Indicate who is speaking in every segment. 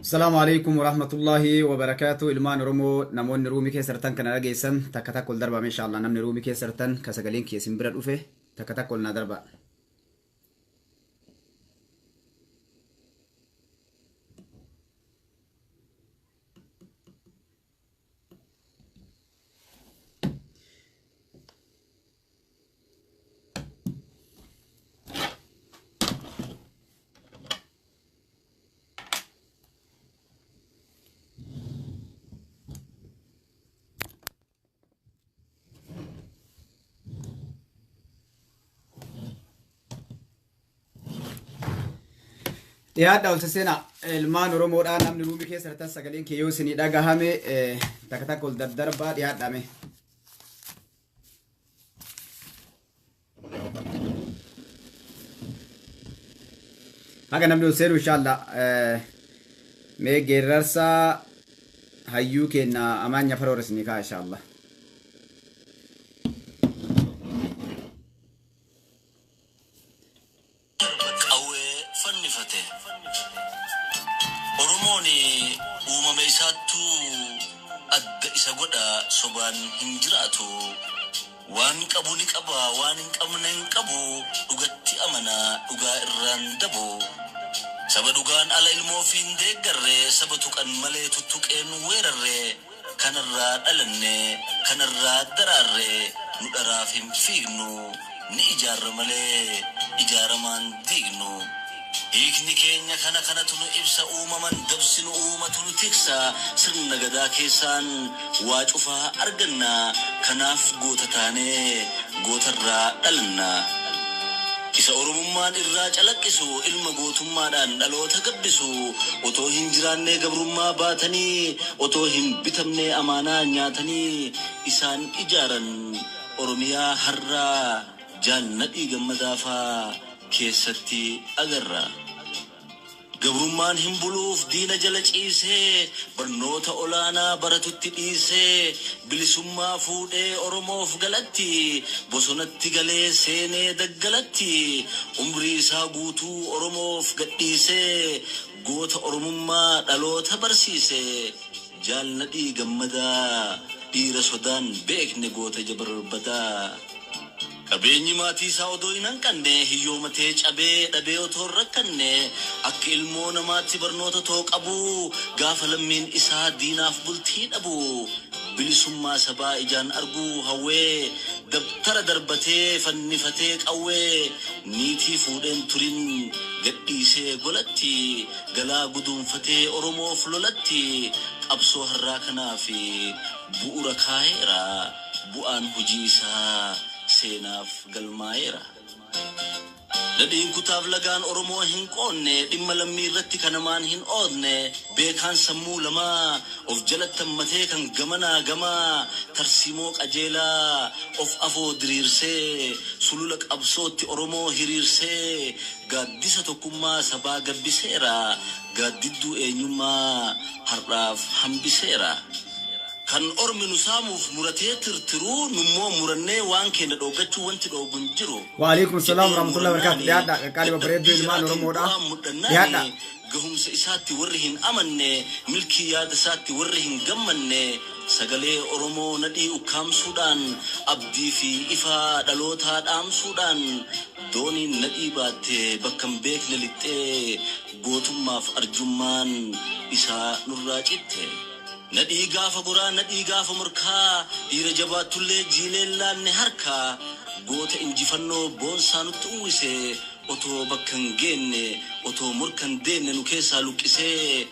Speaker 1: السلام عليكم ورحمة الله وبركاته. إلمان رمو نمون رومي كسرتن كنا رجيسن تكتا كل دربا إن شاء الله نمن رومي كسرتن كسجلين كيسين برد أوفه تكتا كلنا دربا. يادda والسنة المان رمو الآن نمن رومي كسرتن سجلين كيوسني دعها همي تكتا كل دربا يادda مه. هكذا نمن نسير إن شاء الله ميجررسا هيو كنا أمان يفرورس نكاح إن شاء الله.
Speaker 2: Soban hinjiratu wan qabu ni qaba wan qabnen qabu dhugatti amana dhuga irran dabo saba dhugan ala ilmo fin deeggarre sabatu kan male tuttuqen werarre kanarra dhalanne kanarra dararre nu daraafin fiignu ni ijaarra male ijaaraman diignu hiikni keenya kana tunu ibsa uumaman dabsinu uumatunu tiksa sirna gadaa keessaan waa cufaa arganna kanaaf goota taane gootarraa dhalanna isa oromummaan irraa calaqqisu ilma gootummaadhaan dhaloota gabbisu otoo hin jiraanne gabrummaa baatanii otoo hin bitamne amaanaa nyaatanii isaan ijaaran oromiyaa harraa jaalladhii gammadaafaa keessatti agarra gabrummaan hin buluuf diina jala ciisee barnoota olaanaa baratutti dhiisee bilisummaa fuudhee oromoof galatti bosonatti galee seenee daggalatti umrii isaa guutuu oromoof gadhiisee goota oromummaa dhaloota barsiisee jaalladhii gammadaa dhiira sodaan beekne goota jabarbadaa. Qabeenyi maatii isaa odoo hin hanqanne hiyyoomatee cabee dhabee otoo rakkanne akka ilmoo namaatti barnoota too qabu gaafa lammiin isaa diinaaf bultii dhabu bilisummaa sabaa ijaan arguu hawwee dabtara darbatee fannifatee qawwee niitii fuudheen turin gadhiisee golatti galaa guduunfatee oromoof lolatti qabsoo harraa kanaaf bu'uura kaa'eera bu'aan hojii isaa seenaaf galmaa'eera. Dadhiin kutaaf lagaan Oromoo hin qoonne dhimma lammii irratti kanamaan hin oodne beekaan sammuu lamaa of jalatti hammatee kan gamanaa gamaa tarsiimoo qajeelaa of afoo diriirsee sulula qabsootti Oromoo hiriirsee gaaddisa tokkummaa sabaa gabbiseera gaaddidduu eenyummaa har'aaf hambiseera. Kan ormi nusaamuuf muratee tirtiruu nummoo murannee waan keenya dhoogachuu wanti dhoogun jiru.
Speaker 1: Waalaikum salaam warahmatullahi wabarakatuh. Yaadda qaqqaaliba bareedduu ilmaan Oromoodha. Yaadda.
Speaker 2: Gahumsa isaatti warri hin amanne milkii yaada isaatti warri hin gammanne sagalee Oromoo nadhii ukkaamsuudhaan abdii fi ifaa dhalootaa dhaamsuudhaan dooniin nadhii baattee bakka hin beekne lixxee gootummaaf arjummaan isaa nurraa citte. Nadhii gaafa goraa nadhii gaafa murkaa dhiira jabaatullee jiileen laanne harkaa goota injifannoo boonsaa nutti uwwise otoo bakka hin geenne otoo murkan deenne nu keessaa luqqisee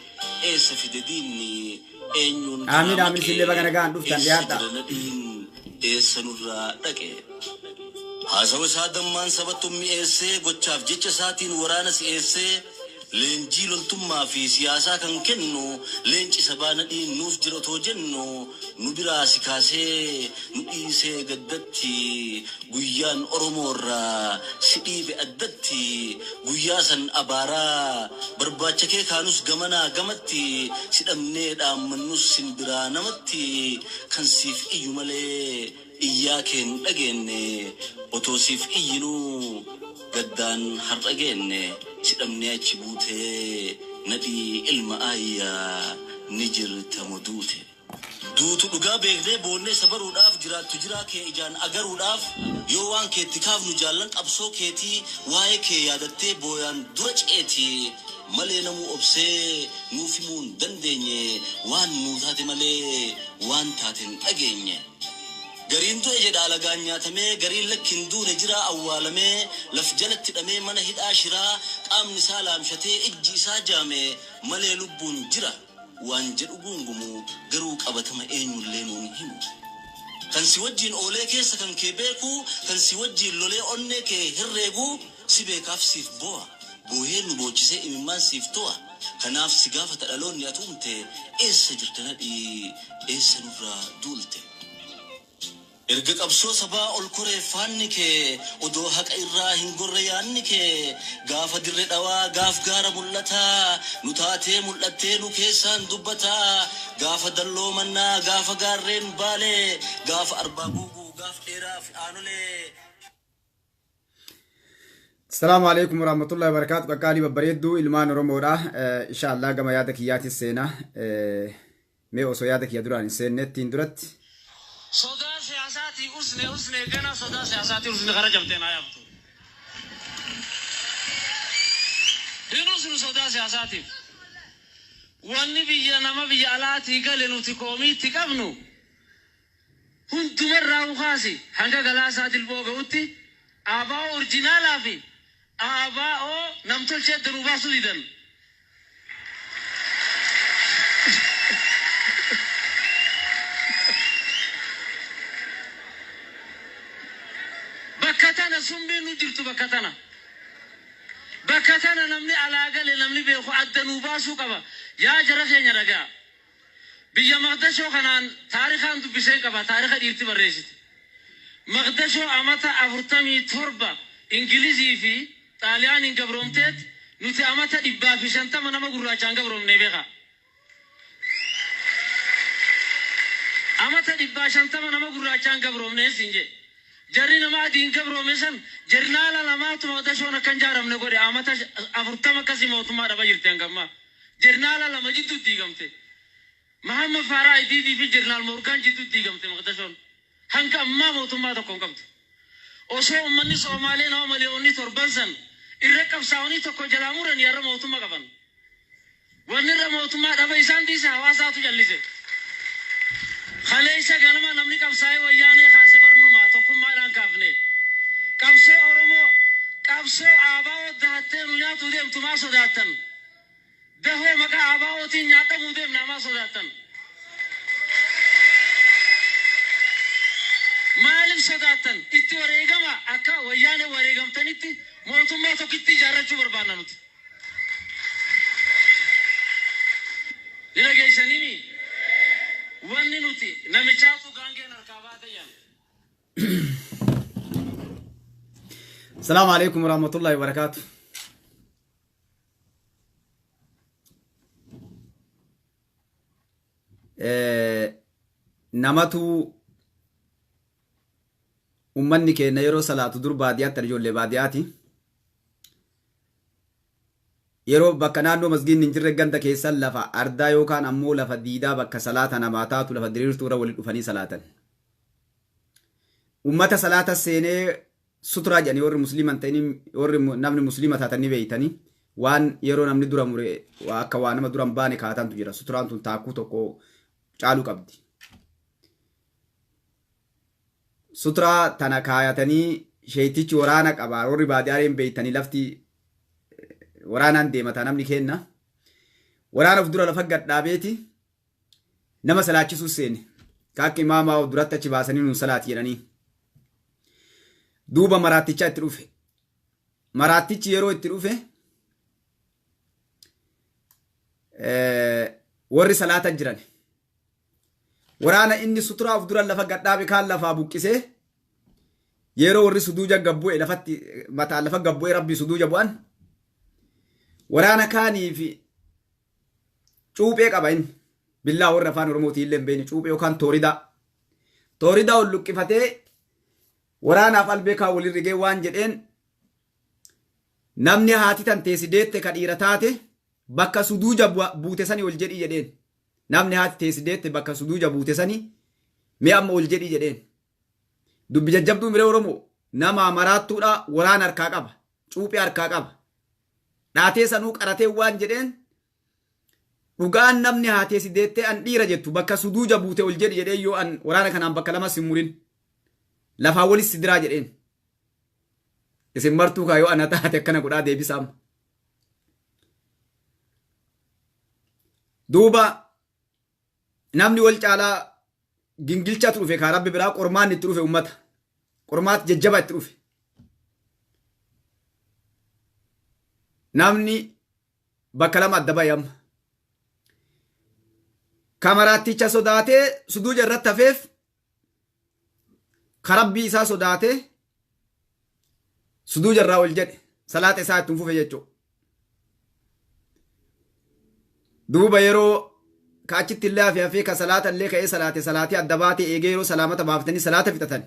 Speaker 2: eessa fide diinni eenyuun
Speaker 1: aamin sillee baga nagaan dhuftan dhiyaadha
Speaker 2: eessa nurraa dhaqe haasawa isaa dammaan sabattu mi'eessee gochaaf jecha isaatiin waraana si'eessee leenjii loltummaa fi siyaasaa kan kennu leenci sabaa nadhiin nuuf jira otoo jennu nu biraa si kaasee nu dhiisee gaddatti guyyaan Oromoorraa si dhiibe addatti guyyaa san abaaraa barbaacha kee kaanus gamanaa gamatti si dhabnee dhaammannus sinbiraa namatti kan siif iyyu malee iyyaa keen dhageenne otoo siif iyyinuu gaddaan har'a geenne sidhamne achi buutee nadhii ilma ma'ayyaa ni jirta muduute. Duutu dhugaa beekdee boonnee sabaruudhaaf jiraattu jiraa kee ijaan agaruudhaaf yoo waan keetti kaafnu jaallan qabsoo keetii waa'ee kee yaadattee booyaan dura ceetii malee namuu obsee nuuf himuu hin dandeenye waan nuu taate malee waan taateen dhageenye. Gariin du'e jedha alagaan nyaatamee gariin lakkin duune jira awwaalamee laf jalatti hidhamee mana hidhaa shiraa qaamni isaa laamshatee ijji isaa jaame malee lubbuun jira. Waan jedhu gungumu garuu qabatama eenyullee nuun himu. Kan si wajjin oolee keessa kan kee beeku kan si wajjin lolee onnee kee herreegu si beekaaf siif bo'a. Boohee nu boochisee imimmaan siif to'a. Kanaaf si gaafata dhaloonni atumte eessa jirta nadhii eessa nurraa duulte. Erga qabsoo sabaa ol koree faanni kee odoo haqa irraa hin gorre yaanni kee gaafa dirre dhawaa gaaf gaara mul'ataa nu taatee mul'attee nu keessaan dubbataa gaafa dalloo mannaa gaafa gaarreen baalee gaafa arbaa guuguu gaaf dheeraa fi aanolee.
Speaker 1: Assalamu alaikum warahmatullahi wabarakatuh. Kakali babbareedduu ilmaan Oromoodha. Inshallah gama yaada kiyyaatis seena. Mee osoo yaada kiyya duraan hin seennettiin duratti.
Speaker 3: Sodaa siyaasaati usne gana sodaa siyaasaati usne gara jamteen ayabtu. Hinusnu sodaa siyaasaati. Wanni biyya nama biyya alaati gale nuti koomiitti qabnu. Hundumarraa ukaasi hanga galaasaa dilboo ga'utti abaa orjinaalaa fi abaa namtolchee danuu baasuu didan. Bakatana sumbii nu jirtu bakatana. Bakatana namni alaagale namni beeku addanuu baasuu qaba. Yaa jara keenya dhagaa. Biyya Maqdashoo kanaan taarikaan dubbisee qaba. Taarika dhiirti barreessiti. Maqdashoo amata 47 Ingilizii fi Xaaliyaaniin gabroomteet nuti amata 150 nama gurraachaan gabroomnee beeka. Amata 150 nama gurraachaan gabroomnee sinje. Jarri nama adiin gabroomesan jarnaala lamaatu Maqdashoon akkan jaaramne godhe amata 40 akkasii mootummaa dhaba jirti hangammaa. Jarnaala lama jidduu diigamte. Muhammad Faraa Idiidii fi jarnaal Morgaan jidduu diigamte Maqdashoon. Hanga ammaa mootummaa tokko hin qabdu. Osoo ummanni Soomaalee nama miliyoonni 7 san irra qabsaa'anii tokko jalaa muran yarra mootummaa qaban. Wanni irra mootummaa dhaba isaan dhiise hawaasaatu jallise. Khaleesha ganama namni qabsaa'ee wayyaanee kaase barnumaa tokkummaadhaan kaafne. Qabsoo Oromoo qabsoo ABO dahattee nu nyaatu deemtu maa sodaattan. Dahoo maqaa ABOtiin nyaadhamuu deemna maa sodaattan. Maaliif sodaattan itti wareegama akka wayyaanee wareegamtanitti mootummaa tokkitti ijaarrachuu barbaanna nuti. Ila geessaniimi. Wanni nuti namichaatu gaangeen harkaa baatayyan.
Speaker 1: Assalamu alaikum warahmatullahi wabarakatuh. Namatu ummanni keenya yeroo salaatu dur baadiyaatti ijoollee baadiyaati. Yeroo bakka naannoo masgiinni hin jirre ganda keessan lafa ardaa yookaan ammoo lafa diidaa bakka salaata namaa taatu lafa diriirtuu irra waliin dhufanii salaatan. Ummata salaata seenee suturaa jedhanii warri musliiman ta'anii warri namni musliima taatanii beeytanii waan yeroo namni dura mure akka waa nama dura hin baane kaatantu jira. Suturaan tun taakkuu tokko caaluu qabdi. Suturaa tana kaayatanii sheetichi waraana qaba. Warri baadiyaaleen beeytanii lafti waraanaan deemata namni kenna. Waraana of dura lafa gadhaabeeti nama salaachisuu seene. Kaakki imaamaa of duratti achi baasanii nuun salaati jedhanii. Duuba maraattichaa itti dhufe. Maraattichi yeroo itti dhufe warri salaata jiran. Waraana inni suturaa of dura lafa gadhaabe kaan lafaa buqqisee yeroo warri suduuja gabbu'e lafatti mataan lafa gabbu'e rabbii suduuja bu'an. Waraana kaaniif cuuphee qaba inni. Billaa warra afaan Oromootii illee hin beekne cuuphee yookaan tooridaa. Tooridaa ol luqqifatee waraanaaf albeekaa waliin rigee waan jedheen namni haati tan teessi deette ka dhiira taate bakka suduuja buute sanii ol jedhii jedheen. Namni haati teessideette bakka suduuja buute sanii mee amma ol jedhii jedheen. Dubbi jajjabduu miree Oromoo nama maraattuudha waraan harkaa qaba. Cuuphee harkaa qaba. Dhaatee sanuu qaratee waan jedheen dhugaan namni haa teessideettee an dhiira jettu bakka suduuja buute ol jedhi jedhee yoo an waraana kanaan bakka lamas hin murin. Lafaa walis sidiraa jedheen. Isin martuu kaa yoo ana taate akkana godhaa deebisaam. Duuba namni wal caalaa gingilchatu dhufe kaa rabbi biraa qormaan itti dhufe ummata. Qormaat jajjaba itti dhufe. Namni bakka lama adda bayam. Kamaraatticha sodaatee suduuja irratti hafeef karabbii isaa sodaatee suduuja irraa ol jedhe salaata isaa ittiin fufe jechuudha. Duuba yeroo kaachitti illee hafee ka salaata illee ka'ee salaatii adda baatee eegee yeroo salaamata baafatanii salaata fixatan.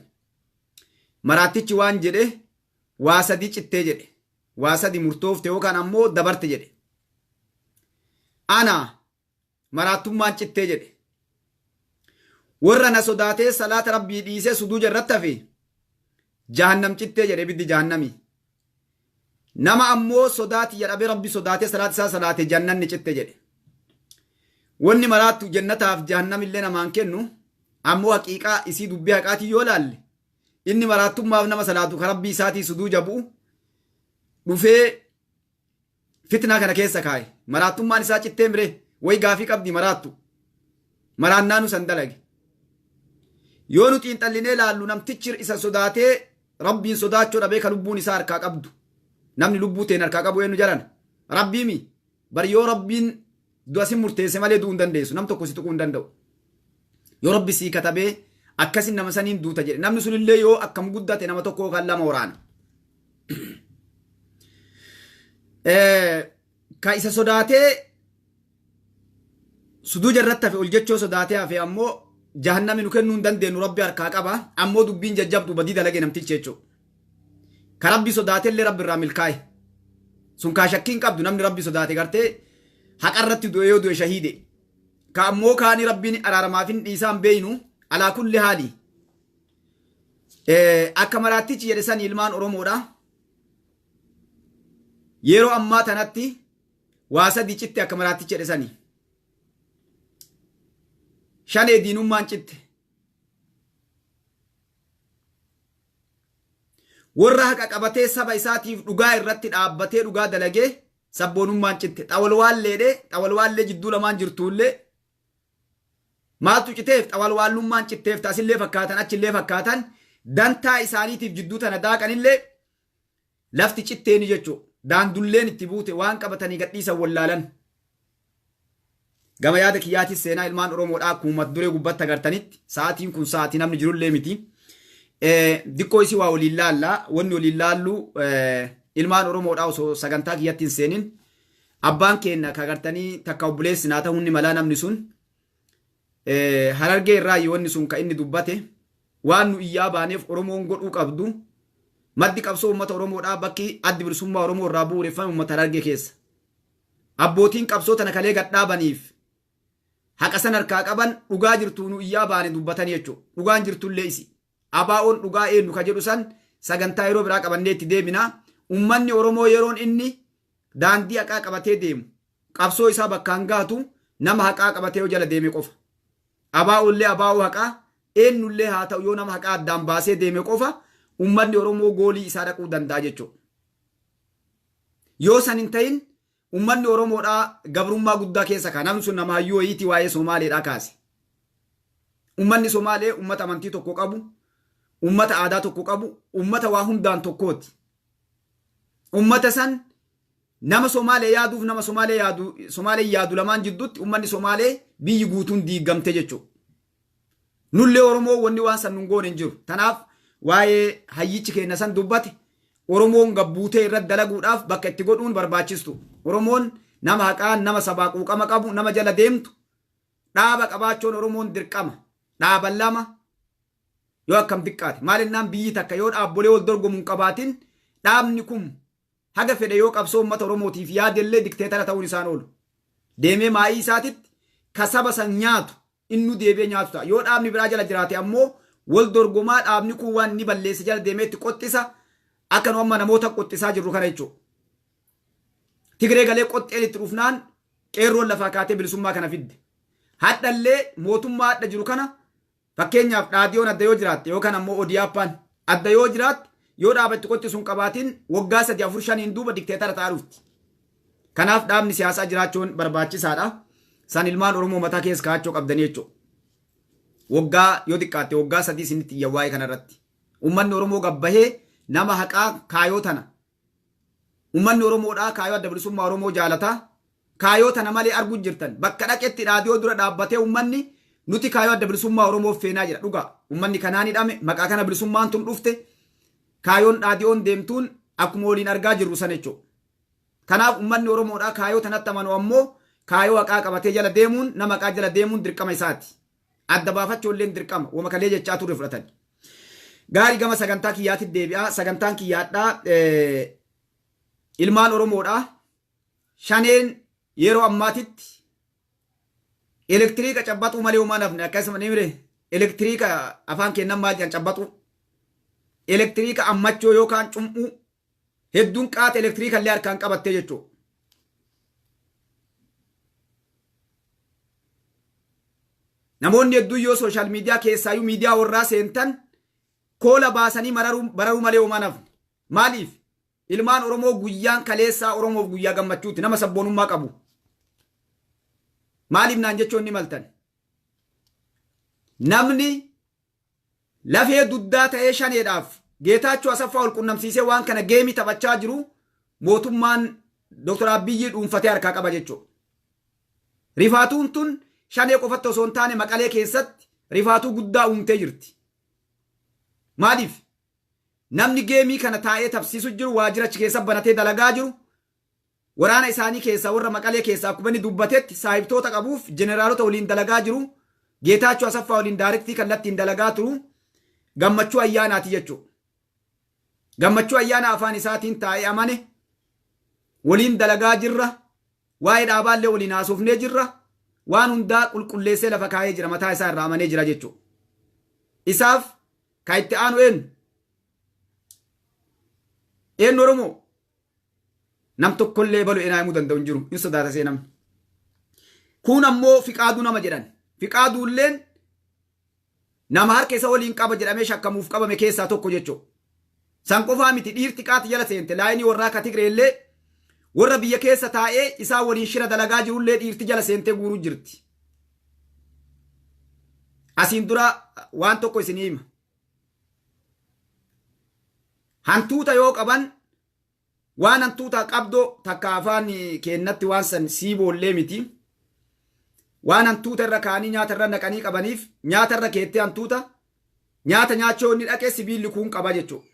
Speaker 1: Maraattichi waan jedhe waa sadii cittee jedhe. Waa sadii murtoofte yookaan ammoo dabarte jedhe. Ana maraattummaan cittee jedhe. Warra na sodaatee salaata rabbii dhiisee suduuja irratti hafe jahannam cittee jedhe ibiddi jahannamii. Nama ammoo sodaati jedhamee rabbi sodaatee salaata isaa salaate jannanni citte jedhe. Wanni maraattu jannataaf jahannamillee namaan kennu ammoo haqiiqaa isii dubbii haqaatii yoo laalle inni maraattummaaf nama salaatu ka rabbii isaatii suduuja bu'u dhufee fitnaa kana keessa kaa'e. Maraattummaan isaa cittee miree way gaafii qabdi maraattu. Maraannaanu san dalage. Yoo nuti xiinxallinee laallu namtichi isa sodaatee rabbiin sodaachuu dhabee ka lubbuun isaa harkaa qabdu. Namni lubbuu teen harkaa qabu eenyu jaran. Rabbiimi. Bari yoo rabbiin du'a si murteesse malee du'uu hin dandeessu. Nam tokko si tuquu hin danda'u. Yoo rabbi sii katabee akkasin nama saniin duuta jedhe. Namni sunillee yoo akkam guddate nama tokko yookaan lama waraana. Ka isa sodaatee suduuja irratti hafe ol jechoo sodaatee hafe ammoo jahannami nu kennuu hin dandeenyu rabbi harkaa qaba. Ammoo dubbiin jajjabdu badii dalagee namtichi jechuudha. Ka rabbi sodaatee illee rabbi irraa milkaa'e. Sun kaa shakkiin qabdu namni rabbi sodaate gartee haqa irratti du'e yoo du'e shahiide. Ka ammoo kaani rabbiin araaramaaf hin dhiisaan beeynu alaa kulli haali. Akka maraattichi jedhe san ilmaan Oromoodha. Yeroo ammaa tanatti waa sadii citte akka maraattichi jedhe sanii. Shanee diinummaan citte. Warra haqa qabatee saba isaatiif dhugaa irratti dhaabbatee dhugaa dalagee sabboonummaan citte. Xawalwaallee jidduu lamaan jirtuullee maaltu citeef xawalwaallummaan citteef taasillee fakkaatan achillee fakkaatan dantaa isaaniitiif jidduu tana daaqanillee lafti citteeni jechuudha. Daandulleen itti buute waan qabatanii gadhiisan wallaalan. Gama yaada kiyyaatis seenaa ilmaan Oromoodhaa akkuma duree gubbatti agartanitti sa'aatiin kun sa'aatii namni jirullee miti. Diqqoo isii waa waliin laallaa. Wanni waliin laallu ilmaan Oromoodhaa osoo sagantaa kiyyatti hin seenin abbaan keenya kagartanii takka obboleessi naa ta'uu ni malaa namni sun Harargee irraa wanni sun ka inni dubbate waan nu iyyaa baaneef Oromoon godhuu qabdu. Maddi qabsoo uummata Oromoodhaa bakki addi bilisummaa Oromoo irraa bu'uureffame uummata Harargee keessa. Abbootiin qabsoo tana kalee gadhaabaniif haqa san harkaa qaban dhugaa jirtu nu iyyaa baane dubbatan jechuudha. Dhugaan jirtullee isi. Abaa'oon dhugaa eenyu ka jedhu san sagantaa yeroo biraa qabannee itti deebina. Uummanni Oromoo yeroon inni daandii haqaa qabatee deemu qabsoo isaa bakkaan gaatu nama haqaa qabatee yoo jala deeme qofa. Abaa'oollee abaa'oo haqaa eenyullee haa ta'u yoo nama haqaa addaan baasee deeme qofa. Uummanni Oromoo goolii isaa dhaquu danda'a jechuudha. Yoo san hin ta'in uummanni Oromoodhaa gabrummaa guddaa keessa kaa namni sun nama hayyuu wayiitii waa'ee Somaaleedhaa kaase. Uummanni Somaalee uummata amantii tokko qabu, uummata aadaa tokko qabu, uummata waa hundaan tokkooti. Uummata san nama Somaalee yaaduuf nama Somaalee yaadu lamaan jidduutti uummanni Somaalee biyyi guutuun diigamte jechuudha. Nullee Oromoo wanni waan san nun goone hin jiru. Tanaaf waa'ee hayyichi keenya san dubbate Oromoon gabbuutee irratti dalaguudhaaf bakka itti godhuun barbaachistu. Oromoon nama haqaan nama sabaa quuqama qabu nama jala deemtu dhaaba qabaachuun Oromoon dirqama. Dhaaban lama yoo akkam xiqqaate maalinnaan biyyi takka yoo dhaabbolee wal dorgomuun qabaatin dhaabni kun haga fedhe yoo qabsoo uummata Oromootiif yaadellee dikteetara ta'uun isaan oolu. deemee maayii isaatitti kasaba san nyaatu innu deebee nyaatu ta'a. Yoo dhaabni biraa jala jiraate ammoo wal dorgomaa dhaabni kun waan inni balleesse jala deemeetti qoxxisa akka nu amma namoota qoxxisaa jirru kana jechuudha. Tigree galee qoxxeen itti dhufnaan qeerroon lafaa kaatee bilisummaa kana fidde. Hadhallee mootummaa hadha jiru kana fakkeenyaaf dhaadiyoon adda yoo jiraatte yookaan ammoo odiyaappaan adda yoo jiraatte yoo dhaabatti qoxxisuun qabaatiin waggaa 3-4-5 duuba dikteetara ta'aa dhufti. Kanaaf dhaabni siyaasaa jiraachuun barbaachisaadha. San ilmaan Oromoo mataa keessa kaa'achuu qabdanii jechuudha. Waggaa yoo xiqqaatte waggaa 3 isinitti iyya waa'ee kanarratti. Uummanni Oromoo gabbahee nama haqaa kaayoo tana. Uummanni Oromoodhaa kaayoo adda bilisummaa Oromoo jaalataa. Kaayoo tana malee arguu jirtan. Bakka dhaqetti dhaadiyoo dura dhaabbatee uummanni nuti kaayoo adda bilisummaa Oromoof feenaa jira. Dhugaa uummanni kanaan hidhame maqaa kana bilisummaan tun dhufte kaayoon dhaadiyoon deemtuun akkuma waliin argaa jirru sana jechuudha. Kanaaf uummanni Oromoodhaa kaayoo tanatti amanu ammoo kaayoo haqaa qabatee jala deemuun nama haqaa jala deemuun dirqama isaati. Adda baafachuun illee dirqama. Wama kalee jechaa turre fudhatan. Gaarii gama sagantaa kiyyaatti deebi'aa. Sagantaan kiyyaadhaa ilmaan Oromoodhaa shaneen yeroo ammaatitti elektiriika cabbaxuu malee uumaan hafne akkasuma ni mire elektiriika afaan kennan maal jedhan cabbaxuu elektiriika ammachoo yookaan cum'uu hedduun qaata elektiriika illee harkaan qabattee jechuudha. Namoonni hedduun yoo sooshaal miidiyaa keessaayyuu miidiyaa warraa seentan koola baasanii bararuu malee uumaan hafne. Maaliif? Ilmaan Oromoo guyyaan kaleessaa Oromoof guyyaa gammachuuti nama sabboonummaa qabu. Maaliif naan jechuun ni maltan? Namni lafee duddaa ta'ee shaneedhaaf Geetaachoo Asaffaa ol qunnamsiisee waan kana geemii taphachaa jiru mootummaan Dr. Abiyyi dhuunfatee harkaa qaba jechuudha. Rifaatuun tun shanee qofatti osoo hin taane Maqalee keessatti rifaatuu guddaa uumtee jirti. Maaliif? Namni geemii kana taa'ee tabsiisu jiru waajjirachi keessa banatee dalagaa jiru waraana isaanii keessaa warra Maqalee keessaa akkuma inni dubbatetti saahibtoota qabuuf jeneraalota waliin dalagaa jiru Geetaachoo Asaffaa waliin daarektii kallattiin dalagaa turu gammachuu ayyaanaati jechuudha. Gammachuu ayyaana afaan isaatiin taa'ee amane waliin dalagaa jirra waa'ee dhaabaallee waliin haasofnee jirra waan hundaa qulqulleessee lafa kaa'ee jira mataa isaa irraa amanee jira jechuudha. Isaaf kan itti aanu eenyu Oromoo nam tokkollee balu enaa himuu danda'u hin jiru hin sodaata seenamni. Kun ammoo Fiqaaduu nama jedhan. Fiqaaduulleen nama harka isa waliin qaba jedhamee shakkamuuf qabame keessaa tokko jechuudha. San qofaa miti dhiirti qaati jala seente laayinii warraa akka Tigreellee warra biyya keessa taa'ee isaa waliin shira dalagaa jirullee dhiirti jala seentee guuruu jirti. Asiin dura waan tokko isin hima. Hantuuta yoo qaban waan hantuuta qabdoo takka afaan keennatti waan san siiboollee miti. Waan hantuuta irra kaanii nyaata irra naqanii qabaniif nyaata irra keettee hantuuta nyaata nyaachoo inni dhaqee sibiilli kun qaba jechuudha.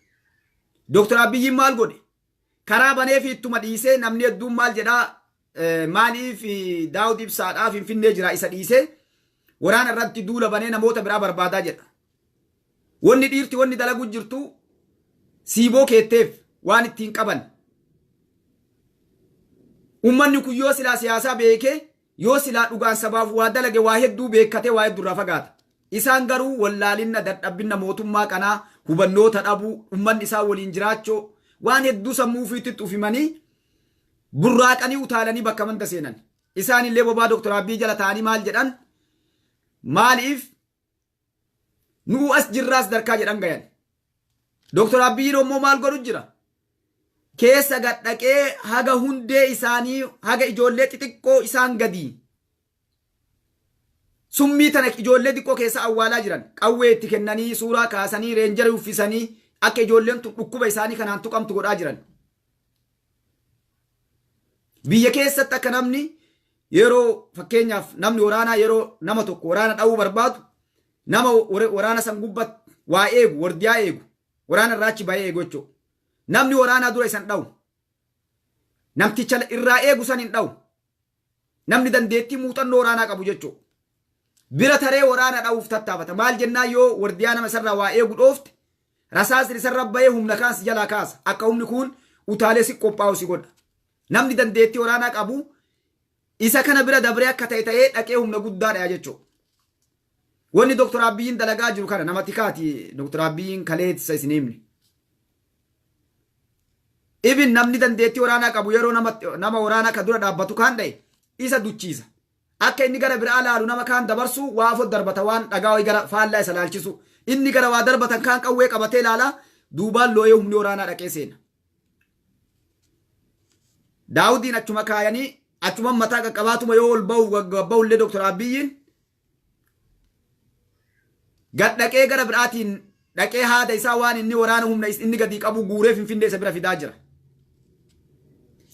Speaker 1: Dr. Abiyyiin maal godhe? Karaa banee fi ittuma dhiisee namni hedduun maal jedhaa maaliif Daawud Ibsaadhaa Finfinnee jira isa dhiisee waraana irratti duula banee namoota biraa barbaadaa jedha. Wanni dhiirti wanni dalaguu jirtu siiboo keetteef waan ittiin qaban. Uummanni kun yoo silaa siyaasaa beekee yoo silaa dhugaan sabaaf waa dalage waa hedduu beekkatee waa hedduu irraa fagaata. Isaan garuu wallaalinna dadhabbinna mootummaa kanaa hubannoota dhabuu uummanni isaa waliin jiraachoo waan hedduu sammuu ofiitti ufimanii burraaqanii utaalanii bakka manda seenan. Isaan illee bobaa Dr. Abiyyi jala ta'anii maal jedhan? Maaliif nuu as jirraas darkaa jedhan gayan. Dr. Abiyyiin immoo maal godhu jira? Keessa gadhaqee haga hundee isaanii haga ijoollee xixiqqoo isaan gadii. Summii tana ijoollee xiqqoo keessa awwaalaa jiran qawwee itti kennanii suuraa kaasanii reenjarii uffisanii akka ijoolleen dhukkuba isaanii kanaan tuqamtu godhaa jiran. Biyya keessatti akka namni yeroo fakkeenyaaf namni waraanaa yeroo nama tokko waraana dha'uu barbaadu nama waraana san gubbatti waa eegu wardiyaa eegu waraana irraa achi ba'ee eegu jechuudha. Namni waraanaa dura isan dha'u namticha irraa eegu san hin dha'u namni dandeettii muuxannoo waraanaa qabu jechuudha. Bira taree waraana dha'uuf tattaafata maal jennaa yoo wardiyaa nama isarraa waa eegu dhoofte rasaasni isarra ba'ee humna kaas jalaa kaasa akka humni kun utaalee si qophaa'u si godha. Namni dandeettii waraanaa qabu isa kana bira dabree akka ta'ee dhaqee humna guddaadha jechuudha. Wanni Dr. Abiyyiin dalagaa jiru kana namatti kaati. Dr. Abiyyiin kaleessa isin himne. Ibin namni dandeettii waraanaa qabu yeroo nama waraanaa ka dura dhaabbatu kaan dha'e isa duchiisa. Akka inni gara biraa laalu nama kaan dabarsu waa afot darbata waan dhagaa wayii gara faallaa isa laalchisu. Inni gara waa darbatan kaan qawwee qabatee laala duubaan looyee humni waraanaa dhaqee seena. Daawudiin achuma kaayanii achuma mataa qaqqabaatuma yoo ol ba'ullee Dr. Abiyyiin gad dhaqee gara biraatiin dhaqee haada isaa waan inni waraana humna inni gadi qabu guuree Finfinnee isa bira fidaa jira.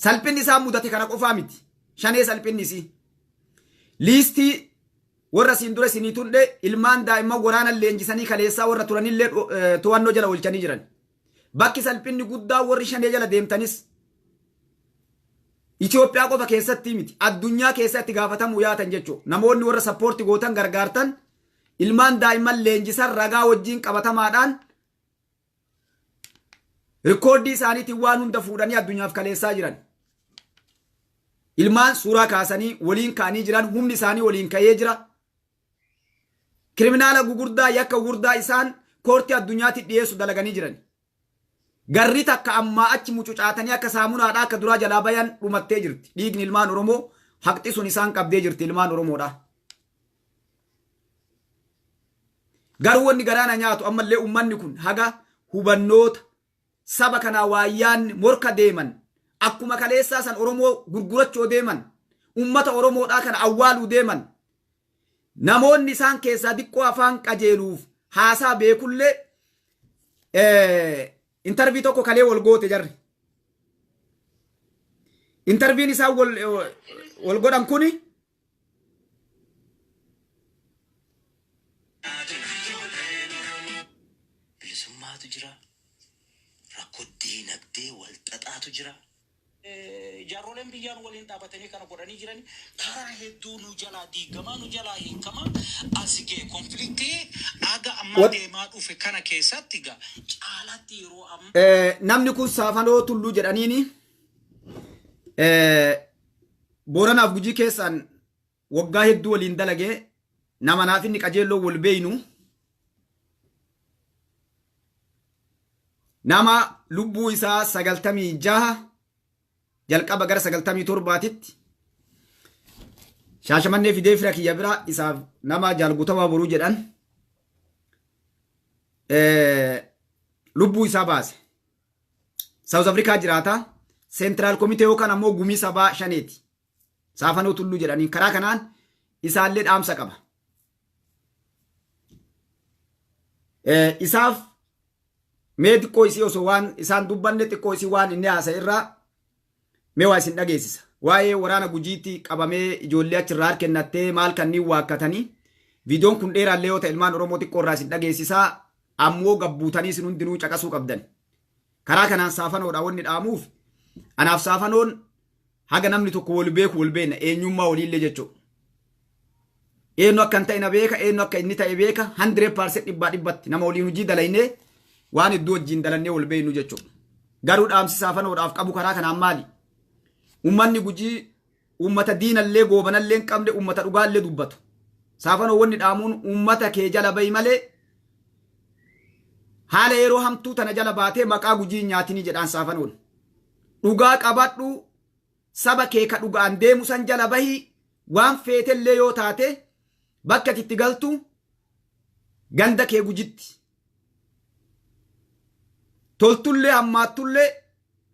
Speaker 1: Salphinni isaa mudate kana qofaa miti. Shanee salphinni isii. Liistii warra siin dura isinii tunde ilmaan daa'imman waraana leenjisanii kaleessaa warra turanillee to'annoo jala oolchanii jiran. Bakki salphinni guddaa warri shanee jala deemtanis Itoophiyaa qofa keessatti miti. Addunyaa keessatti gaafatamuu yaatan jechuudha. Namoonni warra sappoortii gootan gargaartan ilmaan daa'imman leenjisan ragaa wajjiin qabatamaadhaan rikoordii isaaniitiin waan hunda fuudhanii addunyaaf kaleessaa jiran. Ilmaan suuraa kaasanii waliin ka'anii jiran humni isaanii waliin ka'ee jira. Kiriminaala gugurdaa yakka gugurdaa isaan koortii addunyaatti dhiyeessu dalaganii jiran. Garri takka ammaa achi mucucaatanii akka saamunaadhaa akka duraa jalaa bayan dhumattee jirti. Dhiigni ilmaan Oromoo haqxi sun isaan qabdee jirti ilmaan Oromoodha. Garuu wanni garaana nyaatu ammallee ummanni kun haga hubannoota saba kanaa waayyaan morka deeman akkuma kaleessaa san Oromoo gurgurachoo deeman ummata Oromoodhaa kana awwaaluu deeman namoonni isaan keessaa diqqoo afaan qajeeluuf haasaa beekullee intervii tokko kalee wal goote jarri. Interviin isaan wal godhan kuni
Speaker 2: Jarroleen biyyaan waliin dhaabatanii kana godhanii jiran karaa hedduu nu jalaa diigamaa nu jalaa hiikamaa asige konfliktii aga amma deemaa dhufe kana keessatti ga caalatti yeroo amma
Speaker 1: namni kun Saafanoo Tulluu jedhaniini Booranaaf Gujii keessaan waggaa hedduu waliin dalagee nama naaf inni qajeelloo wal beeynu nama lubbuu isaa 96 jalqaba gara 97titti Shaashamannee fidee fira kiyya bira isaaf nama jaalgutamaa boruu jedhan lubbuu isaa baase. South Africa jiraata. Central Committee yookaan ammoo gumii sabaa shaneeti. Saafanoo Tulluu jedhanii karaa kanaan isaallee dhaamsa qaba. Isaaf mee xiqqoo isii osoo waan isaan dubbanne xiqqoo isii waan inni haasa'e irraa mee waa isin dhageessisa. Waa'ee waraana Gujiitti qabamee ijoollee achirraa kennattee maal kanneen waakkatanii viidiyoon kun dheeraallee yoo ta'e ilmaan Oromoo xiqqoo irraa isin dhageessisaa ammoo gabbuutanii isin hundinuu caqasuu qabdan. Karaa kanaan Saafanoodha wanni dhaamuuf anaaf Saafanoon haga namni tokko wal beeku wal beekna eenyummaa waliillee jechuudha. Eenyu akka hin ta'e na beeka eenyu akka inni ta'e beeka 100% dhibbatti nama waliin hojii dalaynee waan iddoo wajjin dalannee wal beeknu jechuudha. Garuu dhaamsi Saafanoodhaaf qabu karaa kanaan maali? Ummanni Gujii ummata diinallee goobanallee hin qabne ummata dhugaallee dubbatu. Saafanoo wanni dhaamuun ummata kee jala bahi malee haala yeroo hamtuu tana jala baatee maqaa Gujii nyaatinii jedhaan Saafanoon. Dhugaa qabadhu saba kee ka dhugaan deemu san jala bahi waan feetellee yoo taate bakka itti galtu ganda kee Gujitti. Toltullee hammaattullee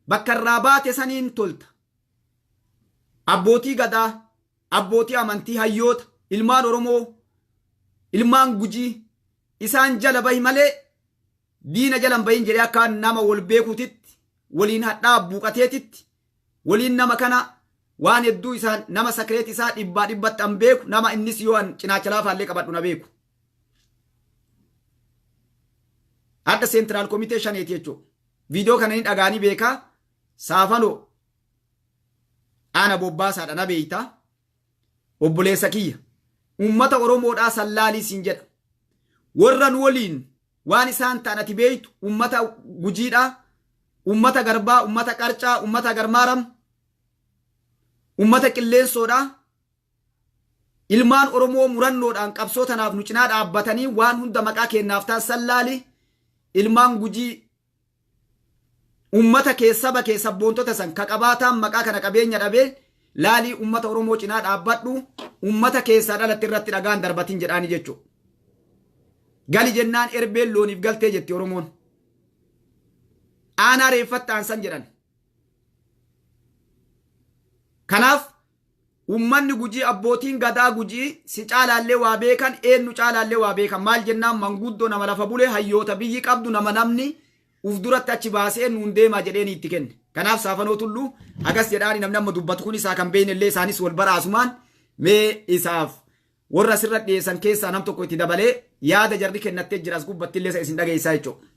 Speaker 1: bakka irraa baate saniin tolta. Abbootii gadaa, abbootii amantii hayyoota, ilmaan Oromoo, ilmaan Gujii isaan jala bahi malee diina jalan bahin jedhee akka nama wal beekutitti waliin hadhaa buuqateetitti waliin nama kana waan hedduu isaan nama sakireet isaa dhibbatti an beeku nama innis yoo an cinaacha laafaallee qabadhu na beeku. Adda Central Committee shaneeti jechuudha. Viidiyoo kana inni dhagaanii beekaa Saafanoo ana bobbaasaadha na beeyta obboleessa kiyya ummata Oromoodhaa sallaalii siin jedha warran waliin waan isaan ta'an ati beeytu ummata Gujiidhaa ummata Garbaa ummata Qarcaa ummata Garmaaram ummata Qilleensoodhaa ilmaan Oromoo murannoodhaan qabsoo tanaaf nu cinaa dhaabbatanii waan hunda maqaa kennaaf taasisan laali ilmaan Gujii ummata keessaba keessa boontota san ka qabaataan maqaa kana qabeenya dhabee laali ummata Oromoo cinaa dhaabbadhu ummata keessaa dhalatti irratti dhagaan darbatiin jedhaani jechuudha. Gali jennaan erbeen looniif galtee jetti Oromoon. Aanaa reeffattaan san jedhan. Kanaaf ummanni Gujii abbootiin gadaa Gujii si caalaallee waa beekan eenyu caalaallee waa beekan maal jennaan manguddoo nama lafa bulee hayyoota biyyi qabdu nama namni uf duratti achi baasee nuun deemaa jedheen itti kenne. Kanaaf saafanoo tulluu agas jedhaani namni amma dubbatu kun isaa kan beeynellee isaanis wal baraasumaan mee isaaf warra sirra dhiyeessan keessaa nam tokko itti dabalee yaada jarri kennattee jiras gubbattillee isin dhageessaa jechuudha.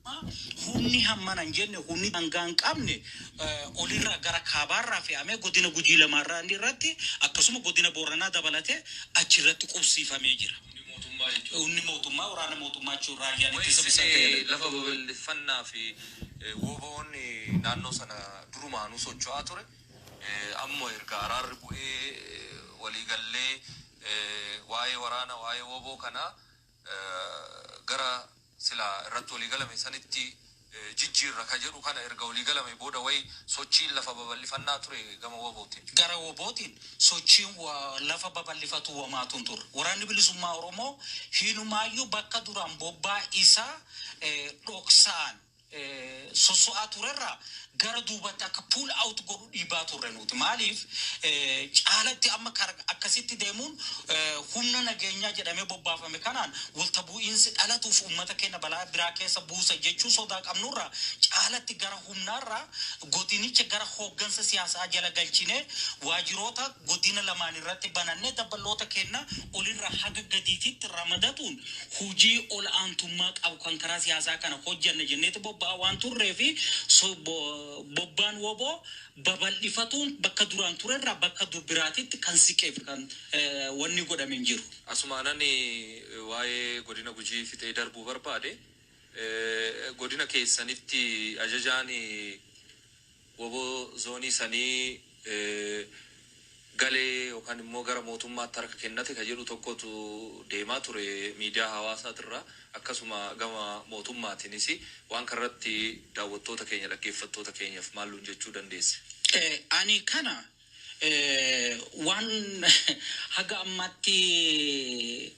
Speaker 4: Humni hammana hin jenne humni hangaan qabne olirraa gara kaabaarraa fe'amee godina Gujii lamaarraa inni irratti akkasuma godina Booranaa dabalatee achirratti qubsiifamee jira. Humni mootummaa waraana mootummaa jechuun raayyaan ittisa biyyattii
Speaker 5: lafa babal'ifannaa fi woboon naannoo sana durumaanuu socho'aa ture. Ammoo erga araarri bu'ee waliigallee waa'ee waraana waa'ee woboo kana gara sila irratti waliigalame sanitti jijjiirra ka jedhu kana erga waliigalame booda wayi sochiin lafa babal'ifannaa ture gama wobootiin.
Speaker 4: Gara wobootiin sochiin lafa babal'ifatu wamaatuun ture. Waraanni bilisummaa Oromoo hinumaayyuu bakka duraan bobbaa isaa dhoksaan soso'aa turerraa gara duubatti akka puul out godhu dhiibaa turre nuti. Maaliif caalatti amma akkasitti deemuun humna nageenyaa jedhamee bobbaafame kanaan walta bu'iinsi dhalatuuf uummata keenya balaa biraa keessa buusa jechuu sodaa qabnurraa caalatti gara humnaarraa godinicha gara hooggansa siyaasaa jala galchine waajiroota godina lamaan irratti banannee daballoota keenya olirra haga gadiititti ramadatuun hujii ol aantummaa qabu kan karaa siyaasaa kana hojjanne jenneeti bobbaa waan turree fi bobbaan woboo babal'ifatuun bakka duraan turerraa bakka biraatitti kan siqeef kan wanni godhameen jiru.
Speaker 5: Asumaanan waa'ee godina Gujii fixee darbuu barbaade godina keessanitti ajajaan woboo zoonii sanii galee yookaan immoo gara mootummaatti harka kennate ka jedhu tokkotu deemaa ture miidiyaa hawaasaatirraa akkasuma gama mootummaatiinis waan kanarratti daawwattoota keenya dhaggeeffattoota keenyaaf maalluun jechuu dandeesse.
Speaker 4: Ani kana waan haga ammatti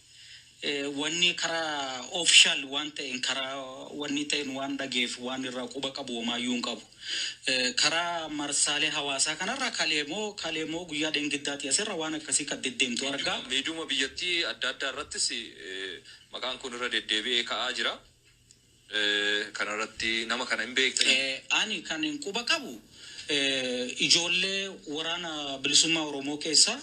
Speaker 4: wanni karaa official waan ta'een karaa wanni ta'een waan dhageef waan irraa quba qabu homaayyuu hin qabu. Karaa marsaalee hawaasaa kanarraa kaleemoo guyyaa deengiddaati asirra waan akkasii kan deddeemtu argaa.
Speaker 5: Miidhuma biyyattii adda addaa irrattis maqaan kun irra deddeebi'ee ka'aa jira. Kanarratti nama kana hin beektan.
Speaker 4: Ani kan hin quba qabu ijoollee waraana bilisummaa Oromoo keessaa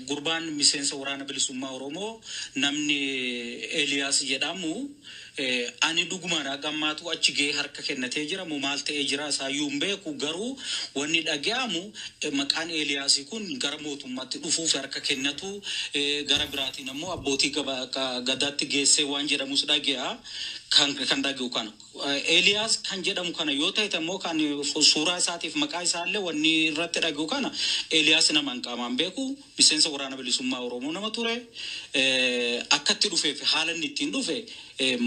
Speaker 4: gurbaan miseensa waraana bilisummaa Oromoo namni Eliyaas jedhamu ani dhugumaan gammaatu achi ga'ee harka kennatee jira moo maal ta'ee jira isaayyuu hin beeku garuu wanni dhaga'amu maqaan Eliyaasii kun gara mootummaatti dhufuuf harka kennatu gara biraatiin ammoo abbootii gadaatti geessee waan jedhamus dhaga'a kan dhaga'u kana. Eliyaas kan jedhamu kana yoo ta'e immoo kan suuraa isaatiif maqaa isaallee wanni irratti dhaga'u kana Eliyaas nama hin qaamaan beeku miseensa waraana bilisummaa Oromoo nama ture akkatti dhufee fi haala inni ittiin dhufe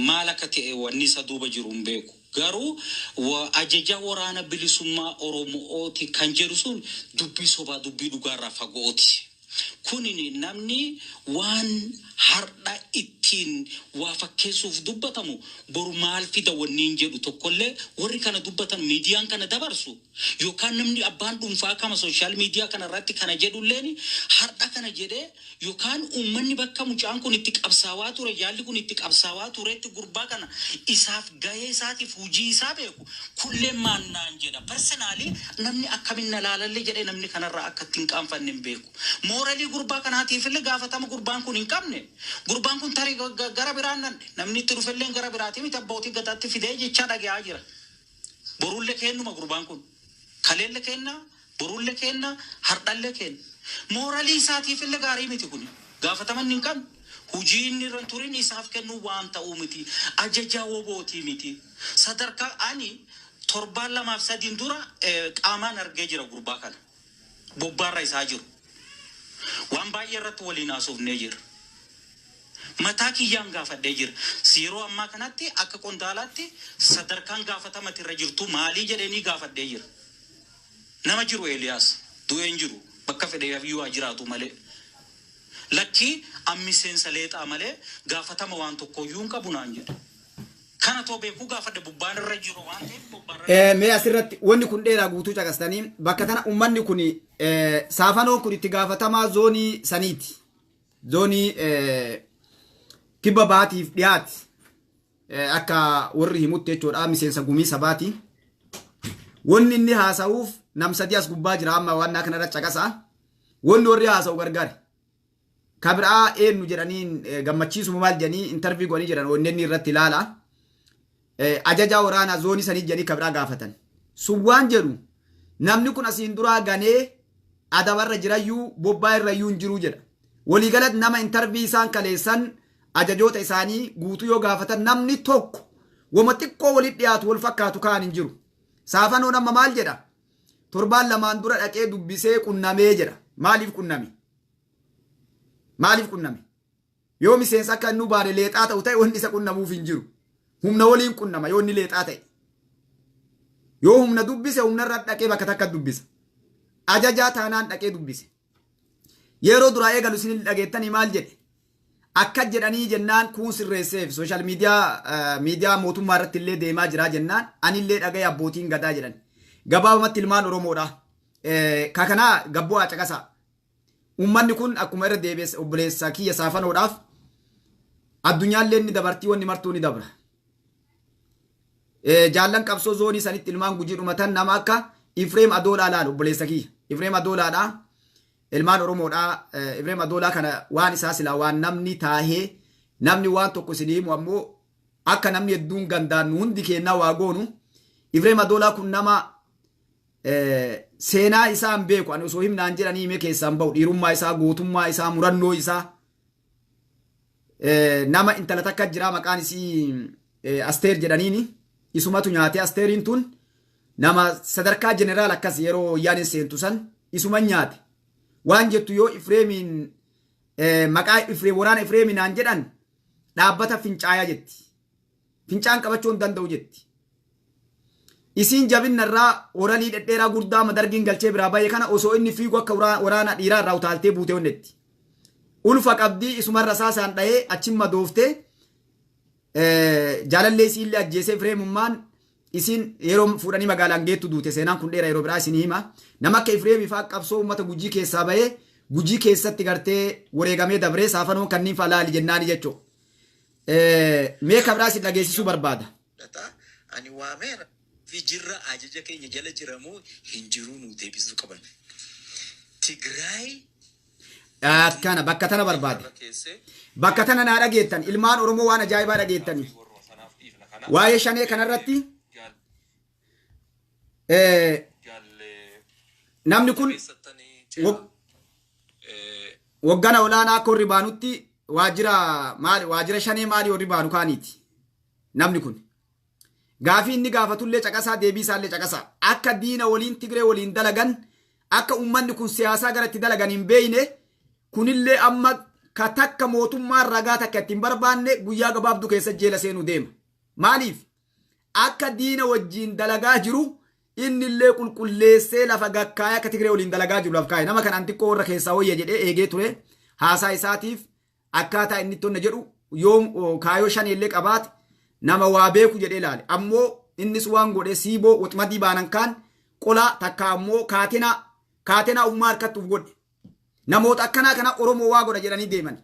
Speaker 4: maal akka ta'e wanni isa duuba jiru hin beeku. Garuu ajaja waraana bilisummaa Oromooti kan jedhu sun dubbii sobaa dubbii dhugaarraa fagooti. Kunini namni waan har'a ittiin waa fakkeessuuf dubbatamu boru maal fida wanniin jedhu tokkollee warri kana dubbatan miidiyaan kana dabarsu yookaan namni abbaan dhuunfaa kama sooshaal miidiyaa kana irratti kana jedhulleen har'a kana jedhee yookaan uummanni bakka mucaan kun itti qabsaawaa ture yaalli kun itti qabsaawaa turetti gurbaa kana isaaf gahee isaatiif hujii isaa beeku kulleen maannaan jedha. Personaalii namni akkamiin laalallee jedhee namni kanarraa akka ittiin qaanfanne hin beeku. Mooralii gurbaa kanaatiif illee gaafatama gurbaan kun hin qabne. Gurbaan kun tarii gara biraan namni itti dhufellee gara biraatii miti abbootii gadaatti fidee jechaa dhaga'aa jira. Boruullee kennuma gurbaan kun. Kaleellee kenna, boruullee kenna, hardhallee kenna. Mooralii isaatiif illee gaarii miti kun. Gaafataman hin qabne. Hujii inni irra turin isaaf kennu waan ta'uu miti. Ajajaa wobootii miti. Sadarkaa ani 7-2 dura qaamaan argee jira gurbaa kana. Bobbaarra isaa jiru. waan baay'ee irratti waliin haasofnee jira. Mataa kiyyaan gaafadhee jira. Yeroo ammaa kanatti akka qondaalaatti sadarkaan gaafatamati irra jirtu maalii jedhanii gaafadhee jira. Nama jiru Eeliyaas du'ee hin jiru bakka fedhee yoo jiraatu malee. Lakkii ammiseensa leexaa malee gaafatama waan tokkoyyuu hin qabu naan jedha. Kana too beekuu gaafadhe bubbaan irra jiru waan ta'eef bubbaan
Speaker 1: mee asirratti wanni kun dheeraa guutuu caqastanii bakka tana ummanni kun saafanoon kun itti gaafatamaa zoonii saniiti. Zoonii kibba baatiif dhiyaati. Akka warri himutti jechuudha miseensa gumii sabaati. Wanni inni haasa'uuf nam sadii as gubbaa jira amma waan kanarra caqasaa. Wanni warri haasa'u gargaari. Kabiraa eenyu jedhaniin gammachiisu maal jedhanii interview godhanii jiran wanni inni irratti ilaala. Ajajaa waraanaa zoonii sanii jedhanii kabiraa gaafatan. Sun jedhu namni kun asiin duraa ganee adabarra jirayyuu bobbaa irrayyuu hin jiru jedha. Waliigalatti nama interview isaan kaleessan ajajoota isaanii guutuu yoo gaafatan namni tokko wama xiqqoo walitti dhiyaatu wal fakkaatu kaan hin jiru. Saafanoon amma maal jedha? Torbaan lamaan dura dhaqee dubbisee qunnamee jedha. Maaliif qunname? Maaliif qunname? Yoo miseensa akka inni baane leexaa ta'u ta'e wanni isa qunnamuuf hin jiru. Humna waliin qunnama yoo inni leexaa ta'e. Yoo humna dubbise humna irra dhaqee bakka takka dubbisa. Ajajaa taanaan dhaqee dubbise. Yeroo duraa eegalu isin dhageettanii maal jedhe? Akka jedhanii jennaan kun sirreesseef social miidiyaa mootummaa irratti illee deemaa jira jennaan anillee dhaga'ee abbootiin gadaa jedhan. Gabaabumatti ilmaan Oromoodha. Kakanaa gabboo caqasaa. Uummanni kun akkuma irra deebi'es obboleessa kiyya saafanoodhaaf addunyaallee inni dabartii wanni martuu ni dabra. Jaallan qabsoo zoonii sanitti ilmaan gujii dhumatan nama akka Ifreem Adoolaa laalu obboleessa kiyya. Ifreem Adoolaadhaa ilmaan Oromoodhaa Ifreem Adoolaa kana waan isaa silaa waan namni taahee namni waan tokko siniimu ammoo akka namni hedduun gandaannu hundi kennaa waa goonu Ifreem Adoolaa kun nama seenaa isaa hin beeku ani osoo himnaan jedhanii himee keessaan bahu dhiirummaa isaa gootummaa isaa murannoo isaa nama intala takka jira maqaan isii Asteer jedhaniini isumatu nyaate Asteeriin tun nama sadarkaa jeneraal akkas yeroo yaaniin seentu san isuma nyaate waan jettu yoo Ifreemiin maqaa waraana Ifreeminaan jedhan dhaabbata fincaayaa jetti. Fincaan qabachuu hin danda'u jetti. Isiin jabinnarraa oralii dhedheeraa guddaa madargiin galchee biraa baay'ee kana osoo inni fiigu akka waraana dhiiraa irraa utaaltee buutee honnetti. Ulfa qabdii isumarra saasaan dha'ee achin madooftee jaalallee isiillee ajjeesee Ifreemummaan isin yeroo fuudhanii magaalaan geettu duute seenaan kun dheeraa yeroo biraa isin hima. Nama akka Ifreemii fa'aa qabsoo uummata gujii keessaa bahee gujii keessatti gartee wareegamee dabree saafanoon kanniin fa'aa laali jennaani jechuudha. Mee kabraa isin dhageessisuu barbaada.
Speaker 6: Ani waameera fi jirra ajaja keenya jala jiramoo hin jiruu nu deebisuu qaban. Tigraay
Speaker 1: akkana bakka tana barbaade. Bakka tana naa dhageettan ilmaan Oromoo waan ajaa'ibaa dhageettani. Waa'ee shanee kanarratti namni kun waggana olaanaa akka warri baanutti waajjira shanee maali warri baanu kaaniiti. Namni kun gaafii inni gaafatullee caqasaa deebii isaallee caqasaa akka diina waliin Tigree waliin dalagan akka uummanni kun siyaasaa garatti dalagan hin beeyne kunillee amma ka takka mootummaan ragaa takka ittiin barbaanne guyyaa gabaabduu keessa jeela seenuu deema. Maaliif akka diina wajjiin dalagaa jiru innillee qulqulleessee lafa gakkaaya akka Tigree waliin dalagaa jiru lafa kaaya nama kanaan xiqqoo warra keessaa wayya jedhee eegee ture haasaa isaatiif akkaataa inni tonna jedhu yoo kaayoo shan illee qabaate nama waa beeku jedhee ilaale ammoo innis waan godhe siiboo waxmadii baanan kaan qolaa takka ammoo kaatenaa ummaa harkattuuf godhe namoota akkanaa kana Oromoo waa godha jedhanii deeman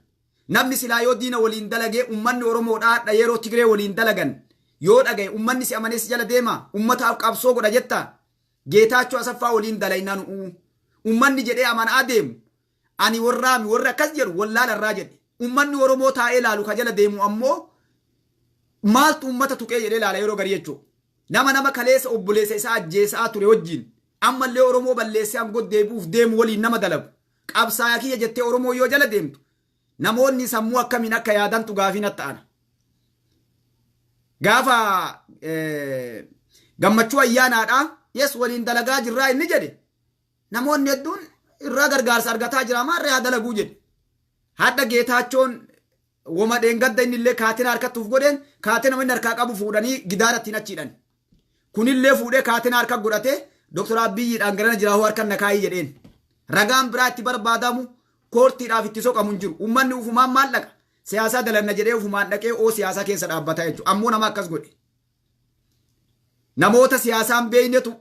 Speaker 1: namni silaa yoo diina waliin dalagee ummanni Oromoodhaa yeroo Tigree waliin dalagan yoo dhagaye ummanni si amanees jala deema ummataaf qabsoo godha jetta Geetaachoo Asaffaa waliin dalaynaan ummanni jedhee amanaa deemu ani warra akkas jedhu wallaalarraa jedhe ummanni Oromoo taa'ee ilaalu ka jala deemu ammoo maaltu ummata tuqee jedhee ilaala yeroo gari jechuudha. Nama kaleessa obboleessa isaa ajjeesaa ture wajjin ammallee Oromoo balleessee angoo deebi'uuf deemu waliin nama dalagu qabsaa'aa kiyya jettee Oromoo yoo jala deemtu namoonni sammuu akkamiin akka yaadantu gaafii natti ta'ana. Gaafa gammachuu ayyaanaadhaa yes waliin dalagaa jirraa inni jedhe namoonni hedduun irraa gargaarsa argataa jira maarree haa dalaguu jedhe. Hadda geetaachoon wama dheengadda inni illee kaatina harkattuuf godheen kaatina inni harkaa qabu fuudhanii gidaarattiin achiidhan. Kunillee fuudhee kaatina harka godhatee Dr. Abiyyiidhaan garana jiraahuu harkan nakaayii jedheen. Ragaan biraa itti barbaadamu koortiidhaaf itti soqamu hin jiru. Uummanni ufumaan maal dhaqa? Siyaasaa dalanna jedhee ufumaan dhaqee oo siyaasaa keessa dhaabbata jechuudha. Ammoo nama akkas godhe. Namoota siyaasaan beeynetu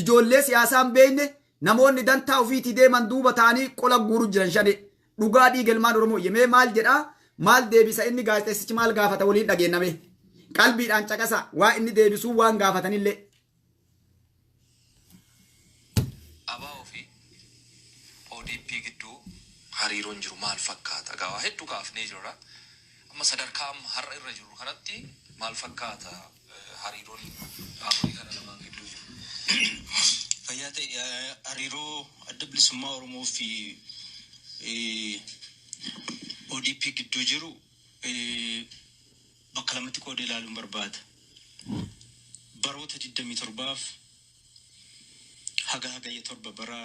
Speaker 1: ijoollee siyaasaan beeyne namoonni dantaa ofiitii deeman duuba ta'anii qola guuru jiran shane dhugaa dhiigelmaan Oromoo yemee maal jedhaa maal deebisa inni gaazexeessichi maal gaafata waliin dhageenyame qalbiidhaan caqasa waa inni deebisuu waan gaafatanillee.
Speaker 5: Abaa ofii ODP gidduu hariiroon jiru maal fakkaata? Gaafa hedduu kaafnee jirra. Amma sadarkaa har'a irra jiru kanatti maal fakkaata hariiroon dhaabbata kana lamaan gidduu jiru?
Speaker 4: Fayyaa ta'e hariiroo adda bilisummaa Oromoo fi ODP gidduu jiru bakka lamatti qoodee ilaaluun barbaada. Baroota 27f haga hagayya 7 bara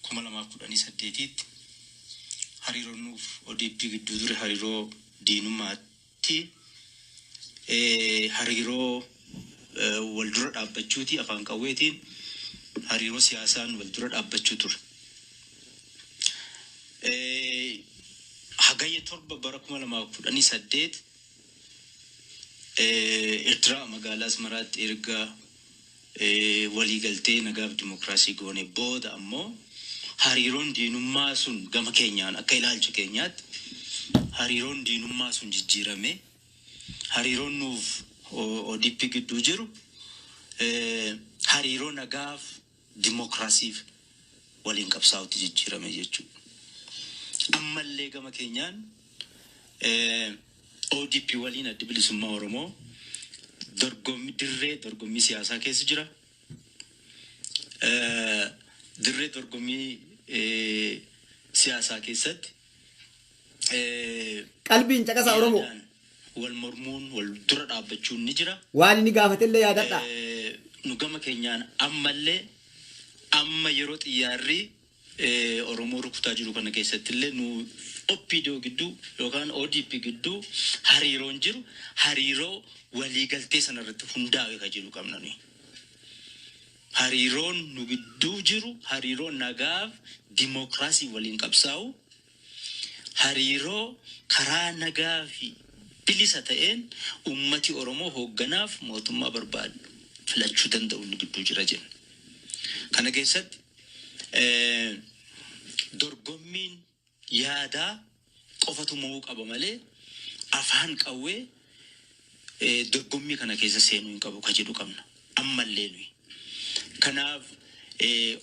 Speaker 4: 2018tti hariiroon nuuf ODP gidduu ture hariiroo diinummaatti hariiroo wal dura dhaabbachuuti afaan qawweetiin hariiroo siyaasaan wal dura dhaabbachuu ture. Hagayya 7 bara 2018 Eertiraa magaalaa Asmaraatti erga waliigaltee nagaaf dimokiraasii goone booda ammoo hariiroon diinummaa sun gama keenyaan akka ilaalcha keenyaatti hariiroon diinummaa sun jijjiirame hariiroon nuuf ODP gidduu jiru hariiroo nagaaf dimokiraasiif waliin qabsaa'utti jijjiirame jechuudha. Ammallee gama keenyaan ODP waliin adda bilisummaa Oromoo dorgommii siyaasaa keessa jira. Dirree dorgommii siyaasaa keessatti
Speaker 1: qalbiin caqasaa Oromoo
Speaker 4: wal mormuun wal dura dhaabbachuun ni jira.
Speaker 1: Waan inni gaafatellee yaadadha.
Speaker 4: Nu gama keenyaan ammallee amma yeroo xiyyaarri Oromoo rukutaa jiru kana keessatti illee nu OPDO gidduu yookaan ODP gidduu hariiroon jiru hariiroo waliigaltee sanarratti hundaa'e ka jiru qabna nuyi. Hariiroon nu gidduu jiru hariiroo nagaaf dimokiraasii waliin qabsaa'u hariiroo karaa nagaa fi bilisa ta'een ummati Oromoo hoogganaaf mootummaa barbaadu filachuu danda'u nu gidduu jira jenna. Kana keessatti dorgommiin yaadaa qofatu mo'uu qaba malee afaan qawwee dorgommii kana keessa seenuu hin qabu ka jedhu qabna ammallee nuyi. Kanaaf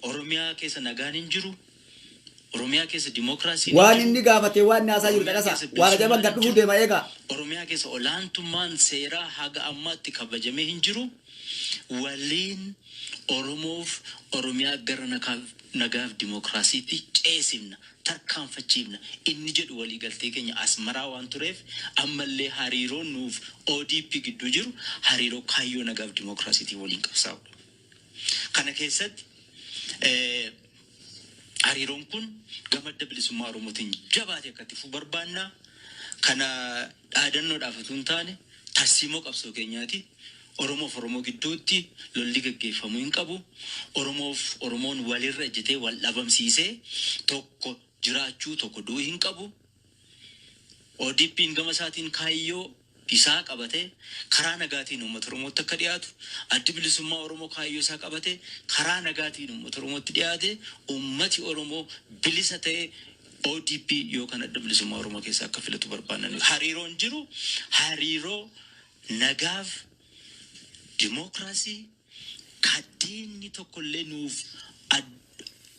Speaker 4: Oromiyaa keessa nagaan hin jiru. Oromiyaa keessa dimokiraasiin
Speaker 1: waan inni gaafate waan naasaa jiru dhaqasa waan jaban gad dhufuu deema eegaa.
Speaker 4: Oromiyaa keessa olaantummaan seeraa haga ammaatti kabajamee hin jiru. Waliin Oromoof Oromiyaa gara nagaaf dimokiraasiitti ceesifna tarkaanfachiifna inni jedhu waliigaltee keenya Asmaraa waan tureef ammallee hariiroon nuuf ODP gidduu jiru hariiroo kaayyoo nagaaf dimokiraasiitii waliin qabsaa'u. Kana keessatti hariiroon kun gama adda bilisummaa Oromootiin jabaatee akka itti fufuu barbaanna. Kana dhaadannoodhaaf osoo hin taane tarsiimoo qabsoo keenyaati. Oromoof Oromoo gidduutti lolli gaggeeffamuu hin qabu. Oromoof Oromoon walirra ejjetee wal dhabamsiisee tokko jiraachuu tokko du'uu hin qabu. ODP'n gama isaatiin kaayyoo isaa qabatee karaa nagaatiin uummata Oromootti akka dhiyaatu addi bilisummaa Oromoo kaayyoo isaa qabatee karaa nagaatiin uummata Oromootti dhiyaate uummati Oromoo bilisa ta'ee ODP yookaan adda bilisummaa Oromoo keessaa akka filatu barbaanna. Hariiroon jiru hariiroo nagaaf dimokiraasii kaddiinni tokkollee nuuf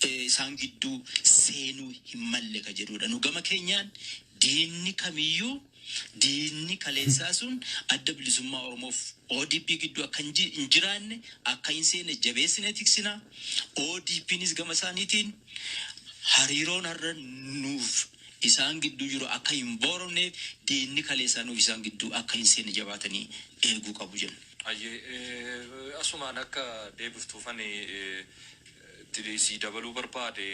Speaker 4: isaan gidduu seenuu hin malle ka jedhudha. Nu gama keenyaan diinni kamiyyuu diinni kaleessaa sun adda bilisummaa Oromoof ODP gidduu akka hin jiraanne akka hin seenne jabeessine tiksina. ODP'nis gama isaaniitiin hariiroon har'a nuuf isaan gidduu jiru akka hin boorofneef diinni kaleessaa nuuf isaan gidduu akka hin seenne jabaatanii eeguu qabu jenna.
Speaker 5: Asumaan akka deebiftuufan si dabaluu barbaade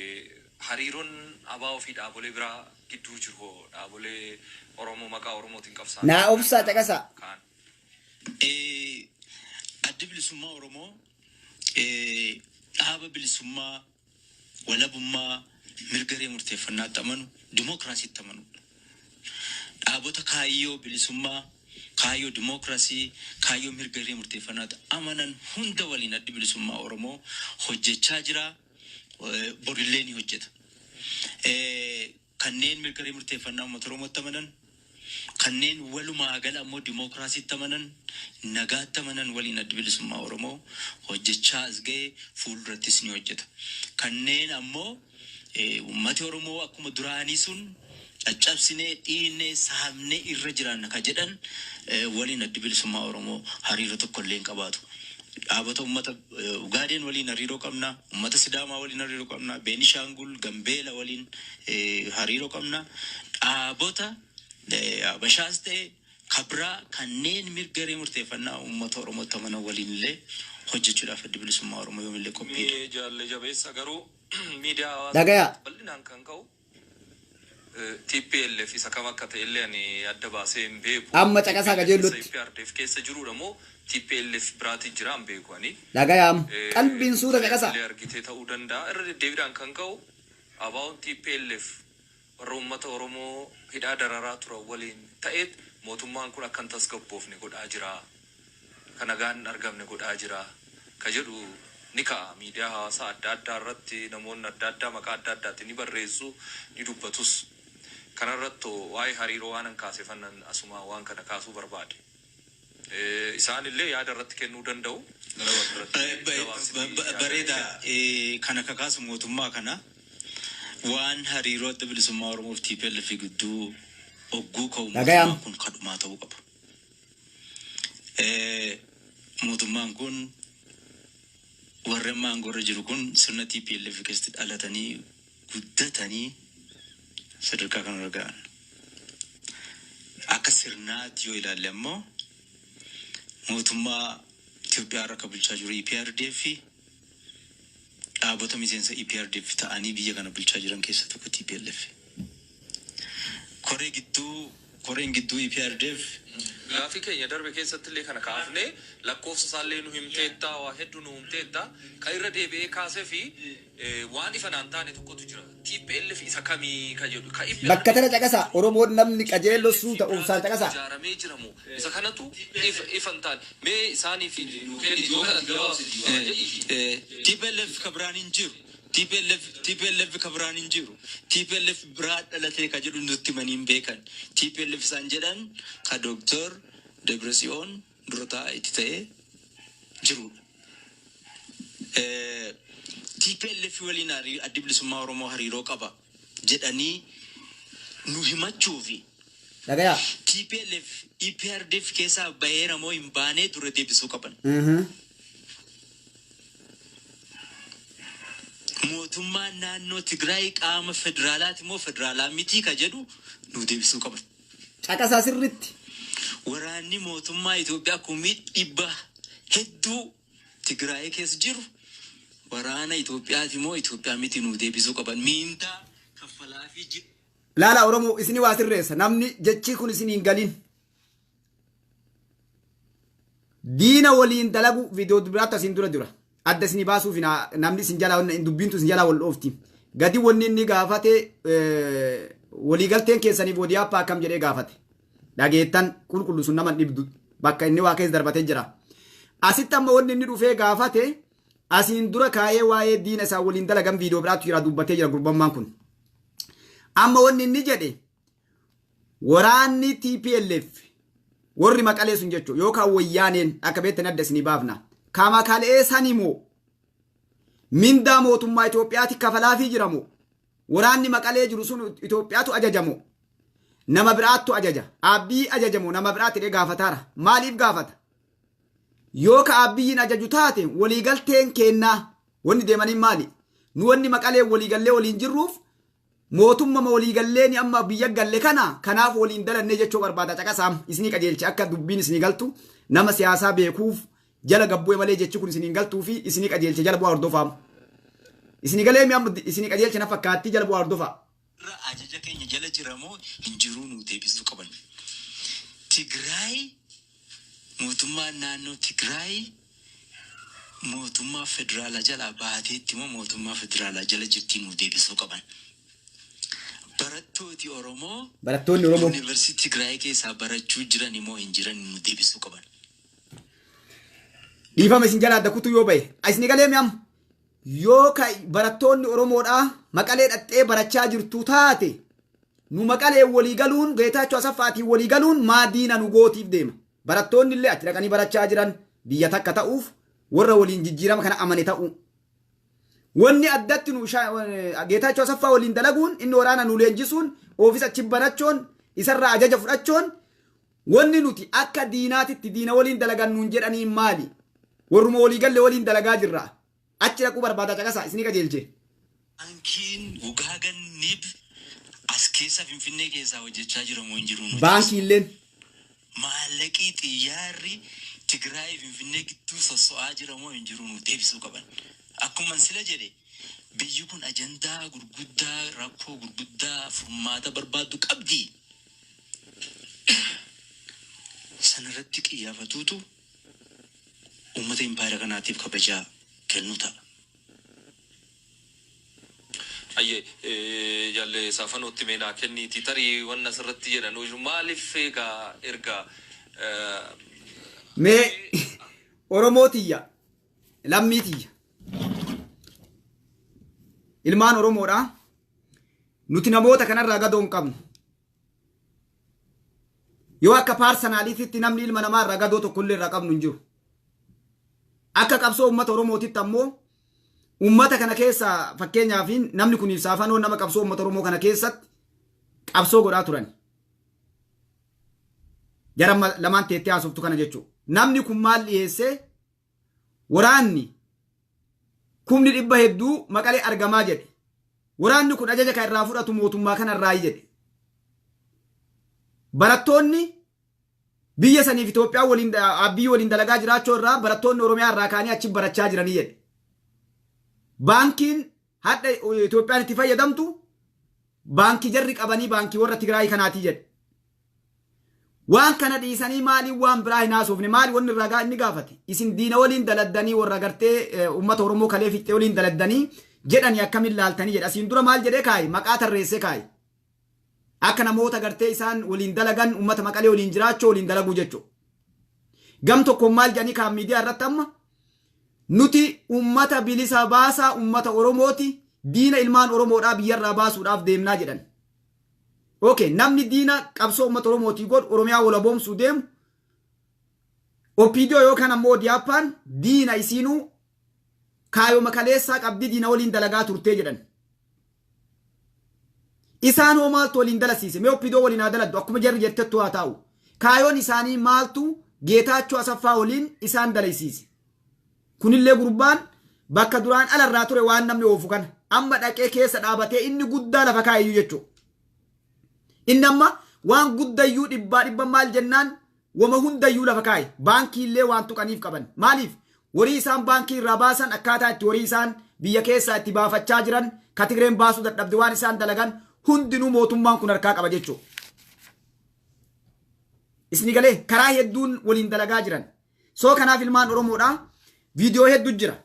Speaker 5: hariiroon abaa ofii dhaabolee biraa gidduu jiru dhaabolee Oromoo maqaa Oromootiin qabsaan.
Speaker 1: Naa obsaa caqasa.
Speaker 6: Adda bilisummaa Oromoo dhaaba bilisummaa walabummaa mirgaree murteeffannaatti amanu dimookiraasiitti amanu. Dhaabota kaayyoo bilisummaa kaayyoo dimookiraasii kaayyoo mirgaree murteeffannaatti amanan hunda waliin adda bilisummaa Oromoo hojjechaa jira. Borillee ni hojjeta. Kanneen mirgaree murteeffannaa uummata Oromootti amanan kanneen walumaa gala ammoo dimookiraasiitti amanan nagaatti amanan waliin adda bilisummaa Oromoo hojjechaa as ga'ee fuuldurattis ni hojjeta. Kanneen ammoo uummati Oromoo akkuma duraanii sun caccabsinee dhiinee saamnee irra jiraanna ka jedhan waliin adda bilisummaa Oromoo hariiroo tokko illee hin qabaatu. Dhaabota uummata Ugaadeen waliin hariiroo qabna, uummata Sidaamaa waliin hariiroo qabna, Beenishaangul, Gambeela waliin hariiroo qabna. Dhaabota Habashaas ta'e kabraa kanneen mirgaree murteeffannaa uummata Oromootti amanan waliin illee hojjechuudhaaf adda bilisummaa Oromoo yoomillee qophiidha.
Speaker 5: Jaalle jabeessa garuu miidiyaa
Speaker 1: Dhagayaa.
Speaker 5: bal'inaan kan ka'u TPLF isa kam akka ta'e illee ani adda baasee hin beeku.
Speaker 1: Amma caqasaa qajeellotti.
Speaker 5: TPRDF keessa jiruudha moo TPLF biraatti jira hin beeku ani.
Speaker 1: Dhagayaa. Qalbiin suura caqasa.
Speaker 5: Argitee ta'uu danda'a. Irra deddeebiidhaan kan ka'u abaa'oon TPLF warra uummata Oromoo hidhaa dararaa turan waliin ta'eet mootummaan kun akkan tasgabboofne godhaa jira. Kan nagaan hin argamne godhaa jira. Ka jedhu ni ka'a miidiyaa hawaasaa adda addaa irratti namoonni adda addaa maqaa adda addaatiin ni barreessu ni dubbatus. Kanarratti waa'ee hariiroo waan hin kaaseffannan asuma waan kana kaasuu barbaade. Isaan illee yaada irratti kennuu danda'u.
Speaker 6: Bareeda kana kakaasu mootummaa kana waan hariiroo adda bilisummaa Oromoof TPLF gidduu ogguu ka'u mootummaan kun kadhumaa ta'uu qaba. Mootummaan kun warreen maangorra jiru kun sirna TPLF keessatti dhalatanii guddatanii sadarkaa kanarra ga'an. Akka sirnaatti yoo ilaalle ammoo mootummaa Itoophiyaa irra bulchaa jiru EPRDF fi dhaabota miseensa EPRDF ta'anii biyya kana bulchaa jiran keessaa tokko TPLF. Koreen gidduu EPRDF
Speaker 5: Gaafii keenya darbe keessatti illee kana kaafne lakkoofsa isaallee nu himteetta waa hedduu nu himteetta kan irra deebi'ee kaasee fi waan ifa naan taane tokkotu jira. TPLF isa kamii ka jedhu ka ifa.
Speaker 1: Bakka tana caqasa Oromoon namni qajeello suu ta'uu isaa caqasa.
Speaker 5: Ijaaramee jiramu isa kanatu ifan taane mee isaanii fi nu kenni yoo kana gabaabsiti.
Speaker 6: TPLF kabraan hin jiru. TPLF kabraan hin jiru. TPLF biraa dhalatee ka jedhu nutti maniin beekan. TPLF isaan jedhan ka Dr. Debresiyoon durataa itti ta'ee jirudha. TPLF waliin adda bilisummaa Oromoo hariiroo qaba jedhanii nu himachuufi.
Speaker 1: Dhagayaa.
Speaker 6: TPLF EPRDF keessaa baheera moo hin baanee dura deebisuu qaban. Mootummaan naannoo Tigraay qaama federaalaati moo federaalaa mitii ka jedhu nu deebisuu qaban.
Speaker 1: Caqasaa sirriitti.
Speaker 6: Waraanni mootummaa Itoophiyaa kumii dhibba hedduu Tigraay keessa jiru waraana Itoophiyaati moo Itoophiyaa miti nu deebisuu qaban. Miindaa kaffalaa fi jiru.
Speaker 1: Laala Oromoo isinii waa sirreessa namni jechii kun isinii hin galin. Diina waliin dalagu viidiyoo biraatti asiin dura jira. Adda isinii baasuuf namni isin jalaa dubbintu isin jalaa wal dhoofti. Gadi wanni inni gaafate waliigalteen keessaniif Odiyaappaa akkam jedhee gaafate. Dhageettan qulqullu sun nama dhibdu bakka inni waa keessa darbatee jira. Asitti amma wanni inni dhufee gaafate asiin dura kaayee waa'ee diina isaa waliin dalagan viidiyoo biraatti jira dubbatee jira gurbammaan kun. Amma wanni inni jedhe waraanni TPLF warri maqalee sun jechuun yookaan wayyaaneen akka beektan adda isinii baafna. Kama kalee sanimoo mindaa mootummaa Itoophiyaatti kafalaafii jiramoo waraanni maqalee jiru sun Itoophiyaatu ajajamoo nama biraattu ajaja abbii ajajamoo nama biraatti dhee gaafataara maaliif gaafata yoo ka abbiin ajaju taate waliigalteen kennaa wanni deemanii maali nu wanni maqalee waliigallee waliin jirruuf mootummaa waliigalleen amma biyya galle kana kanaaf waliin dalannee jechuu barbaada caqasaam isinii qajeelchi akka dubbiin isinii galtu nama siyaasaa beekuuf jala gabbu'e malee jechi kun isinii galtuu fi isinii qajeelche jala bu'aa hordofaamu. Isini galee mi'am isini qajeelcha na fakkaatti jalbu ardofa.
Speaker 6: Irra ajaja keenya jala jiramoo hin jiruu nu deebisuu qaban. Tigraay mootummaan naannoo Tigraay mootummaa federaalaa jala baateetti moo mootummaa federaalaa jala jirtii nu deebisuu qaban.
Speaker 1: Barattoonni Oromoo
Speaker 6: Yuunivarsiitii Tigraay keessaa barachuu jiran immoo hin jiran nu deebisuu qaban.
Speaker 1: dhiifama isin jalaa dakutu yoo ba'e isini galee mi'am yoo ka barattoonni Oromoodhaa Maqalee dhattee barachaa jirtu taate nu Maqalee walii galuun Geetaachoo Asaffaatiin walii galuun maadiina nu gootiif deema. Barattoonni illee achi dhaqanii barachaa jiran biyya takka ta'uuf warra waliin jijjiirama kana amane ta'u. Wanni addatti nu Geetaachoo Asaffaa waliin dalaguun inni waraana nu leenjisuun oofisa achi banachoon isarraa ajaja fudhachoon wanni nuti akka diinaatitti diina waliin dalagan nuun jedhanii maali? Warruma walii galle waliin dalagaa jirra. Achi dhaquu barbaada caqasaa isini qajeelche.
Speaker 6: Baankiin ugaaganiif as keessa Finfinnee keessaa hojjechaa jiramoo hin jiru?
Speaker 1: Baankii illeen
Speaker 6: maallaqii xiyyaarri Tigraay Finfinnee gidduu sosso'aa jiramoo hin jiru nu deebisuu qaban. Akkuma sila jedhe biyyi kun ajandaa gurguddaa rakkoo gurguddaa furmaata barbaaddu qabdi. Sanarratti xiyyeeffatuutu uummata impaayera kanaatiif kabajaa kennuu ta'a.
Speaker 5: Jalle saafanootti meenaa kenniiti tarii wanna asirratti jedhan maaliif egaa erga
Speaker 1: mee Oromootiyya lammiitiyya ilmaan Oromoodha nuti namoota kanarraa gadoo hin qabnu. Yoo akka paarsanaaliititti namni ilma namaarraa gadoo tokkollee irraa qabnu hin jiru. Akka qabsoo uummata Oromootitti ammoo uummata kana keessa fakkeenyaaf namni kun saafanoo nama qabsoo uummata Oromoo kana keessatti qabsoo godhaa turan. Jara lamaan teettee haasoftu kana jechuudha. Namni kun maal dhiyeessee waraanni kumni 100 Maqalee argamaa jedhe. Waraanni kun ajaja kan irraa fudhatu mootummaa kanarraa jedhe. Barattoonni biyya saniif Itoophiyaa waliin dalagaa jiraachuu irraa barattoonni Oromiyaa irraa kaanii achi barachaa jiranii jedhe. Baankiin hadda Itoophiyaan itti fayyadamtu baankii jarri qabanii baankii warra Tigraay kanaatii jedhe. Waan kana dhiisanii maaliin waan biraa hin haasofne maali wanni irraa inni gaafate isin diina waliin daladdanii warra gartee uummata Oromoo kalee fixxee waliin daladdanii jedhanii akkamiin laaltanii jedha. Asiin dura maal jedhee kaayi maqaa tarreessee kaayi. Akka namoota gartee isaan waliin dalagan uummata Maqalee waliin jiraachuu waliin dalaguu jechuudha. Gam tokkoon maal jedhanii kaan miidiyaa irratti amma nuti uummata bilisa baasaa uummata Oromooti diina ilmaan Oromoodhaa biyyarraa baasuudhaaf deemnaa jedhan. Okay, namni diina qabsoo uummata Oromootii godhu Oromiyaa walaboomsuu deemu Opiidiyoo yookaan ammoo Diyaappaan diina isiinuu kaayoo makaleessaa qabdi diina waliin dalagaa turtee jedhan. Isaan hoo maaltu waliin dalasiise? Mee Opiidiyoo waliin haa daladdu akkuma jarri jettettu haa taa'u. Kaayoon isaanii maaltu Geetaachoo Asaffaa waliin isaan dalaysiise? Kunillee gurbaan bakka duraan alarraa ture waan namni oofu kana amma dhaqee keessa dhaabatee inni guddaa lafa kaayyuu jechuudha. Inni amma waan guddayyuu dhibba maal jennaan wama hundayyuu lafa kaaye baankii illee waan tuqaniif qaban. Maaliif? Warii isaan baankii irraa baasan akkaataa itti warii isaan biyya keessaa itti baafachaa jiran ka Tigreen baasuu dadhabde waan isaan dalagan hundinuu mootummaan kun harkaa qaba jechuudha. Isni galee karaa hedduun waliin dalagaa jiran. Soo kanaaf ilmaan Oromoodhaa viidiyoo hedduu jira.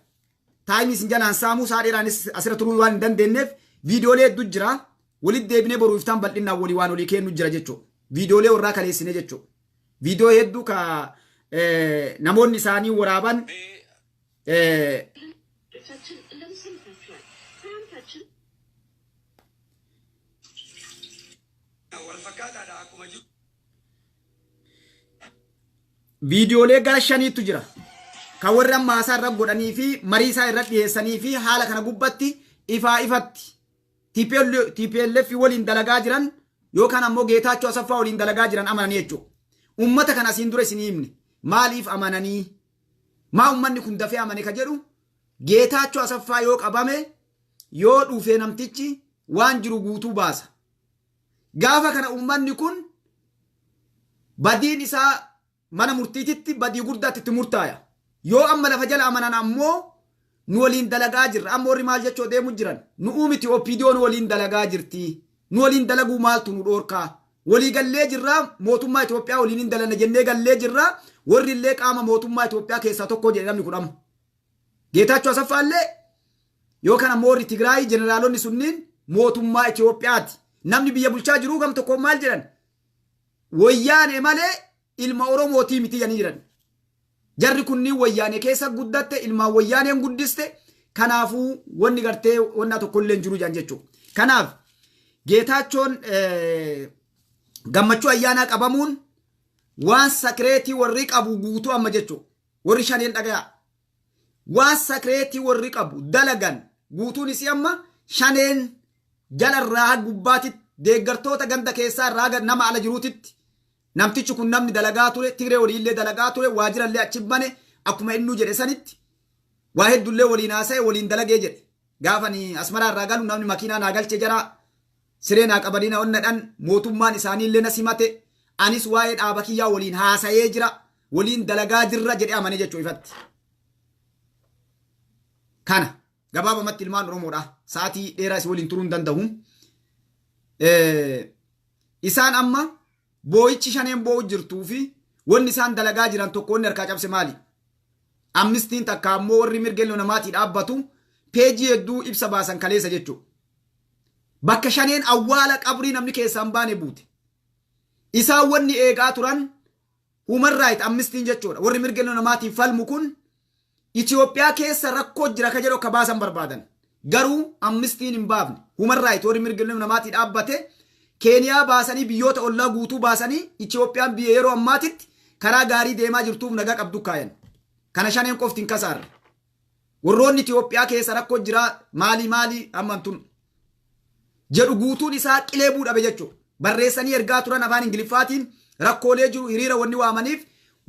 Speaker 1: Taayimii isin jalaan saamuu saadheeraanis asirra turuu waan hin dandeenyeef viidiyoolee hedduu jira. Walitti deebinee boruu iftaan bal'inaan walii waan olii kennu jira jechuudha. Viidiyoolee warraa kaleessine jechuudha. Viidiyoo hedduu ka namoonni isaanii waraaban viidiyoolee gara 5tu jira. Kan warri amma haasaa irra godhanii fi marii isaa irra dhiyeessanii fi haala kana gubbatti ifatti TPLF waliin dalagaa jiran yookaan ammoo Geetaachoo Asaffaa waliin dalagaa jiran amananii jechuudha. Uummata kana asiin dura isin himne maaliif amananii? Maa uummanni kun dafee amane ka jedhu Geetaachoo Asaffaa yoo qabame yoo dhufee namtichi waan jiru guutuu baasa. Gaafa kana uummanni kun badiin isaa mana murtiititti badii guddaatti itti murtaaya. Yoo amma lafa jala amanan ammoo nu waliin dalagaa jirra. Amma warri maal jechoo deemu jiran nu uumiti OPDO nu waliin dalagaa jirti. Nu waliin dalaguu maaltu nu dhoorkaa? Walii gallee jirra mootummaa Itoophiyaa waliin hin dalanna jennee gallee jirra. Warri illee qaama mootummaa Itoophiyaa keessaa tokko jedhe namni kun amma. Geetaachoo Asaffaallee yookaan ammoo warri Tigraay jeneraalonni sunniin mootummaa Itoophiyaati. Namni biyya bulchaa jiru gam tokko maal jedhan? Wayyaane malee ilma Oromootii miti jedhanii jiran. Jarri kunniin wayyaane keessa guddatte ilmaan wayyaaneen guddiste. Kanaafuu wanni gartee wanna tokkollee hin jiru jedhan jechuudha. Kanaaf Geetaachoon gammachuu ayyaanaa qabamuun waan sakireetii warri qabu guutuu amma jechuudha. Warri shaneen dhagayaa. Waan sakireetii warri qabu dalagan guutuun isii amma shaneen jalarraa gubbaatti deeggartoota ganda keessaa irraa nama ala jiruutitti namtichi kun namni dalagaa ture Tigree waliillee dalagaa ture waajirallee achi bane akkuma innuu jedhe sanitti waa heddullee waliin haasa'e waliin dalagee jedhe gaafanii asmaraa irraa galu namni makiinaa naa galche jara siree naa qabanii na onnadhan mootummaan isaaniillee na simate anis waa'ee dhaaba kiyyaa waliin haasa'ee jira waliin dalagaa jirra jedhe amane jechuu ifatti. Kana gabaabamatti ilmaan Oromoodha sa'aatii dheeraa isii waliin turuu hin danda'u. Isaan amma boo'ichi shaneen boo'u jirtuu fi wanni isaan dalagaa jiran tokko wanni harkaa cabse maali? Amnistiin takka ammoo warri mirga namaatii dhaabbatu peejii hedduu ibsa baasan kaleessa jechuudha. Bakka shaneen awwaala qabrii namni keessaan baane buute. Isaan wanni eegaa turan human right amnistiin jechuudha. Warri mirga namaatiin falmu kun Itoophiyaa keessa rakkoo jira ka jedhu akka baasan barbaadan. Garuu amnistiin hin baafne. Human right warri mirga namaatii dhaabbate Keeniyaa baasanii biyyoota ollaa guutuu baasanii Itoophiyaan biyya yeroo ammaatitti karaa gaarii deemaa jirtuuf nagaa qabdu kaayan. Kana shaneen qoftiin kasaarra. Warroonni Itoophiyaa keessa rakkoo jira maali ammantun jedhu guutuun isaa qilee buudhabe jechuudha. Barreessanii ergaa turan afaan Ingiliffaatiin rakkoolee jiru hiriira wanni waamaniif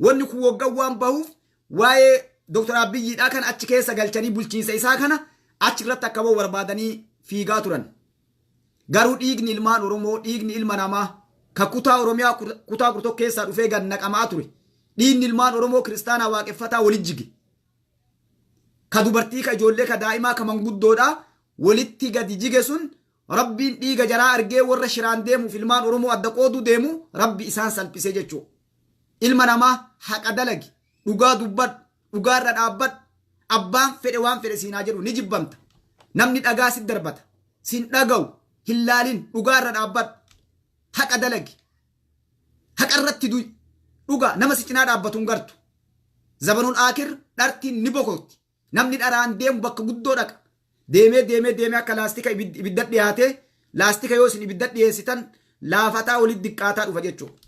Speaker 1: wanni kun waggaa waan bahuuf waa'ee Dr. Abiyyiidhaa kan achi keessa galchanii bulchiinsa isaa kana achi irratti akka bahu barbaadanii fiigaa turan. Garuu dhiigni ilmaan Oromoo dhiigni ilma namaa ka kutaa Oromiyaa kutaa kurtoo keessaa dhufee gad naqamaa ture. Dhiigni ilmaan Oromoo kiristaanaa waaqeffataa walit jige. Ka dubartii ka ijoollee ka daa'imaa ka manguddoodhaa walitti gadi jige sun Rabbiin dhiiga jaraa argee warra shiraan deemuuf ilmaan Oromoo adda qooduu deemu Rabbi isaan salphisee jechuudha. Ilma namaa haqa dalagi dhugaa dubbadhu. Dhugaarra dhaabbadhu abbaan fedhe waan fedhe siinaa jedhu ni jibbamta. Namni dhagaa si darbata. Sin dhaga'u hin laalin dhugaarra dhaabbadhu. Haqa dalagi. Haqa irratti du'i. Dhugaa nama si cinaa dhaabbatu hin gartu. Zabanuun aakir dhartiin ni bokotti. Namni dharaan deemu bakka guddoo dhaqa. Deemee akka laastika ibidda dhiyaate laastika yoo isin ibidda dhiyeessitan laafataa walitti diqqaataa dhufa jechuudha.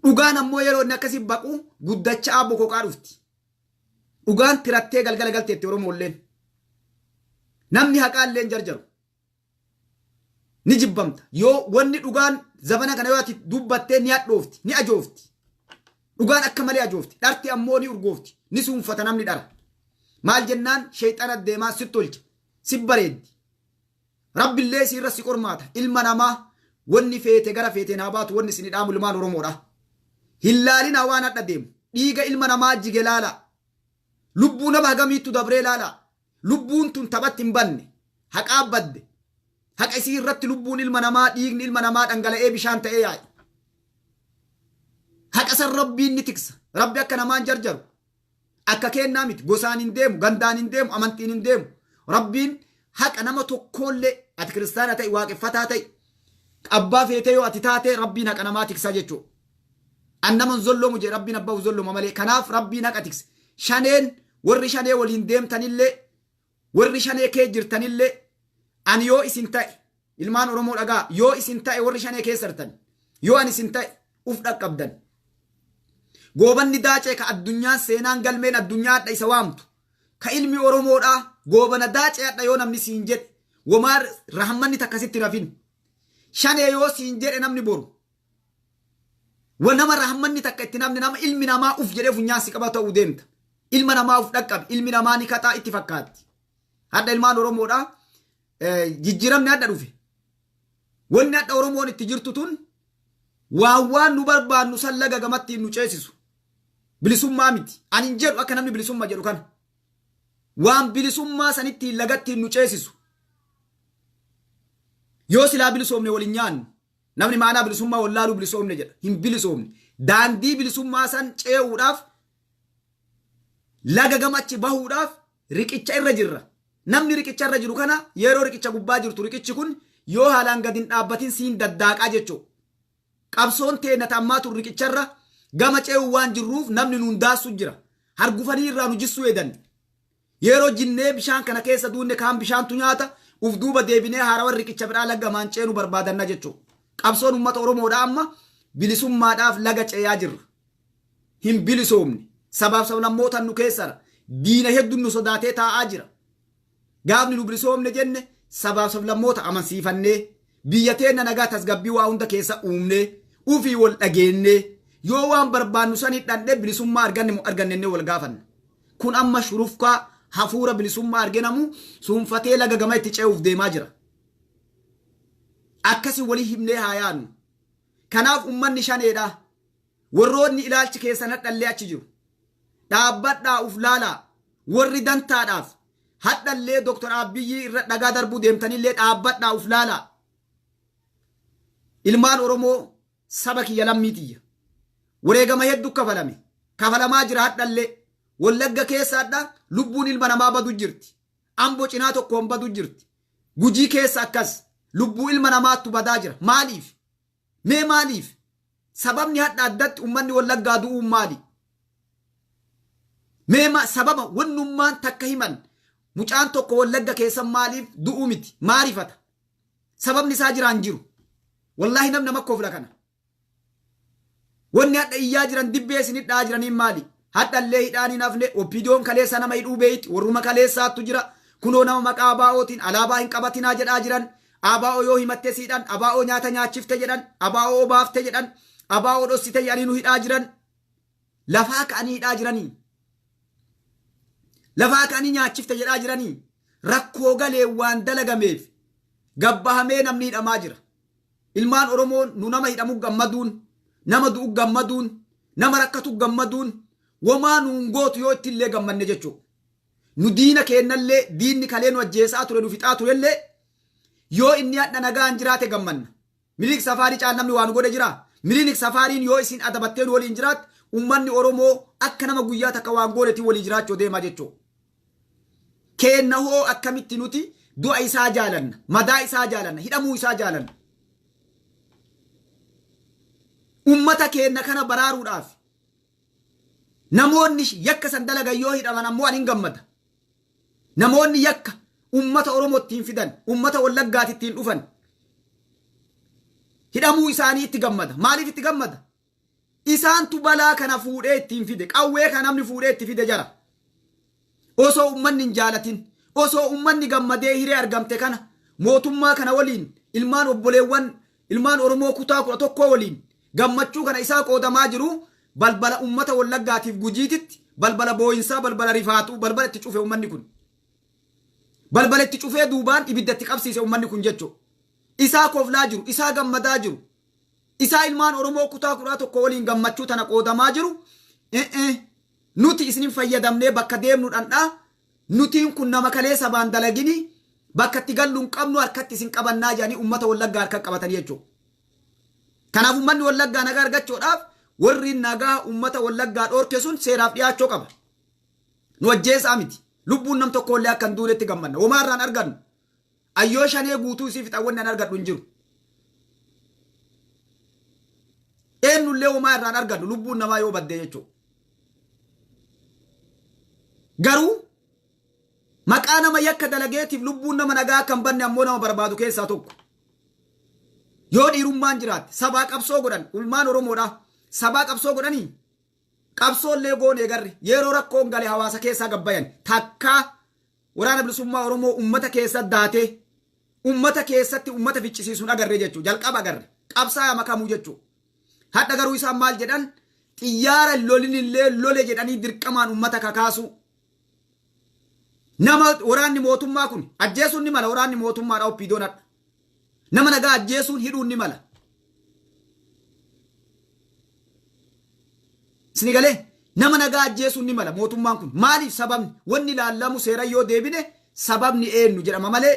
Speaker 1: Dhugaan ammoo yeroo inni akkasii baqu guddachaa bokoqaa dhufti. Dhugaan tirattee galgala galteetti Oromoolleen. Namni haqaallee hin jarjaru. Ni jibbamta. Yoo wanni dhugaan zabana kana yoo ati dubbattee ni hadhoofti, ni ajoofti. Dhugaan akka malee ajoofti. Dharti ammoo ni urgoofti. Ni suunfata namni dhara. Maal jennaan sheexana deemaa si tolcha. Si bareeddi. Rabbillee si irra si qormaata. Ilma namaa wanni feete gara feetee naa baatu wanni isin dhaamu ilmaan Oromoodha. Hillaalina waan adda deemu. Dhiiga ilma namaa jige laala. Lubbuu nama hagamiittu dabree laala. Lubbuun tun taphatti hin banne. Haqaa badde. Haqa isii irratti lubbuun ilma namaa dhiigni ilma namaa dhangala'ee bishaan ta'ee yaa'i. Haqa san rabbiin ni tiksa. Rabbi akka namaan jarjaru. Akka kennaa miti. Gosaan hin deemu, gandaan hin deemu, amantiin hin deemu. Rabbiin haqa nama tokkollee ati kiristaana ta'e waaqeffataa ta'e abbaa feetee yoo ati taate rabbiin haqa namaa tiksa jechuudha. Annaman zollomu je rabbiin abbaa zolloma malee. Kanaaf rabbiin haqa tikse. Shaneen warri shanee waliin deemtanillee warri shanee kee jirtanillee ani yoo isin ta'e ilmaan Oromoo dhagaa yoo isin ta'e warri shanee keessartan yoo ani isin ta'e uf dhaqqabdan. Goobanni daacee ka addunyaan seenaan galmeen addunyaa adda isa waamtu ka ilmi Oromoodhaa goobana daacee adda yoo namni siin jedhe womaa rahmanni takkasitti rafin shanee yoo siin jedhe namni boru wanama rahmanni takka itti namni nama ilmi namaa uf jedhee funyaan si qaba ta'uu deemta. Ilma namaa uf dhaqqabe ilmi namaa ni kataa itti fakkaatti. Hadda ilmaan Oromoodhaa jijjiiramni adda dhufe. Wanni adda Oromoon itti jirtu tun waan nu barbaannu san laga gamatti nu ceesisu. Bilisummaa miti. Ani hin jedhu akka namni bilisummaa jedhu kana. waan bilisummaa sanitti lagatti nu ceesisu yoo silaa bilisoomne waliin nyaannu namni maanaa bilisummaa wallaaluu bilisoomne jedha hin bilisoomne daandii bilisummaa san ce'uudhaaf laga gamachi bahuudhaaf riqicha irra jirra namni riqicha irra jiru kana yeroo riqicha gubbaa jirtu riqichi kun yoo haalaan gad hin dhaabbatin siin daddaaqaa jechuu qabsoon teena tammaatu riqicharra gama ce'uu waan jirruuf namni nuun daassu jira hargufanii irraa nu jissuu edan yeroo jinnee bishaan kana keessa duunne kaan bishaantu nyaata uf duuba deebinee haarawwan riqicha biraa lagamaan ceenu barbaadanna jechuu qabsoon ummata oromoodha amma bilisummaadhaaf laga ceeyaa jirra hin bilisoomne sabaaf sablammootan nu keessara diina hedduun nu sodaatee taa'aa jira gaafni nu bilisoomne jenne sabaaf sablammoota amansiifannee biyya teenna nagaa tasgabbii waa hunda keessa uumnee ufii wal dhageennee yoo waan barbaannu sanii dhandhee bilisummaa argannee wal gaafanna kun amma shurufkaa hafuura bilisummaa arginamu suunfatee laga gama itti ce'uuf deemaa jira akkasi walii himnee haa yaannu kanaaf ummanni shaneedha warroonni ilaalchi keessan hadhallee achi jiru dhaabbadhaa uf laalaa warri dantaadhaaf hadhallee Dr. Abiyyi irra dhagaa darbuu deemtanillee dhaabbadhaa uf laalaa ilmaan Oromoo saba kiyya lammiitiyya wareegama hedduu kafalamaa jira hadhallee wallagga keessaadha lubbuun ilma namaa badu jirti ambo cinaa tokkoon badu jirti gujii keessa akkas lubbuu ilma namaattu badaa jira maaliif sababni hadha addatti ummanni wallaggaa du'uun maali sababa wannummaan takka himan mucaan tokko wallagga keessa maaliif du'uu miti maarifata sababni isaa jiraan jiru wallahi namni nama koofla kana wanni hadha iyyaa jiran dibbee isinidhaa jiraniin maali hadhallee hidhaaniin hafne oppiidoon kaleessa nama hidhuu beeyti warruma kaleessaattu jira kunoo nama maqaa abaa'ootiin alaabaa hin qabatinaa jedhaa jiran abaa'oo yoo himatte siidhan abaa'oo nyaata nyaachifte jedhan abaa'oo obaafte jedhan abaa'oo dhossite jedhanii nu hidhaa jiran lafaa ka'anii hidhaa jiranii lafaa ka'anii nyaachifte jedhaa jiranii rakkoo galee waan dalagameef gabbahamee namni hidhamaa jira ilmaan Oromoon nu nama hidhamu gammaduun nama du'u gammaduun nama rakkatu gammaduun wamaa nuun gootu yoo ittillee gammanne jechuudha nu diina keennallee diinni kalee nu ajjeesaa ture nu fixaa turellee yoo inni hadha nagaan jiraate gammanna miliik safaarii caal namni waan godhe jira miliik safaariin yoo isin adabatteen waliin jiraat ummanni Oromoo akka nama guyyaa takka waan godhetii walii jiraachuu deemaa jechuudha keenna hoo akkamitti nuti du'a isaa jaalanna madaa isaa jaalanna hidhamuu isaa jaalanna ummata keenna kana baraaruudhaaf namoonni yakka san dalagan yoo hidhaman ammoo ani hin gammada namoonni yakka ummata Oromoo ittiin fidan ummata wallaggaati ittiin dhufan hidhamuu isaanii itti gammada maaliif itti gammada isaantu balaa kana fuudhee ittiin fide qawwee kana namni fuudhee itti fide jara osoo ummanni hin jaalatin osoo ummanni gammadee hiree argamte kana mootummaa kana waliin ilmaan obboleewwan ilmaan Oromoo kutaa 11 waliin gammachuu kana isaa qoodamaa jiru balbala ummata wallaggaatiif gujiititti balbala booyinsaa balbala rifaatu balbala itti cufee ummanni kun balbala itti cufee duubaan ibiddatti qabsiise ummanni kun jechuudha isaa kooflaa jiru isaa gammadaa jiru isaa ilmaan Oromoo kutaa 11 waliin gammachuu tana qoodamaa jiru nuti isinin fayyadamnee bakka deemnu dhandhaa nutiin kun nama kalee sabaan dalagini bakka itti galluun qabnu harkatti isin qabannaa jedhanii ummata wallaggaa harka qabatanii jechuudha kanaaf ummanni wallaggaa nagaa argachuudhaaf warri nagaa ummata wallaggaa dhoorke sun seeraaf dhiyaachuu qaba nu ajjeesaa miti lubbuun nam tokkollee akka hin duunetti gammanna homaa irraan argannu ayyoo shanee guutuu isii fixawwanni an argadhu hin jiru eenyullee homaa irraan argannu lubbuun namaa yoo baddee jechuudha garuu maqaa nama yakka dalageetiif lubbuun nama nagaa akka hin banne ammoo nama barbaadu keessaa tokko yoo dhiirummaan jiraatte sabaa qabsoo godhan ilmaan Oromoodha sabaa qabsoo godhanii qabsoollee goonee garri yeroo rakkoon galee hawaasa keessaa gabbayan takkaa waraana bilisummaa Oromoo ummata keessa daatee ummata keessatti ummata ficcisiisuun agarree jechuudha jalqaba agarre qabsaa makamuu jechuudha hadha garuu isaan maal jedhan xiyyaara lolinillee lole jedhanii dirqamaan ummata kakaasu nama waraanni mootummaa kun ajjeesuun ni mala waraanni mootummaadha oppiidoon hadha nama nagaa ajjeesuun hidhuun ni mala isni galee nama nagaa ajjeesuun ni mala mootummaan kun. Maaliif sababni wanni ilaallamu seera yoo deebine sababni eenyu jedhama malee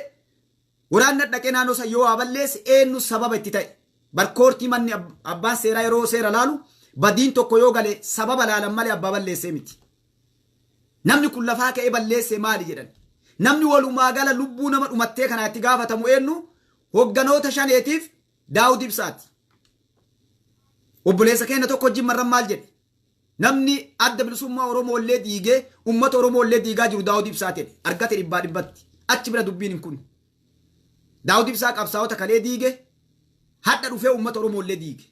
Speaker 1: waraanni dhaqee naannoo san yoo balleesse eenyu sababa itti ta'e. Barkoortii manni abbaan seeraa yeroo seera laalu badiin tokko yoo gale sababa laalan malee abbaa balleessee miti. Namni kun lafaa ka'ee balleessee maali jedhan. Namni walumaa gala lubbuu nama dhumattee kana itti gaafatamu eenyu hogganoota shaneetiif Daawud Ibsaati. Obboleessa keenya tokko wajjin marran maal jedhe. Namni adda bilisummaa Oromoo illee diigee uummata Oromoo illee diigaa jiru Daawud Ibsaati argate dhibbaa dhibbatti achi bira dubbiin hin kun. Daawud Ibsaa qabsaa'ota kalee diige hadda dhufee uummata Oromoo illee diige.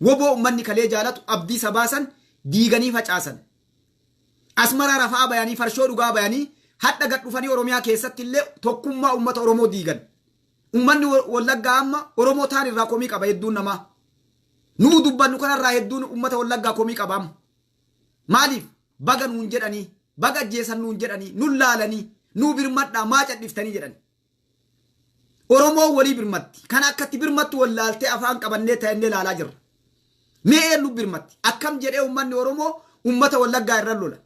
Speaker 1: Woboo uummanni kalee jaalatu abdii sabaasan diiganii facaasan. Asmara rafaa bayanii farshoo dhugaa bayanii hadda gad dhufanii Oromiyaa keessatti illee tokkummaa uummata Oromoo diigan. Uummanni Wallaggaa amma Oromoo taan irraa komii qaba hedduun namaa. Nuu dubbannu kanarraa hedduun uummata Wallaggaa komii qaba. Maaliif baga nuun jedhanii baga ajjeesan nuun jedhanii nun laalanii nuu birmadhaa maa cadhiftanii jedhani. Oromoo walii birmatti kan akkatti birmatti wallaaltee afaan qabannee ta'ennee laalaa jirra. Mee eenyu birmatti akkam jedhee uummanni Oromoo uummata Wallaggaa irra lola.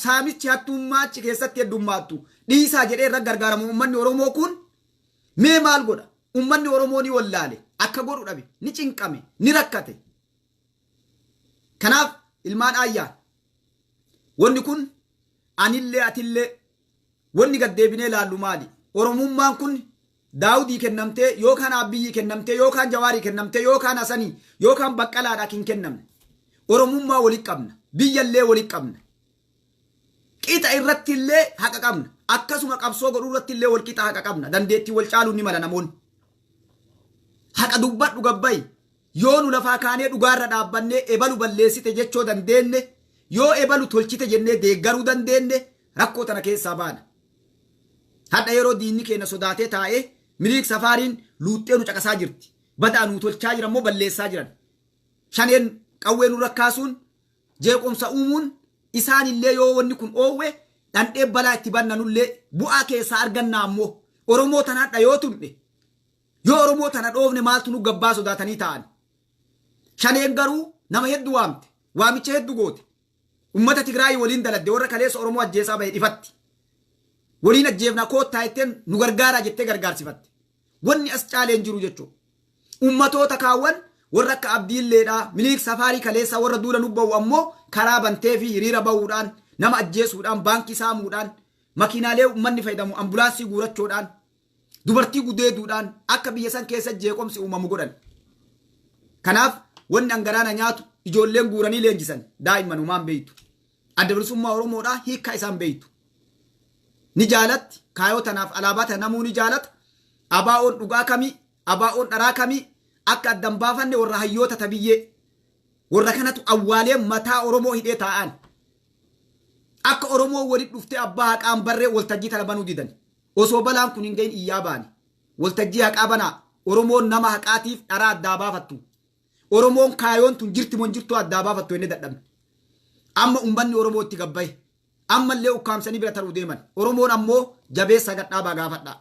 Speaker 1: Saamichi hattummaatti keessatti heddummaattu dhiisaa jedhee irra gargaaramu uummanni Oromoo kun mee maal godha? Uummanni Oromoo ni wallaale akka godhu dhabe ni cinqame ni rakkate. Kanaaf ilmaan ayyaa wanni kun anillee atillee wanni gaddeebinee laallu maali? Oromummaan kun Daawudii kennamtee yookaan Abiyyii kennamtee yookaan Jawaarii kennamtee yookaan Hasanii yookaan Baqqalaadhaa hin kennamne. Oromummaa walitti qabna. Biyyallee walitti qabna. Qixa irratti illee haqa qabna. Akkasuma qabsoo godhuu irratti illee wal qixa haqa qabna. Dandeettii wal caaluu ni mala namoonni. Haqa dubbadhu gabbayi. Yoo nu lafaa kaanee dhugaarra dhaabbannee ebalu balleessite jechoo dandeenye yoo ebalu tolchite jennee deeggaruu dandeenye rakkoo tana keessaa baana. Hadha yeroo diinni keenya sodaatee taa'ee miliik safaariin luuxxee nu caqasaa jirti. Badaa nu tolchaa jiran moo balleessaa jiran. Shaneen qawwee nu rakkaasuun jeequmsa uumuun isaanillee yoo wanni kun oowwe dhandhee balaa itti bannanullee bu'aa keessaa argannaa ammoo Oromoo tana hadha yoo tumne yoo Oromoo tana dhoofne maaltu nu gabbaa sodaatanii ta'an. Shaneen garuu nama hedduu waamte waamicha hedduu goote. Uummata Tigraay waliin daladde warra kaleessa Oromoo ajjeesaa bahe dhifatti. Waliin ajjeefna koottaa ittiin nu gargaaraa jettee gargaarsifatte. Wanni as caaleen jiru jechuudha. Uummatoota kaawwan warra akka Abdiilleedhaa miliik safaarii kaleessa warra duula nu ba'u ammoo karaa bantee fi hiriira ba'uudhaan nama ajjeesuudhaan baankii saamuudhaan makiinaalee uummanni fayyadamu ambulaansii guurachuudhaan dubartii gudeeduudhaan akka biyya san keessa jeequmsi uumamu godhan. Kanaaf wanni angaraana nyaatu ijoolleen guuranii leenjisan daa'imman uumaan beeytu. Adda bilisummaa Oromoodhaa hiikkaa isaan beeytu. Ni jaalatti kaayoo tanaaf alaabaa tana namuu ni jaalata. Abaa'oon dhugaa kamii abaa'oon dharaa kamii akka addan baafanne warra hayyoota tabiyyee warra kanatu awwaalee mataa Oromoo hidhee taa'an. Akka Oromoo walitti dhuftee abbaa haqaan barree waltajjii tana banuu didan. Osoo balaan kun hin gahin iyyaa baane. Waltajjii haqaa banaa Oromoon nama haqaatiif dharaa addaa baafattu. Oromoon kaayoon tun jirti moo jirtu addaa baafattu inni dadhabne. Amma uummanni Oromoo itti gabbaye. Ammallee ukkaamsanii bira taruu deeman. Oromoon ammoo jabeessa gadhaabaa gaafadha.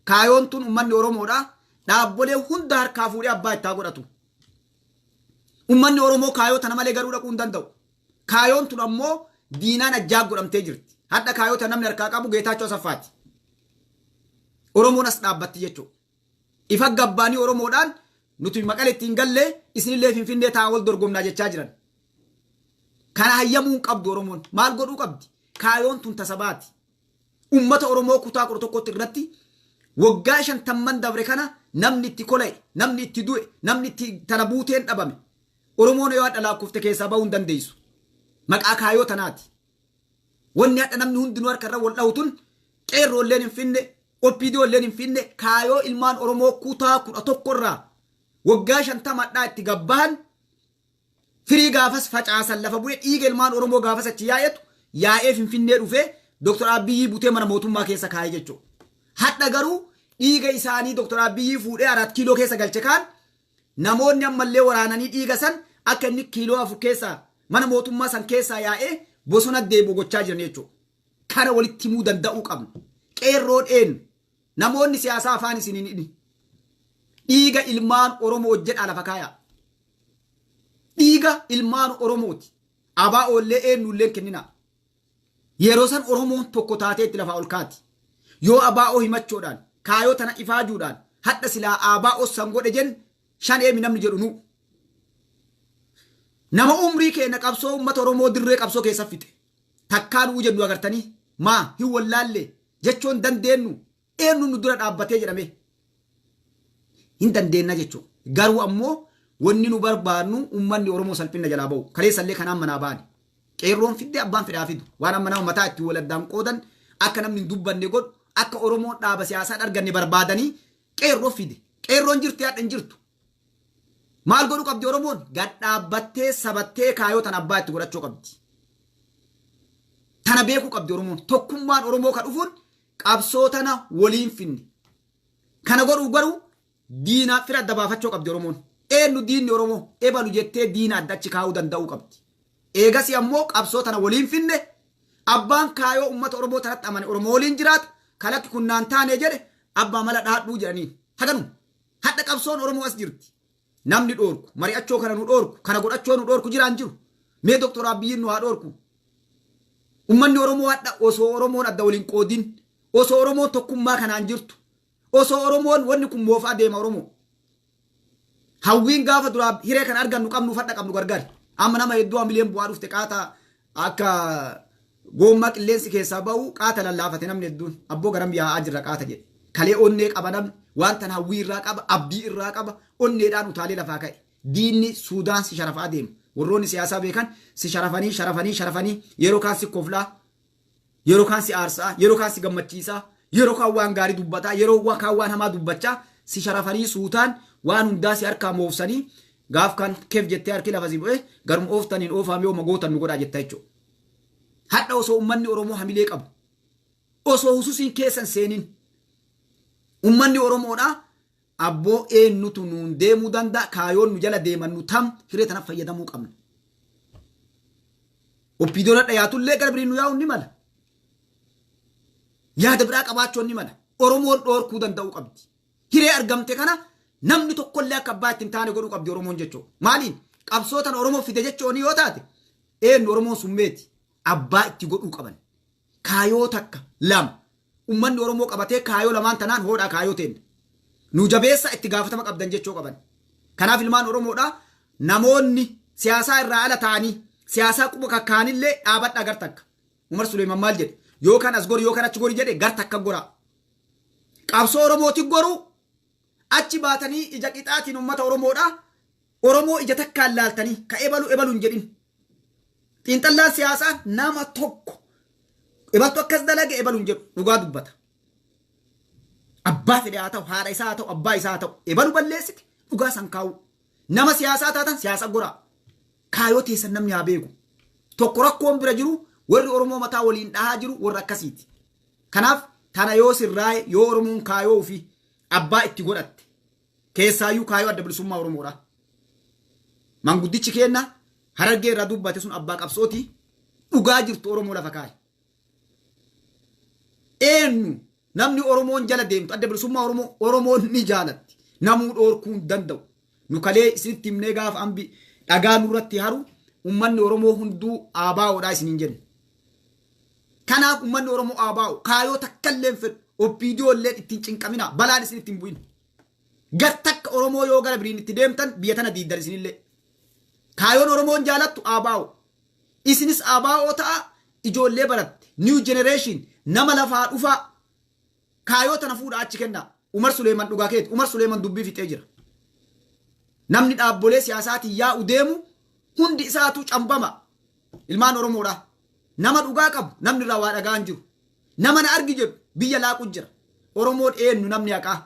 Speaker 1: Kaayoon tun uummanni Oromoodha. Dhaabbolee hunda harkaa fuudhee abbaa ittaa godhatu. Uummanni Oromoo kaayoo tana malee garuu dhaquu hin danda'u. Kaayoon tun ammoo diinaan ajjaa godhamtee jirti. Hadda kaayoo tana namni harkaa qabu Geetaachoo Asaffaati. Oromoon as dhaabbatti jechuudha. Ifa gabbaanii Oromoodhaan nuti maqala ittiin gallee isinillee Finfinnee taa'aa wal dorgomnaa jechaa jiran. Kana hayyamuu qabdu Oromoon maal godhuu qabdi? Kaayoon tun tasabaati. Uummata Oromoo kutaa 11 irratti waggaa 50 dabre kana namni itti kola'e, namni itti du'e, namni itti tana buuteen dhabame. Oromoon yoo hadha lakkoofte keessaa bahuu hin dandeessu. Maqaa kaayoo tanaati. Wanni hadha namni hundinuu harka irra wal dhawutun qeerroolleen hin finne, oppiidiyoolleen hin finne kaayoo ilmaan Oromoo kutaa 11 irraa waggaa 50 hadhaa itti gabbahan firii gaafas facaasan lafa bu'ee dhiiga ilmaan Oromoo gaafas achi yaa'etu yaa'ee Finfinnee dhufee Dr. Abiyyii butee mana mootummaa keessa kaa'ee jechuudha. Hadha garuu dhiiga isaanii Dr. Abiyyii fuudhee 4 kiiloo keessa galche kaan namoonni ammallee waraananii dhiiga san akka inni kiiloo 4 keessaa mana mootummaa san keessaa yaa'ee bosona deebi'u gochaa jiran jechuudha. Kana walitti himuu danda'uu qabna. Qeerroon eenyu namoonni siyaasaa afaan isiniin hidhi. Dhiiga ilmaan Oromoo jedhaa lafa kaayaa. dhiiga ilmaan Oromooti. Abaa ollee eenyullee kennina. Yeroo san Oromoon tokko taatee itti lafaa ol kaati. Yoo abaa'oo himachuudhaan kaayoo tana ifaajuudhaan hadda silaa abaa'oo san godhe jen shan eemi namni jedhu nu. Nama umrii keenya qabsoo uummata Oromoo dirree qabsoo keessa fixe. Takkaan uu jennu agartanii maa hin wallaalle jechuun dandeenyu eenyu nu dura dhaabbatee jedhame. Hin dandeenna jechuudha. Garuu ammoo wanni nu barbaadnu uummanni Oromoo salphina jalaa ba'u. Kaleessallee kanaan manaa baane. Qeerroon fidde abbaan fedhaa fidu. Waan amma nama mataa itti wal addaan qoodan akka namni hin dubbanne godhu akka Oromoon dhaaba siyaasaa arganne barbaadanii qeerroo fide. Qeerroon jirti yaadda hin jirtu. Maal godhu qabdi Oromoon? Gad dhaabbattee sabattee kaayoo tan abbaa itti godhachuu qabdi. Tana beekuu qabdi Oromoon. Tokkummaan Oromoo kan dhufuun qabsoo tana waliin finne. Kana godhuu garuu diina fira adda baafachuu qabdi Oromoon. Eenyu diinni Oromoo ebalu jettee diina adda achi kaa'uu danda'uu qabdi. Eegasi ammoo qabsoo tana waliin finne abbaan kaayoo uummata Oromoo tanatti amane Oromoo waliin jiraata. Kalakki kunnaan taane jedhe abbaa mala dhaadhuu jedhanii. Haganu hadda qabsoon Oromoo as jirti. Namni dhoorku mari'achoo kana nu dhoorku kana godhachoo nu dhoorku jiraan jiru. Mee Dr. Abiyyiin nu haa dhoorku. Uummanni Oromoo hadda osoo Oromoon adda waliin qoodin osoo Oromoon tokkummaa kanaan jirtu osoo Oromoon wanni kun moofaa deema Oromoo. Hawwiin gaafa duraa hiree kan argannu qabnu fadha qabnu gargaari. Amma nama hedduu hamileen bu'aa dhufte qaata akka goommaa qilleensi keessaa ba'u qaata lallaafate namni hedduun abboo garam yaa'aa jirra qaata jedhe. Kalee onnee qaba namni wanta hawwii irraa qaba abdii irraa qaba onneedhaan utaalee lafaa ka'e. Diinni Suudaan si sharafaa deema. Warroonni siyaasaa beekan si sharafanii yeroo kaan si koflaa yeroo kaan si aarsaa yeroo kaan si gammachiisaa yeroo kaan waan gaarii dubbataa yeroo kaan waan hamaa dubbachaa si sharafanii suutaan waan hundaa si harkaa moofsanii gaaf kan keef jettee harki lafa si bu'e garuma ooftaniin oofaamee ooma gootan nu godhaa jetta jechuudha. Hadha osoo uummanni Oromoo hamilee qabu osoo hususiin keessan seenin uummanni Oromoodhaa abboo eenyutu nuun deemuu danda'a kaayoon nu jala deeman nu tam hiree tanaaf fayyadamuu qabna. Oppiidoon dhiyaatullee gara birii nu yaa'uun ni mala. Yaada biraa qabaachuun ni mala. Oromoon dhoorkuu danda'uu qabdi. Hiree argamte kana namni tokkollee akka abbaa ittiin taane godhuu qabdi Oromoon jechuudha. Maaliin qabsootan Oromoo fide jechuun yoo taate eenyu Oromoon summeeti abbaa itti godhuu qaban. Kaayoo takka lama uummanni Oromoo qabatee kaayoo lamaan tanaan hoodhaa kaayoo teenya. Nu jabeessa itti gaafatama qabdan jechuu qaban. Kanaaf ilmaan Oromoodhaa namoonni siyaasaa irraa ala ta'anii siyaasaa quba kakkaanillee dhaabadha gar takka. Umar Suleeman maal jedhe? Yoo kan as gori yoo kan achi gori jedhe gar takka goraa. Qabsoo Oromooti goruu achi baatanii ija qixaatiin uummata Oromoodhaa Oromoo ija takkaan laaltanii ka ebalu hin jedhin. Xiinxallaan siyaasaa nama tokko ebaltu akkas dalage ebalu hin jedhu dhugaa dubbata. Abbaa fedhe haa ta'u haadha isaa haa ta'u abbaa isaa haa ta'u ebalu balleessite dhugaa san kaa'u. Nama siyaasaa taatan siyaasa goraa. Kaayoo teessan namni haa beeku. Tokko rakkoon bira jiru warri Oromoo mataa waliin dhahaa jiru warra akkasiiti. Kanaaf tana yoo sirraa'e yoo Oromoon kaayoo fi abbaa itti godhatte keessaayyuu kaayoo adda bilisummaa Oromoodha. Manguddichi keenna Harargee irraa dubbate sun abbaa qabsooti dhugaa jirtu Oromoo lafa kaa'e. Eenyu namni Oromoon jala deemtu adda bilisummaa Oromoon ni jaalatti. Namuu dhoorkuu hin danda'u. Nu kalee isinitti himnee gaafa ambi dhagaa nurratti haru uummanni Oromoo hunduu aabaa'oodhaa isiniin jenne. Kanaaf uummanni Oromoo aabaa'o kaayoo takkallee hin fedhu oppiidiyoollee ittiin cinqamina balaan isin ittiin bu'in. Gar takka Oromoo yoo gara biriin itti deemtan biyya tana diiddan isinillee. Kaayoon Oromoon jaalattu aabaa'o. Isinis aabaa'oo ta'a ijoollee baratte new generation nama lafaa dhufaa kaayoo tana fuudhaa achi kenna. Umar Suleeman dhugaa keeti. Umar Suleeman dubbii fixee jira. Namni dhaabbolee siyaasaatiin yaa'u deemu hundi isaatu cambama. Ilmaan Oromoodha. Nama dhugaa qabu namni irraa waa dhagaan jiru. Nama na argi jedhu biyya laaqu jira. Oromoon eenyu namni haqaa.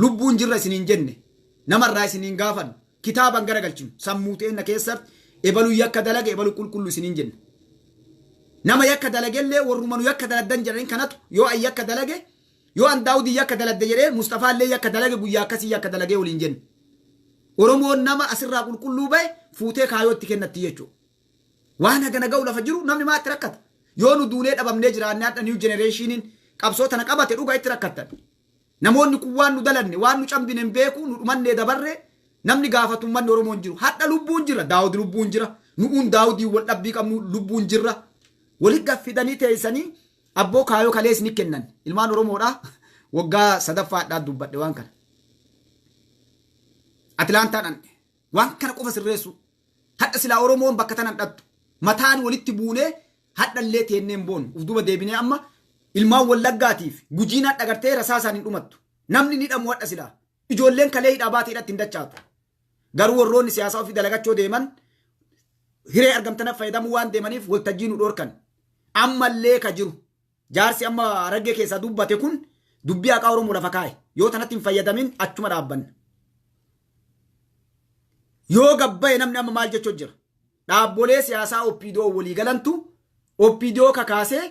Speaker 1: Lubbuun jirra isiniin jenne. Namarraa isiniin gaafan. Kitaaban garagalchinu. Sammuu ta'enna keessatti ebaluu yakka dalage ebaluu qulqullu isiniin jenne. Nama yakka dalagellee warrumanu yakka daladdan jedhanii kanatu yoo ay yakka dalage yoo an Daawudii yakka daladde jedhee Mustafaallee yakka dalage guyyaa akkasii yakka dalagee waliin jenne. Oromoon nama asirraa qulqulluu bahe fuutee kaayoo itti kennatti jechuudha. Waan hagana ga'u lafa jiru namni maatti rakkata. Yoo nu duunee dhabamnee jiraannee hadha new generationiin qabsoo tana qabate dhugaa itti rakkatan. Namoonni kun waan nu dalanne waan nu cambine hin beeku nu dhumannee dabarre namni gaafatu ummanni Oromoon jiru hadha lubbuun jira daawud lubbuun jira nu'uun daawudii wal dhabbii qabnu lubbuun jirra walitti gaffidanii teessanii abboo kaayoo kalees ni kennan ilmaan Oromoodha waggaa sadaffaadhaa dubbadhe waan kana Atlaantaan waan kana qofa sirreessu hadha silaa Oromoon bakka tanan dhattu mataan walitti buunee hadha illee teenneen boon uf duba deebinee amma ilmaan wallaggaatiif gujiin hadha gartee rasaasaan hin dhumattu namni ni dhamu hadha silaa ijoolleen kalee hidhaa baatee hidhatti hin dachaatu garuu warroonni siyaasaa ofii dalagachoo deeman hiree argamtanaaf fayyadamuu waan deemaniif waltajjii nu dhorkan ammallee ka jiru jaarsi amma raggee keessaa dubbate kun dubbii haqaa Oromoo lafa kaa'e yoo tanatti hin fayyadamin achuma dhaabbanna yoo gabbaye namni amma maal jechoo jira dhaabbolee siyaasaa oppiidoo walii galantu oppiidoo kakaasee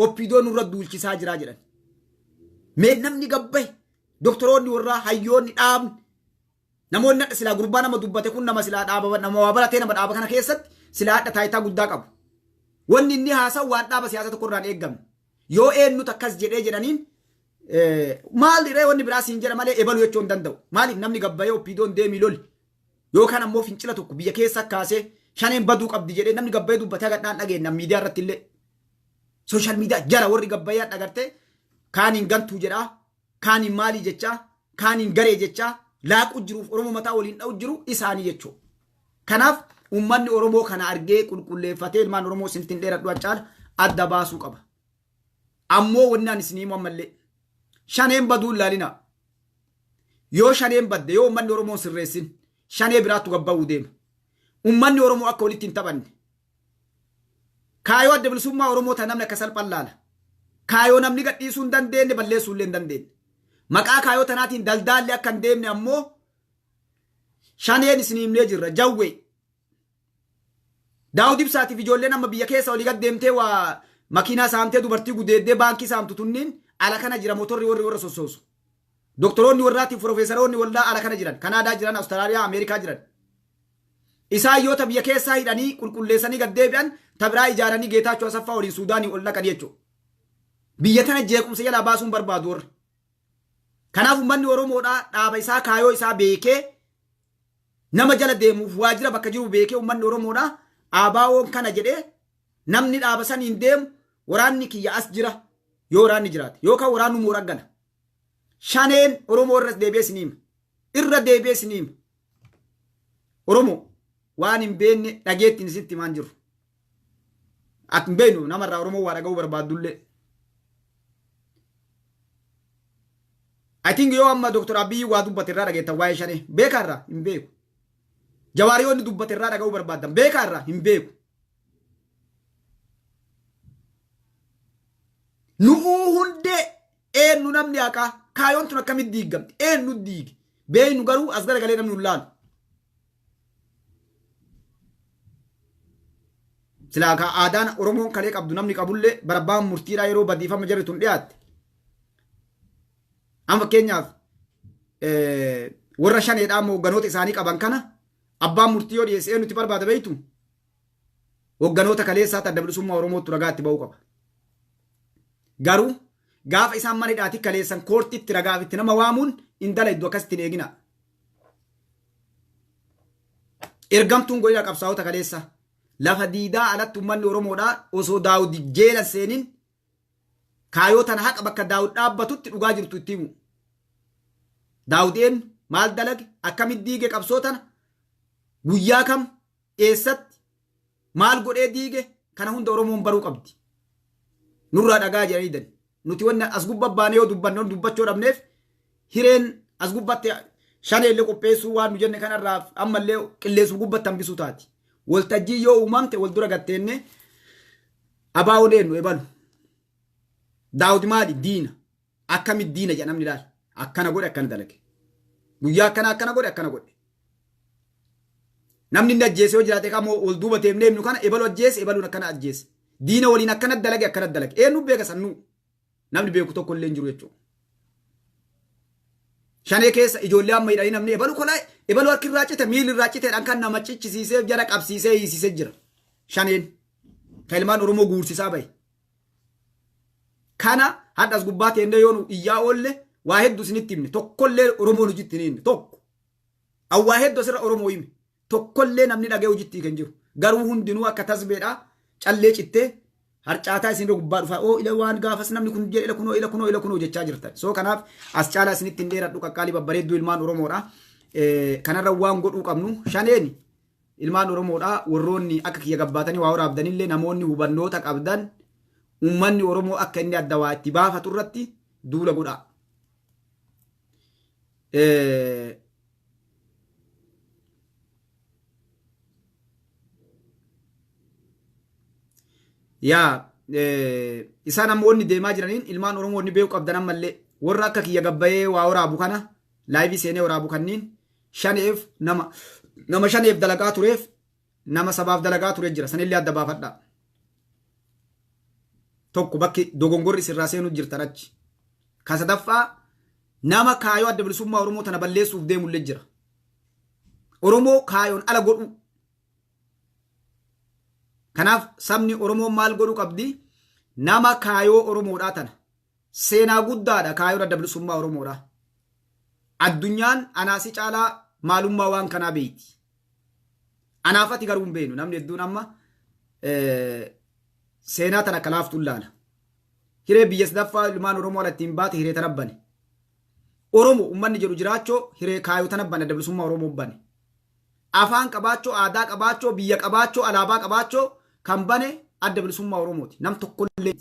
Speaker 1: oppiidoo nurra duulchisaa jiraa jedhan mee namni gabbaye doktoroonni warraa hayyoonni dhaabni namoonni hadha silaa gurbaa nama dubbate kun nama silaa dhaaba nama waa baratee nama dhaaba kana keessatti silaa hadha taayitaa guddaa qabu wanni inni haasawu waan dhaaba siyaasa tokko irraan eeggamne yoo eenyutu akkas jedhee jedhaniin maaliree wanni biraa siin jedha malee ebaluu jechuu hin danda'u maaliif namni gabbayee oppiidoon deemii loli yookaan ammoo fincila tokko biyya keessa kaasee shaneen baduu qabdi jedhee namni gabbayee dubbatee gadhaan dhageenya miidiyaa irratti illee sooshaal miidiyaa jara warri gabbayee dhagarte kaaniin gantuu jedhaa kaaniin maalii jechaa kaaniin garee jechaa laaqu jiruuf Oromoo mataa waliin dha'u jiru isaanii jechuu kanaaf ummanni Oromoo kana argee qulqulleeffatee ilmaan Oromoo sintin dheeradhu achaala adda baasuu qaba ammoo wanni ani isinii ammallee shaneen baduu ilaalina yoo shaneen badde yoo ummanni Oromoo sirreessin shanee biraattu gabba'uu deema ummanni Oromoo akka walitti hin taphanne kaayoo adda bilisummaa Oromoo ta namni akka salphaan laala kaayoo namni gadhiisuu hin dandeenye balleessuu illee hin dandeenye maqaa kaayoo tanaatiin daldaalli akka hin deemne ammoo shaneen isin himnee jirra jawwee daawud ibsaatiif ijoolleen amma biyya keessa olii gad deemtee waa makiinaa saamtee dubartii gudeeddee baankii saamtu tunniin ala kana jira motorri warra sossoosu doktoroonni warraatiif profeesaroonni waldaa ala kana jiran kanaadaa jiran Awustiraaliyaa Ameerikaa jiran isaan yoo ta biyya keessaa hidhanii qulqulleessanii gad deebi'an ta biraa ijaaranii Geetaachoo Asaffaa waliin Suudaanii ol dhaqan jechuudha biyya tana jeequmsa jalaa baasuun barbaadu warra kanaaf ummanni Oromoodhaa dhaaba isaa kaayoo isaa beekee nama jala deemuuf waajjira bakka jiru beekee ummanni Oromoodhaa ABO'n kana jedhee namni dhaaba saniin deemu waraanni kiyya as jira yoo waraanni jiraate yookaan waraannu moora gala shaneen Oromoo irra deebi'ee siniima Oromoo waan hin beekne dhageettiin isitti himaan jiru ati hin beeknu namarraa Oromoo waa dhaga'uu barbaaddullee I think yoo amma Dr. Abiy waa dubbate irraa dhageettan waa'ee shanee beekaarraa hin beeku jawaariyoonni dubbate irraa dhaga'uu barbaaddan beekaarraa hin beeku nu'uu hundee eenyu namni haqaa kaayoon tun akkamitti diigamte eenyu diige beeynu garuu as garagalee namni hin laalu silaa ka aadaan Oromoon kalee qabdu namni qabullee barabbaan murtiidhaa yeroo badiifama jarri tun dhiyaatte amma fakkeenyaaf warra shaneedhaa hoogganoota isaanii qaban kana abbaan murtii yoo dhiyeessee nuti barbaada beeytu hoogganoota kaleessaa adda bilisummaa Oromootti ragaatti ba'uu qaba garuu gaafa isaan mana hidhaatti kaleessan koortitti ragaaf itti nama waamuun indala iddoo akkasitti hin eegina ergamtuun godina qabsaa'ota kaleessa lafa diidaa alatti ummanni Oromoodhaa osoo Daawud jeelan seenin kaayoo tana haqa bakka Daawud dhaabbatutti dhugaa jirtu itti himu Daawudeen maal dalage akkamitti diige qabsoo tana guyyaa kam eessatti maal godhee diige kana hunda Oromoon baruu qabdi nurraa dhagaa jedhanii nuti wanna as gubbabaane yoo dubbanne dubbachuu dhabneef hireen as gubbatti shaneellee qopheessuu waan nu jenne kanarraa ammallee qilleessu gubbatti hambisuu taati waltajjii yoo uumamte wal dura gatteenne ABO'n eenyu ebalu Daawud maali diina akkamitti diina jedha namni ilaala akkana godhe akkana dalage guyyaa akkana godhe namni inni ajjeese yoo jiraate qamoo wal duuba teemnee himnu kana ebalu ajjeese ebaluun akkana ajjeese diina waliin akkana dalage eenyu beeka sannuu namni beeku tokko illee hin jiru jechuudha. Shanee keessa ijoollee amma hidhanii namni ebalu kolaa ebalu harki irraa cite miilli irraa citeedhaan kan nama cichisiisee jara qabsiisee hiisisee jira. Shaneen kan ilmaan Oromoo guursisaa bahe. Kana hadhas gubbaa teennee yoo iyyaa oolle waa hedduu isinitti himne tokkollee Oromoon hojiitti hin himne tokko. Awwaa hedduu asirra Oromoo hime. Tokkollee namni dhagee hojittii kan jiru. Garuu hundinuu akka tasbeedhaa callee cittee harcaataa isin gubbaa dhufaa oo ila waan gaafas namni kun jedhe ila kunoo jechaa jirtan. So kanaaf as caalaa isinitti hin dheeradhu qaqqaalii babbareedduu ilmaan Oromoodha. Kanarra waan godhuu qabnu shaneeni ilmaan Oromoodha warroonni akka kiyya gabbaatanii waa waraabdanillee namoonni hubannoota qabdan ummanni Oromoo akka inni adda waa itti baafatu irratti duula godhaa. Yaa isaan namoonni deemaa jiraniin ilmaan Oromoo ni beeku qabdan ammallee warra akka kiyya gabbayee waa waraabu kana laayivii seenee waraabu kanniin shaneef nama shaneef dalagaa tureef nama sabaaf dalagaa ture jira sanillee adda baafadha. Tokko bakki dogongorri sirraa seenuu jirtan achi. Ka sadaffaa nama kaayoo adda bilisummaa Oromoo tana balleessuuf deemullee jira. Oromoo kaayoon ala godhu. Kanaaf sabni Oromoo maal godhu qabdi nama kaayoo Oromoodhaa tana seenaa guddaadha kaayoo adda bilisummaa Oromoodhaa. Addunyaan anaasi caalaa maalummaa waan kanaa beeyti. Anaafati garuu hin beenu namni hedduun amma seenaa tana kalaaftuu ilaala. Hiree biyya sadaffaa ilmaan Oromoo alatti hin baate hiree tana bane. Oromoo uummanni jedhu jiraachoo hiree kaayoo tana bane adda bilisummaa Oromoo bane. Afaan qabaachoo, aadaa qabaachoo, biyya qabaachoo, alaabaa qabaachoo kan bane adda bilisummaa Oromooti. Nam tokkollee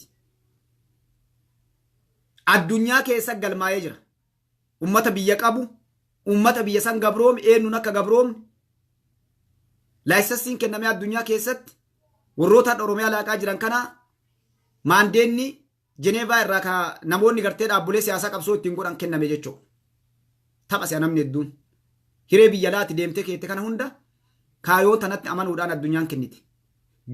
Speaker 1: addunyaa keessa galmaa'ee jira. Ummata biyya qabu, ummata biyya san gabroome, eenyuun akka gabroomne laayisensiin kennamee addunyaa keessatti warroota Oromiyaa laaqaa jiran kana maandeenni Jeneevaa irraa ka namoonni gartee dhaabbilee siyaasaa qabsoo ittiin godhan kenname jechuudha. Tapha si'a namni hedduun hiree biyya laati deemtee keette kana hunda kaayoo tanatti amanuudhaan addunyaan kennite.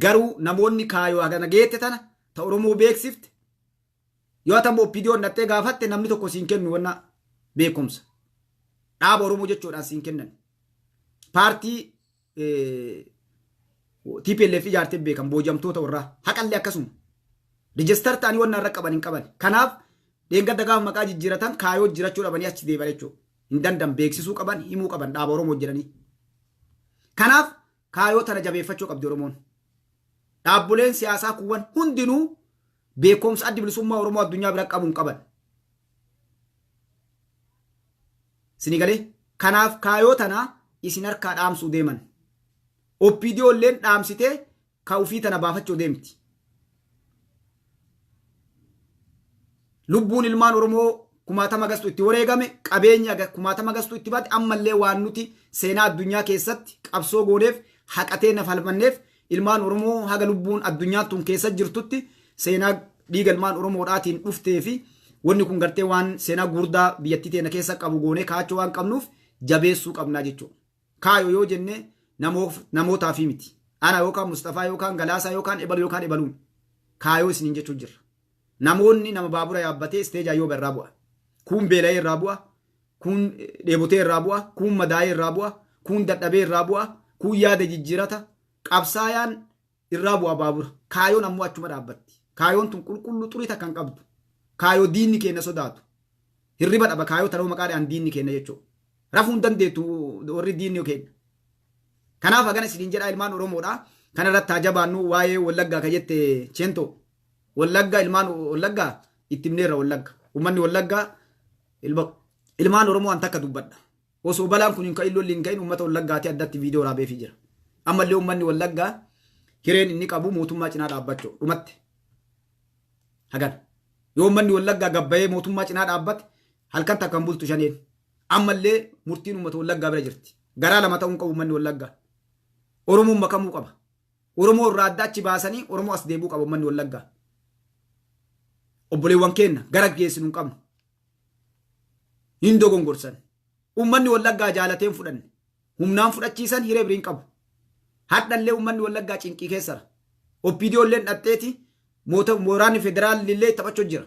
Speaker 1: Garuu namoonni kaayoo kana geette tana ta Oromoo beeksifte yoo ta'u OPDO nattee gaafatte namni tokko siin kennu wanna beekumsa. Dhaaba Oromoo jechuudhaan siin kennan. Paartii TPLF ijaartee beekan boojamtoota warraa haqallee akkasuma. Register ta'anii wanna irra qaban hin qaban. Kanaaf deengada gaafa maqaa jijjiiratan kaayoo jirachuu dhabanii achi deeban jechuudha. Hin dandan beeksisuu qaban himuu qaban dhaaba Oromoo jedhanii. Kanaaf kaayoo tana jabeeffachuu qabdi Oromoon. Dhaabbileen siyaasaa kuuwwan hundinuu beekumsa adda bilisummaa Oromoo addunyaa bira qabuun qaban. Sinigalee kanaaf kaayoo tana isin harkaa dhaamsuu deeman. OPDO illeen dhaamsitee ka ufii tana baafachuu deemti. Lubbuun ilmaan Oromoo kumaatama gastu itti wareegame qabeenya kumaatama gastu itti baate ammallee waan nuti seenaa addunyaa keessatti qabsoo gooneef haqatee na falmanneef ilmaan Oromoo haga lubbuun addunyaa tun keessa jirtutti seenaa dhiiga ilmaan Oromoodhaatiin dhuftee fi wanni kun gartee waan seenaa gurdaa biyyattii teena keessa qabu goonee kaachuu waan qabnuuf jabeessuu qabnaa jechuudha. Kaayoo yoo jenne namootaaf miti. Ana yookaan Musxafaa yookaan Galaasaa yookaan Ebaluun kaayoo isiniin jechuu jirra. Namoonni nama baabura yaabbatee isteejaa yoo irraa bu'a. Kun beela'ee irraa bu'a. Kun dheebotee irraa bu'a. Kun madaa'ee irraa bu'a. Kun dadhabee irraa bu'a. Kun yaada jijjiirata. Qabsaayaan irraa bu'a baabura. Kaayoon ammoo achuma dhaabbatti. Kaayoon tun qulqulluu xurita kan qabdu. Kaayoo diinni keenya sodaatu. Hirriba dhaba kaayoo tanuu maqaadhaan diinni keenya jechuudha. Rafuun dandeettu warri diinni keenya. Kanaaf hagana isiniin jedhaa ilmaan Oromoodha. Kanarratti haa jabaannu waa'ee Wallaggaa ka jette Cheentoo. Wallaggaa ilmaan Wallaggaa itti himneerra Wallagga. Uummanni Wallaggaa ilmaan Oromoo an takka dubbadha. Osoo balaan kun hin ka'in lolli hin ka'in uummata Wallaggaati addatti viidiyoo raabeefii jira. Ammallee uummanni Wallaggaa hireen inni qabu mootummaa cinaa dhaabbachuu dhumatte. Hagan. Yoo uummanni Wallaggaa gabbayee mootummaa cinaa dhaabbate halkan takka hin bultu shaneen. Ammallee murtiin uummata Wallaggaa bira jirti. Garaa lama ta'uun qabu uummanni Wallaggaa. Oromoon makamuu qaba. Oromoo irraa adda achi baasanii Oromoo as deebuu qaba uummanni Wallaggaa. Obboleewwan keenya gara geessinu hin qabnu. Hin dogongorsan. Uummanni Wallaggaa jaalateen fudhanne. Humnaan fudhachiisan hiree biriin qabu. Hadhallee uummanni Wallaggaa cinqii keessara. OPDO illee dhatteeti mooraanni federaalli illee taphachuu jira.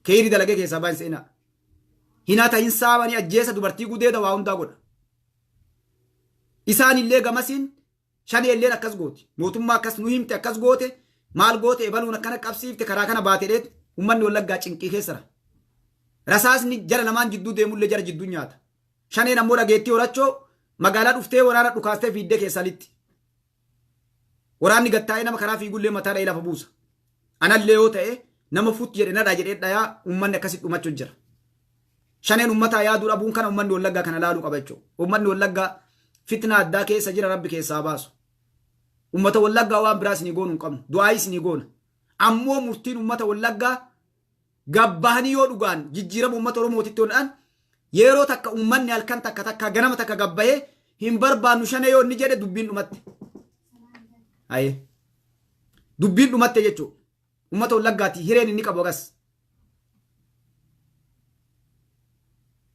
Speaker 1: Keeyrii dalagee keessaa baay'een seenaa. Hinaata hin saamanii ajjeesa dubartii gudeeda waa hundaa godha. Isaan illee gamasiin shanee illeen akkas gooti. Mootummaa akkas nu himte akkas goote maal goote ebaluun akkana qabsiifte karaa kana baateedheet uummanni Wallaggaa cinqii keessara. Rasaasni jara lamaan jidduu deemullee jara jidduu nyaata. Shaneen ammoo dhageettii horachoo magaalaa dhuftee waraana dhukaastee fiiddee keessanitti. Waraanni gattaa'ee nama karaa fiigullee mataa dha'ee lafa buusa. Anallee yoo ta'e nama fuutti jedhe nadhaa jedhee dhayaa uummanni akkasitti dhumachuu jira. Shaneen uummataa yaaduu dhabuun kana uummanni Wallaggaa kana laaluu qaba jechuudha. Uummanni Wallaggaa fitna addaa keessa jira rabbi keessaa baasu. Uummata Wallaggaa waan biraas ni goonu hin qabnu. Du'aayis ni goona. Ammoo murtiin uummata Wallaggaa gabbahanii yoo dhugaan jijjiirama uummata Oromootitti hodhan yeroo takka uummanni halkan takka ganama takka gabbahee hin barbaannu Shanee yoo inni jedhe dubbiin dhumatte. Aye. Dubbiin dhumatte jechuudha. Uummata Wallaggaati hireen inni qabu agas.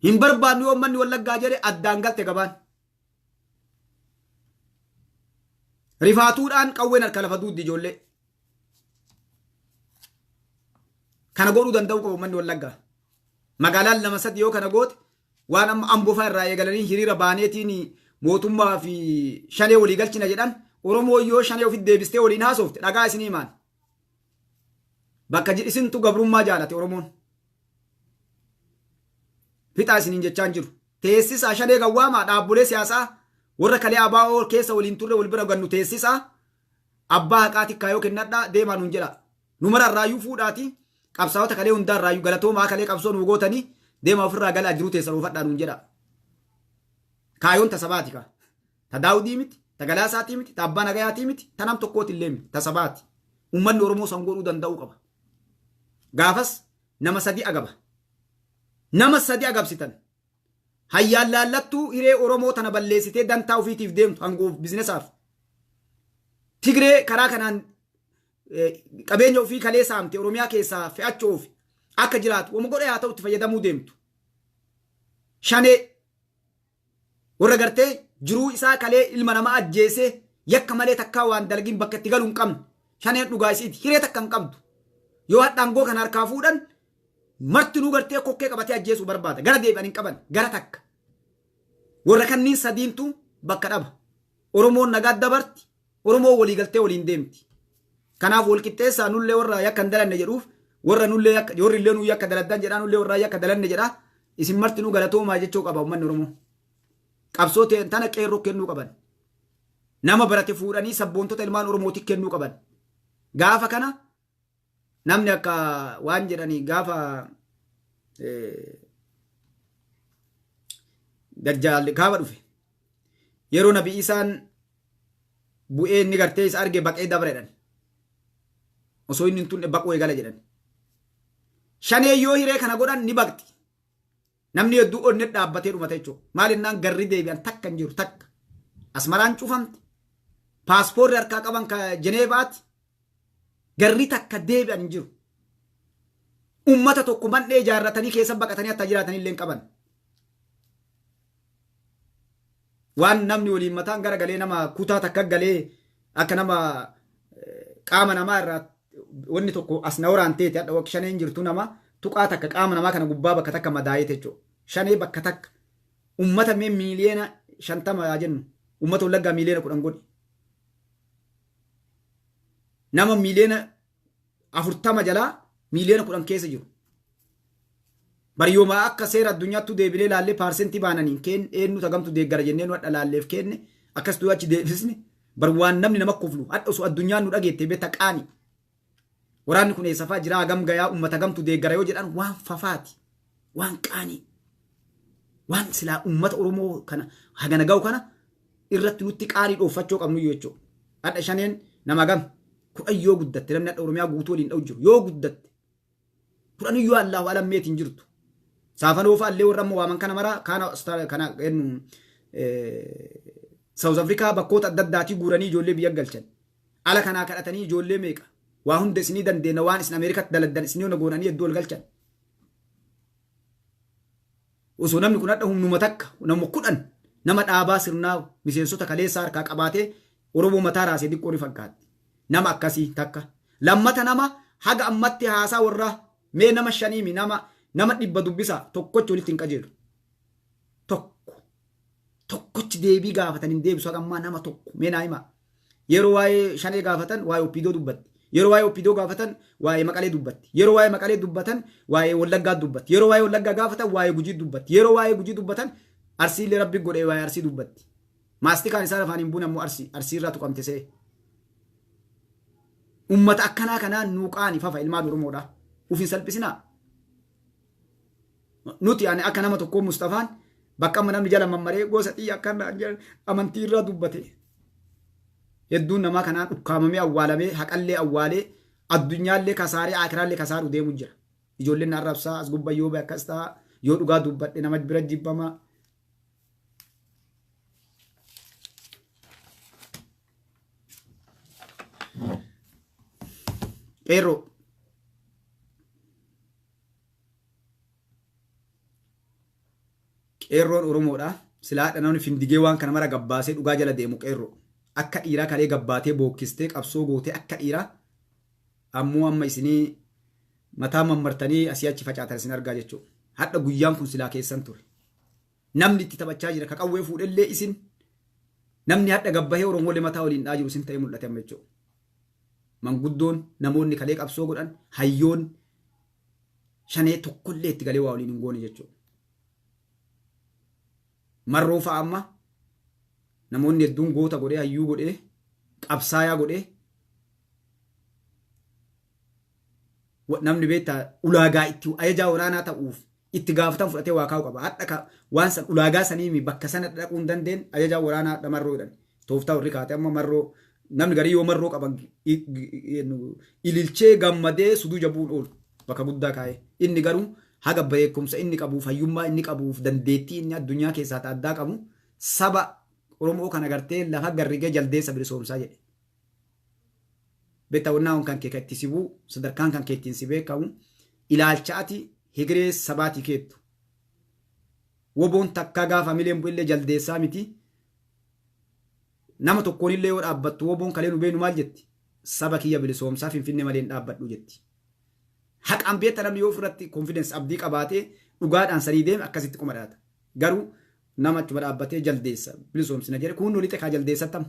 Speaker 1: Hin barbaannu yoo uummanni Wallaggaa jedhe addaan galte gabaan. Rifaatuudhaan qawween harka lafa duuddi ijoollee. Kana godhuu danda'u qabu uummanni Wallaggaa. Magaalaan 2-3 yoo kana goote waan amma Ambofaa irraa eegalanii hiriira baaneetiin mootummaa fi Shanee walii galchina jedhan Oromoo yoo Shanee ofitti deebistee waliin haasofte dhagaa isinii himaan. Bakka isintu gabrummaa jaalate Oromoon. Fixaa isiniin jechaan jiru. Teessisaa Shanee gawwaamaa dhaabbolee siyaasaa warra kalee abaa'oo keessa waliin turre wal bira gannu teessisaa abbaa haqaa tikkaa yoo kennadhaa deemaa nuun jedha. Numara irraayyuu fuudhaati qabsaa'ota kalee hundaa irraayyuu galatoomaa kalee qabsoo nu gootanii deemaa ofirraa galaa jiru teessa roofadhaa nuun jedha. Kaayoon tasabaati kaa. Ta daawudii miti, ta galaasaatii miti, ta abbaa nagayaatii miti, ta nam tokkooti illee miti, tasabaati. Uummanni Oromoo san godhuu danda'uu qaba. Gaafas nama 3 agaba. Nama 3 agabsitan. Hayyaan laallattuu hiree Oromoo tana balleessitee dantaa ofiitiif deemtu hangoof bizinesaaf. Tigree karaa kanaan qabeenya ofii kalee saamte Oromiyaa keessaa fe'achuuf akka jiraatu wama godhe haa ta'u itti fayyadamuu deemtu. Shanee warra gartee jiruu isaa kalee ilma namaa ajjeesee yakka malee takkaa waan dalagin bakka itti galuu hin qabne. Shaneen dhugaa isiiti hiree takka hin qabdu. Yoo hadhaangoo kana harkaa fuudhan martinuu gartee kokkee qabatee ajjeesuu barbaada. Gara deebi'an hin qaban gara takka. Warra kanniin sadiintu bakka dhaba. Oromoon nagaa dabarti. Oromoo walii galtee waliin deemti. Kanaaf wal qixxeessaa nullee warra yakka hin dalanne jedhuuf warra nullee yakka warri illee nuu yakka daladdan jedhaa nullee warra yakka dalanne jedhaa isin martinuu galatoomaa jechuu qaba uummanni Oromoo. Qabsoo tana qeerroo kennuu qaban. Nama barate fuudhanii sabboontota ilmaan Oromootiif kennuu qaban. Gaafa kana namni akka waan jedhanii gaafa Dajjal gaafa dhufe yeroo nabi isaan bu'ee inni gartee isa arge baqee dabreedhan osoo inni tunne baquu eegala jedhan. Shanee yoo hiree kana godhan ni baqti. Namni hedduu onne dhaabbatee dhumate jechuudha. Maalinnaan garri deebi'an takka hin jiru takka. Asmaraan cufamte. Paaspoorri harkaa qaban ka Jeneebaati. Garri takka deebi'an hin jiru. Uummata tokko mandhee ijaarratanii keessa baqatanii hatta jiraatanii illee hin qaban. Waan namni waliin mataan gara galee nama kutaa takka galee akka nama qaama namaa irraa wanni tokko as na waraan teete hadha wakki Shaneen jirtu nama tuqaa takka qaama namaa kana gubbaa bakka takka madaayee jechuudha. Shanee bakka takka uummata mee miiliyoona 50 yaa jennu uummata Wallaggaa miiliyoona 10 godhi. Nama miiliyoona 40 jalaa miiliyoona 10 keessa jiru. Bariyooma akka seera addunyaattu deebilee laallee paarsentii baananiin kenne eenyu tagamtu deeggara jennee nu hadha laalleef kenne akkas du'a achi deebisne bar waan namni nama koflu hadha osoo addunyaan nu dhageette beekta qaani. Waraanni kun eessafaa jira hagam gayaa uummata gamtu deeggara yoo jedhan waan fafaati waan qaanii waan silaa uummata Oromoo kana hagana ga'u kana irratti nutti qaanii dhoofachuu qabnu jechuudha. Hadha Shaneen nama gam kudhan yoo guddatte namni hadha Oromiyaa guutuu waliin dha'u jiru yoo guddatte kudhan iyyuu Allahu alammeetiin jirtu. Saafanoo fa'aallee warra ammoo waaman kana maraa kana jennu South Africa bakkoota adda addaatii guuranii ijoollee biyya galchan. Ala kanaa kadhatanii ijoollee meeqa waa hunda isinii dandeenya waan isin Ameerikaatti daladdan isinii hona goonanii iddoo ol galchan. Osoo namni kun hadha humnuma takka nama 10 nama dhaabaa sirnaa miseensota kaleessaa harkaa qabaatee Oromoo mataa raasee xiqqoo ni fakkaatti. Nama akkasii takka. Lammata nama haga ammatti haasaa warra mee nama 5 nama 100 dubbisaa tokkochi walitti hin qajeelu. Tokkochi deebii gaafatan hin deebisu hagammaa nama tokko meenaa himaa. Yeroo waa'ee Shanee gaafatan waa'ee Oppidoo dubbatti. Yeroo waa'ee Oppidoo gaafatan waa'ee Maqalee dubbatti. Yeroo waa'ee Maqalee dubbatan waa'ee Wallaggaa dubbatti. Yeroo waa'ee Wallaggaa gaafatan waa'ee Gujii dubbatti. Yeroo waa'ee Gujii dubbatan Arsiillee rabbi godhee waa'ee arsii dubbatti. Maastikaan isaan afaan hin buun ammoo arsii irraa tuqamte se'e. Ummata akkanaa kanaan nuuqaani fafa ilmaan Oromoodha. Ufin salphisinaa. Nuti akka nama tokkoo Musxafaan bakka amma namni jala mammaree gosa xiyya akkanaa amantii irraa dubbate. Hedduun namaa kanaan ukkaamamee awwaalamee haqallee awwaalee addunyaallee kasaaree akiraallee kasaaru deemu jira. Ijoolleen arrabsaa as gubba yoo akkas ta'a yoo dhugaa dubbadhe nama bira jibbamaa. Qeerroon Oromoodha. Silaadha namni findigee waan kana mara gabbaasee dhugaa jala deemu qeerroo. Akka dhiiraa kalee gabbaatee bookkistee qabsoo gootee akka dhiiraa ammoo amma isinii mataa mammartanii asii achi facaatan isin argaa jechuudha. Hadha guyyaan kun silaa keessan ture. Namni itti taphachaa jira ka qawwee fuudhellee isin namni hadha gabbahee Oromoolee mataa waliin dhaa jiru isin ta'ee mul'ate amma jechuudha. Manguddoon namoonni kalee qabsoo godhan hayyoon shanee tokkollee itti galee waa waliin hin goone jechuudha. Marroo fa'a amma namoonni hedduun goota godhee hayyuu godhee qabsaayaa godhee namni beektaa ulaagaa itti ajajaa waraanaa ta'uuf itti gaafatan fudhatee waa kaa'u qaba. Hadha waan san ulaagaa sanii bakka sana dhaquu hin dandeenye ajajaa waraanaa dha marroo jedhan. Tooftaa warri kaate amma marroo namni garii yoo marroo qaban ililchee gammadee suduu jabuun oolu bakka guddaa kaa'ee. Inni garuu haga beekumsa inni qabuuf hayyummaa inni qabuuf dandeettii inni addunyaa keessaa addaa qabu saba Oromoo kana gartee lafa garrigee jaldeessa bilisoomsaa jedhe. Beektaa kan kee itti sibuu sadarkaan kan kee ittiin si beekamu ilaalchaati higiree sabaatii keettu. Woboon takka gaafa mileen bu'illee jaldeessaa miti. Nama tokkoon illee yoo dhaabbattu woboon kalee nu beenu maal jetti? Saba kiyya bilisoomsaa Finfinnee malee hin dhaabbadhu jetti. Haqaan beektaa namni yoo ofirratti konfidensi abdii qabaatee dhugaadhaan sanii deeme akkasitti qoma dhaata. Garuu nama achuma dhaabbatee jaldeessa bilisoomsina jedhe kun walitti kaa jaldeessattamu.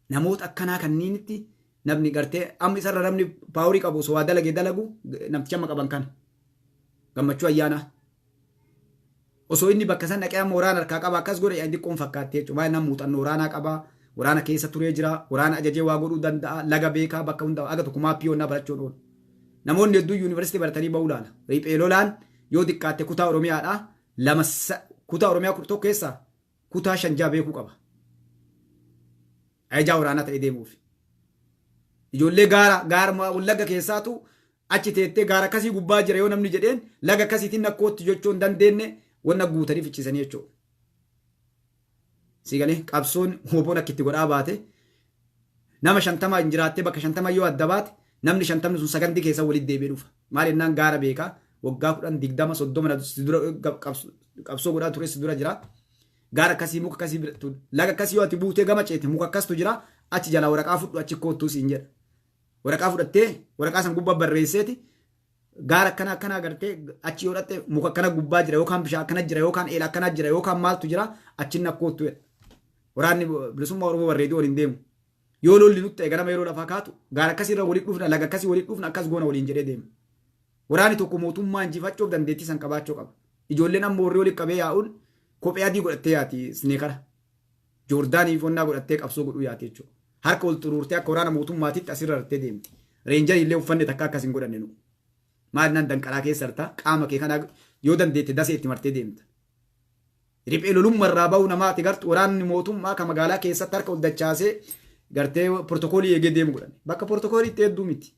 Speaker 1: Namoota akkanaa kanniinitti namni gartee amma isarra namni paaworii qabu osoo waa dalagee dalagu namticha amma qaban kana. Gammachuu ayyaanaa. Osoo inni bakka san dhaqee amma waraana harkaa qaba akkas godhe yaa xiqqoon fakkaattee jechuudha. Baay'inaan muuxannoo waraanaa qabaa. Waraana keessa turee jira. Waraana ajajee waa godhuu danda'a. Laga beekaa bakka hundaa aga tokko maappii onnaa barachuun oolu. Namoonni hedduu yuunivarsiitii baratanii bahuu laala. Riphee lolaan yoo xiqqaatte kutaa Oromiyaadhaa lama kutaa Oromiyaa tokko keessaa kutaa 5 beekuu qaba. Ajajaa waraanaa ta'ee deemuuf. Ijoollee gaara wallagga keessaatu achi teettee gaara akkasii gubbaa jira yoo namni jedheen laga akkasiitiin akkootti jechuu hin dandeenye wanna guutanii ficcisanii jechuudha. Siigalee qabsoon woboon akka itti godhaa baate nama 50 hin jiraattee bakka 50 yoo adda baate namni 50 sun sagandii keessa walitti deebi'ee dhufa. Maal jennaan gaara beekaa waggaa 10 20 30 dura qabsoo godhaa ture si dura jira. Gaara akkasii muka akkasii laga akkasii yoo ati buutee gama ceete muka akkastu jira achi jalaa waraqaa fudhu achi koottuu siin jedha. Waraqaa fudhattee waraqaa san gubbaa barreesseeti gaara akkana agartee achi yoo dhatte muka akkana gubbaa jira yookaan bishaan akkana jira yookaan eela akkana jira yookaan maaltu jira achi inni akkoottu jedha. Waraanni bilisummaa Oromoo barreedii waliin deemu. Yoo lolli nutti eega nama yeroo lafaa kaatu gaara akkasii irra walitti dhufna laga akkasii walitti dhufna akkas goona waliin jedhee deema. Waraanni tokko mootummaa injifachuuf dandeettii san qabaachuu qaba. Ijoolleen amma warri walitti qabee yaa'uun kophee adii godhattee yaati sneekara. Joordaanii fonnaa godhattee qabsoo godhuu yaati jechuudha. Harka ol xuruurtee akka waraana mootummaatiitti asirra rattee deemti. Reenjarii illee uffanne takka akkas hin godhanne nu. Maal naan danqaraa keessa hartaa qaama kee kana yoo dandeette dasee itti martee deemta. Riphee lolummaa irraa bahuu namaati gartu waraanni mootummaa kan magaalaa keessatti harka ol dachaasee gartee portokoolii eegee deemu godhanne. Bakka portokooliitti hedduu miti.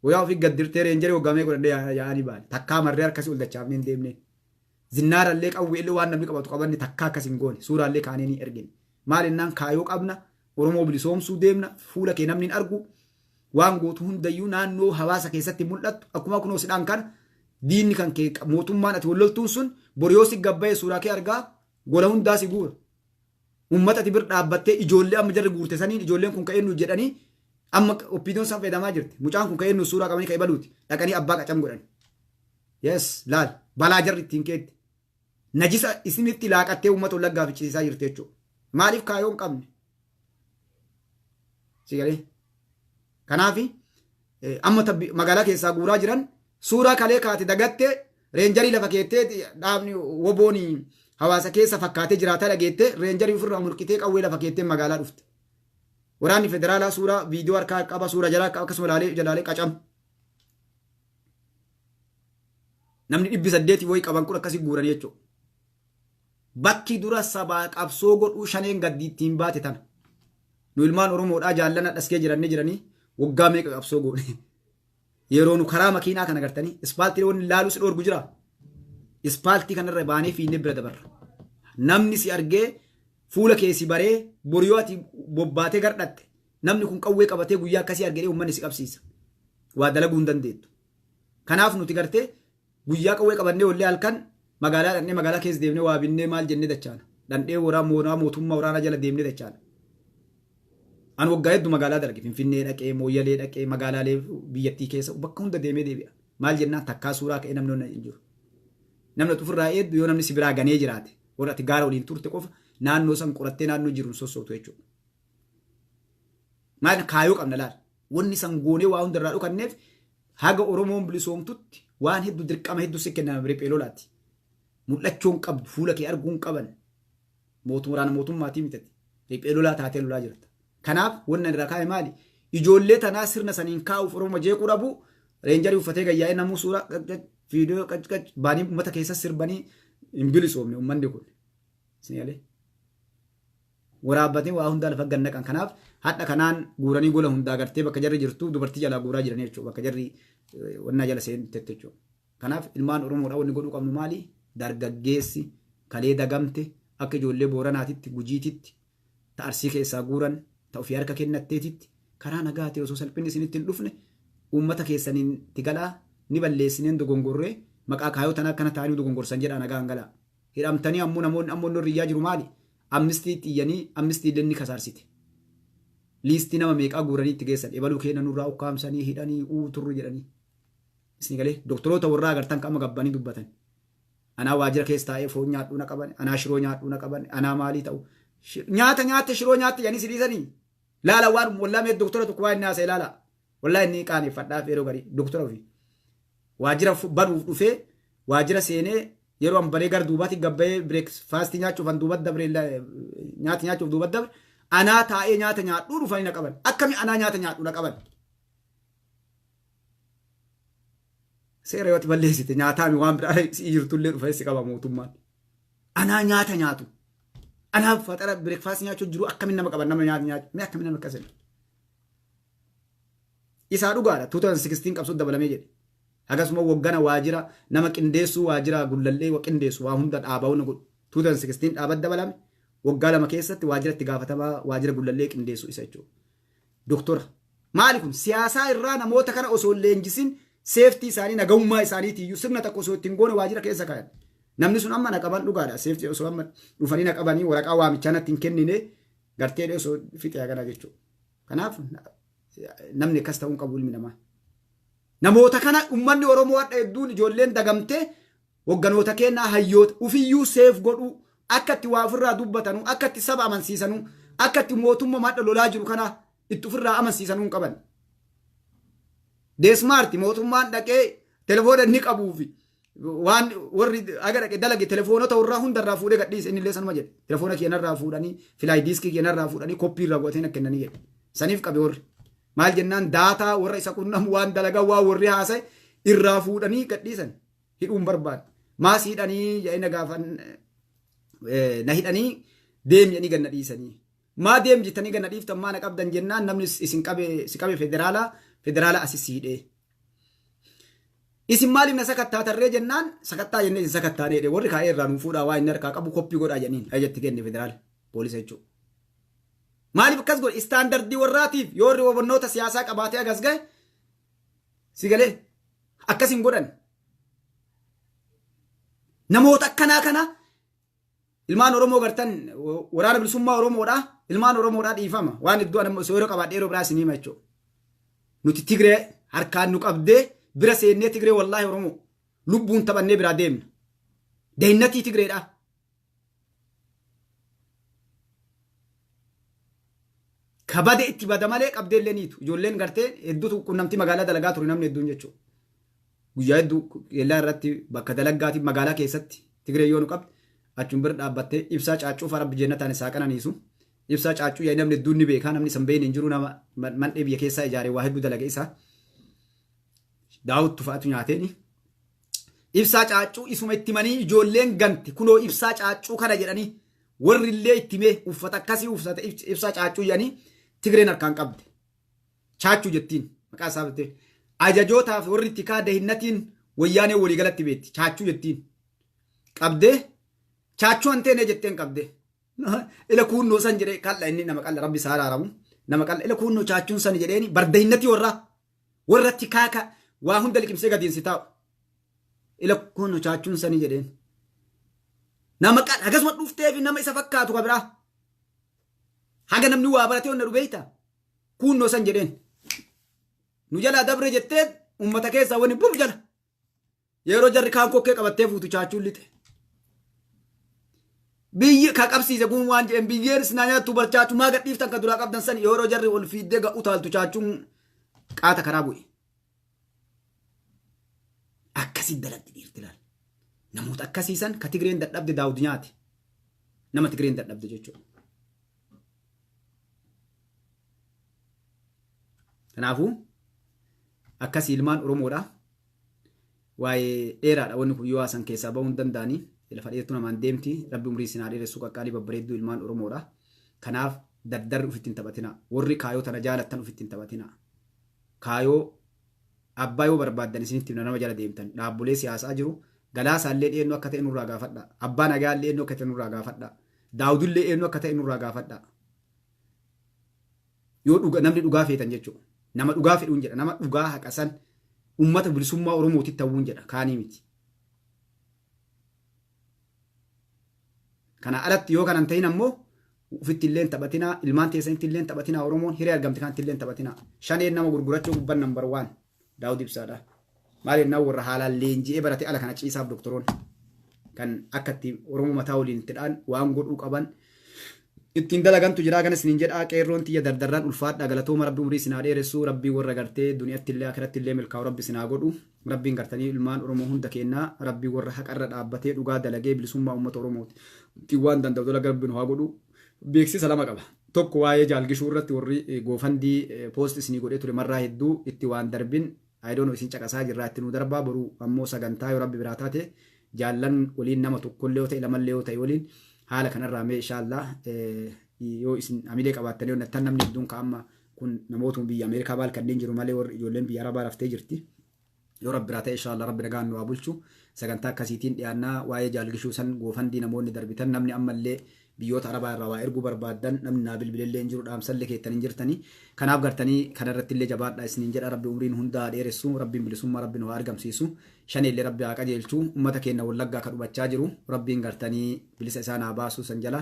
Speaker 1: Wayaa ofii gaddirtee reenjarii hoggamee godhannee yaa'anii baane. Takkaa marree harkasii ol dachaafnee hin deemne. Zinnaarallee qawweellee waan namni qabatu qabanne takkaa akkas hin goone suuraallee kaanee ni ergine. Maal jennaan kaayoo qabna Oromoo bilisoomsuu deemna fuula kee namni hin argu waan gootu hundayyuu naannoo hawaasa keessatti mul'attu akkuma kunoo sidhaan kana diinni kan kee mootummaan ati walloltuun sun boriyoo si gabbaa'ee suuraa kee argaa gola hundaa si guura. Uummata ati bir dhaabbattee ijoollee amma jarri guurte saniin ijoolleen kun ka'ee nu jedhanii amma oppiidiyoon san fayyadamaa jirti. Mucaan kun ka'ee nu suuraa qabanii ka'ee baluuti dhaqanii abbaa qacam godhan. Yes laal balaa jarri ittiin keetti. Najisa isinitti laaqattee uummata wallaggaa ficcisiisaa jirti jechuudha. Maaliif kaayoo hin qabne? Sigalee. Kanaafi amma magaalaa keessaa guuraa jiran suuraa kalee kaate dagattee reenjarii lafa keettee dhaabni wobooni hawaasa keessa fakkaatee jiraataa dhageette reenjarii ofirraa mulqitee qawwee lafa keettee magaalaa dhufte. Waraanni federaalaa suuraa viidiyoo harkaa qaba suura jalaa akkasuma jalaalee qacam. Namni 800 wayii qaban kun akkasii guuran jechuudha. Bakki dura sabaa qabsoo godhuu shaneen gaddi ittiin baate tana. Nu ilmaan Oromoodhaa jaallana dhaskee jiranii waggaa meeqa qabsoo goone. Yeroo nu karaa makiinaa kana gartanii ispaaltii wanni laaluu si dhoorgu jira. Ispaaltii kanarra baanee fiinnee bira dabarra. Namni si argee fuula keessi baree boriyoo ati bobbaatee gardhatte. Namni kun qawwee qabatee guyyaa akkasii argee uummanni si qabsiisa. Waa dalaguu hin dandeettu. Kanaaf nuti gartee guyyaa qawwee qabannee ollee halkan magaalaa dhannee magaalaa keessa deemnee waa binnee maal jennee dachaana. Dhandhee mootummaa waraanaa jala deemnee dachaana. An waggaa hedduu magaalaa dalage Finfinnee dhaqee Mooyyalee dhaqee magaalaalee biyyattii keessa bakka hunda deemee deebi'a. Maal jennaan takkaa suuraa ka'ee namni hin jiru. Namni xufirraa eeddu yoo namni si biraa ganee jiraate warra ati gaara waliin turte qofa naannoo san qorattee naannoo jiru sossootu jechuudha. Maal kaayoo qabna laal. Wanni san goonee waa hundarraa dhukanneef haga Oromoon bilisoomtutti waan hedduu dirqama hedduu si kennama riphee lolaati. Mul'achuun qabdu fuula kee arguun qaban waraana mootummaatii mitati riphee lolaa taatee lolaa jirta. Kanaaf wanna irraa kaa'e maali? Ijoollee tanaa sirna saniin kaa'uuf Oromoo jeequu dhabu reenjarii uffatee gayyaa'ee namuu suuraa viidiyoo baanii uummata keessa sirbanii hin bilisoomne uummanni kun. Siniyalee. Waraabbatee waa hundaa lafa gannaqan. Kanaaf hadha kanaan guuranii gola hundaa gartee bakka jarri jirtu dubartii jalaa guuraa jiran jechuudha. Bakka jarri wannaa jala seentetti jechuudha. Kanaaf ilmaan Oromoodhaa wanni godhuu qabnu maali? Dargaggeessi kalee dagamte akka ijoollee Booranaatitti Gujiititti ta'arsii keessaa guuran ta'uufii harka kennatteetitti karaa nagaa ta'e osoo salphinni isinitti hin dhufne uummata keessaniin tigalaa ni balleessineen dogongorree maqaa kaayoo tanaa akkana ta'anii dogongorsan jedhaa nagaa hangalaa. Hidhamtanii ammoo namoonni ammoo irriyyaa jiru maali? Amnistii xiyyanii amnistii illee ni kasaarsite. Liistii nama meeqaa guuranii itti geessan ebaluu keenya nurraa ukkaamsanii hidhanii turru jedhanii. Isin galee doktoroota warraa agartan qaama gabbanii dubbatan. Anaa waajjira keessa taa'ee foon nyaadhuu na qaban, anaa shiroo nyaadhuu na qaban, anaa maalii ta'u. Nyaata shiroo nyaatte jedhanii si dhiisanii. Laala waan wallaa doktora tokko waa inni haasa'e laala. Wallaa inni qaaneffadhaaf yeroo garii doktora ofii. Waajjira banuuf dhufee waajjira seenee yeroo ambaree gara duubaatti gabbayee bireekfaastii nyaachuuf an duubat dabre nyaata nyaachuuf duubat dabre anaa taa'ee nyaata nyaadhuu dhufanii na qaban. Akkami anaa nyaata nyaadhuu na qaban. Seera yoo balleessite nyaataami waan biraa si jirtullee dhufee si qaba mootummaan. Anaa nyaata nyaatu. Anaa faxara bireekfaastii nyaachuuf jiru akkamiin nama qaban nama nyaata nyaatu. Mee akkamiin nama akkasii. Isaa dhugaadha 2016 qabsuun dabalamee jedhe. Akkasuma waggana waajjira nama qindeessuu waajjira gullallee qindeessu waa hunda dhaabaa godhu 2016 dhaabat dabalame waggaa lama keessatti waajjira itti gaafatamaa waajjira gullallee qindeessu isa jechuudha. Doktora maali kun siyaasaa irraa namoota kana osoo leenjisin seeftii isaanii nagahummaa isaaniitiyyuu sirna tokko osoo ittiin goone waajjira keessa kaayan. Namni sun amma naqaban dhugaadha seeftii osoo amma dhufanii naqabanii waraqaa waamichaa natti hin kennine gartee osoo fixee agana jechuudha. Kanaaf namni akkas ta'uun qabu ilmi namaa. Namoota kana uummanni Oromoo hadha hedduun ijoolleen dagamtee hogganoota kennaa hayyoota ufiyyuu seef godhuu akka itti waa ofirraa dubbatanu akka itti saba amansiisanu akka itti mootummaa madda lolaa jiru kana itti ofirraa amansiisanuu hin qaban. Deesmaarti mootummaan dhaqee telefoona inni qabuufi waan warri aga dhaqee dalage telefoonota warraa hundarraa fuudhee gadhiise inni illee sanuma jedhe telefoona keenyarraa fuudhanii filaayi diiskii keenyarraa fuudhanii koppii irraa godhatanii akka kennanii jedhe saniif qabe warri. Maal jennaan daataa warra isa qunnamu waan dalagaa waa warri haasa'e irraa fuudhanii gadhiisan hidhuun barbaada. Maas hidhanii jedhanii gaafan na hidhanii deem jedhanii ganna dhiisanii. Maa deem jettanii ganna dhiiftan maa na qabdan jennaan namni isin si qabe federaala asis hidhee. Isin maaliif na sakattaatarree jennaan sakattaa jennee isin sakattaanee warri kaa'ee irraa nuu fuudhaa waa inni harkaa qabu koppii godhaa jedhaniin ajajatti kenne federaala poolisa jechuudha. Maaliif akkas godhe istaandardii warraatiif yoo riboonnoota siyaasaa qabaatee agas gahe si galee akkas hin godhan. Namoota akkanaa kana ilmaan Oromoo gartan waraana bilisummaa Oromoodhaa ilmaan Oromoodhaa dhiifama waan iddoo anammoo yeroo qabaadhee yeroo biraa isinii jechuudha. Nuti Tigree harkaan nu qabdee bira seennee Tigree wallaahi Oromoo lubbuun taphannee biraa deemna. Dayinnatii Tigreedhaa. Kabade itti bada malee qabdee illee niitu ijoolleen gartee hedduutu qunnamtii magaalaa dalagaa ture namni hedduun jechuudha. guyyaa hedduu yellaa irratti bakka dalaggaati magaalaa keessatti Tigree yoo nu qabde achuun bira dhaabbattee ibsaa caaccuu fara bijennataan isaa qananiisu ibsaa caaccuu yaa namni hedduun ni beekaa namni san beeyin hin jiru nama mandhee biyya keessaa ijaaree waa hedduu dalage isaa daawwattu fa'aatu nyaateeni ibsaa caaccuu isuma itti manii ijoolleen ganti kunoo ibsaa caaccuu kana jedhanii warri illee itti mee uffata akkasii uffata ibsaa caaccuu jedhanii Tigreen harkaan qabde chaachuu jettiin maqaa isaa bittee ajajootaaf warri itti kaada hinnatiin wayyaanee walii galatti beetti chaachuu jettiin qabdee chaachuu hanteene jetteen qabdee ila kuunnoo san jedhee qal'a inni nama qal'a rabbi isaa araaramu nama qal'a ila kuunnoo chaachuun san jedheeni barda hinnati warratti kaaka waa hunda liqimsee gadiinsi taa'u ila kuunnoo chaachuun san jedheen nama qal'a akkasuma dhufteef nama isa fakkaatu kabiraa haga namni waa baratee onna dhubeeyta kuunnoo san jedheen nu jalaa dabre jetteen ummata keessaa wani buf jala yeroo jarri kaan kokkee qabattee fuutu chaachuun lixe biyyi ka qabsiise kun waan jedhen biyyeen sinaa nyaattu barchaachuu maa gadhiiftan ka duraa qabdan san yeroo jarri ol fiiddee ga'u taaltu chaachuun qaata karaa bu'e akkasii dalatti dhiirti laal namoota akkasiisan ka Tigreen dadhabde daawud nyaati nama Tigreen dadhabde jechuudha. Kanaafuu akkasii ilmaan Oromoodha waa'ee dheeraadha wanni kun yoo haasan keessaa ba'uu hin danda'anii lafa dheertuu namaan deemti rabbi umrii sinaa dheeressuu qaqqaalii babbareedduu ilmaan Oromoodha. Kanaaf daddarri ofitti hin taphatina warri kaayoo tana jaalattan ofitti hin taphatina kaayoo abbaa yoo barbaaddan isinitti nama jala deemtan dhaabbolee siyaasaa jiru galaasaallee dhiyeennu akka ta'e nurraa gaafadha abbaa nagaallee dhiyeennu akka ta'e nurraa gaafadha daawudullee dhiyeennu akka ta'e nurraa gaafadha yoo namni dhugaa feetan jechuudha nama dhugaa fedhuun jedha nama dhugaa haqasan ummata bilisummaa Oromootitti ta'uun jedha kaanii miti. Kana alatti yoo kanan ta'in ammoo ufitti illee taphatinaa ilmaan teessanitti illee taphatinaa Oromoon hiree argamte kanatti illee taphatinaa shaneen nama gurgurachuu gubban nambar 1 daawud ibsaadha maaliif nama warra haalaan leenji'ee barate ala kana ciisaaf doktoroon kan akkatti Oromoo mataa waliin itti dhaan waan godhuu qaban ittiin dalagantu jira kanas nin jedhaa qeerroon tiyya dardarraan ulfaadha galatooma rabbi umrii sinaa dheeressuu rabbii warra gartee duniyaatti illee akiratti illee milkaa'u rabbi sinaa godhu rabbiin gartanii ilmaan Oromoo hunda kennaa rabbii warra haqarra dhaabbatee dhugaa dalagee bilisummaa uummata Oromooti ittiin waan danda'u dalaga rabbiin haa godhu beeksisa lama qaba tokko waa'ee jaalgishuu irratti warri goofandii poost isinii godhee ture marraa hedduu itti waan darbin ayidoon isin caqasaa jirraa itti nu darbaa boruu ammoo sagantaa yoo rabbi biraa taate jaallan waliin nama tokkollee yoo ta'e lamallee yoo ta'e waliin haala kanarraa mee inshaallah yoo isin amilee qabaattanii onnattan namni hedduun ka'amma kun namootuma biyya Ameerikaa baal kanneen jiru malee warri ijoolleen biyya Arabaa raftee jirti yoo rabbi biraa ta'e inshaallah rabbi nagaan nu haa bulchu sagantaa akkasiitiin dhiyaannaa waa'ee jaalgishuu san goofandii namoonni darbitan namni ammallee biyyoota Arabaa irraa waa erguu barbaadan namni naa bilbilellee hin jiru dhaamsallee keettanii hin jirtanii kanaaf gartanii kanarratti illee jabaadhaa isiniin jedha rabbi umriin hundaa dheeressu rabbiin bilisummaa rabbiin waa argamsiisu shaneellee rabbi haa qajeelchu ummata keenya wallaggaa ka dhubachaa jiru rabbiin gartanii bilisa isaan haa baasu san jala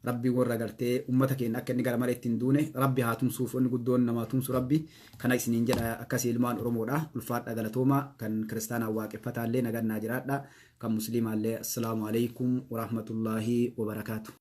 Speaker 1: rabbiin warra gartee ummata keenya akka inni gara malee ittiin duune rabbi haa tumsuuf inni guddoon namaa tumsu rabbi kana isiniin jedha akkasii ilmaan Oromoodha ulfaadha galatooma kan kiristaanaa waaqeffataallee nagannaa jiraadha kan musliimaallee assalaamu alaikum wa rahmatullaahi wa barakaatu.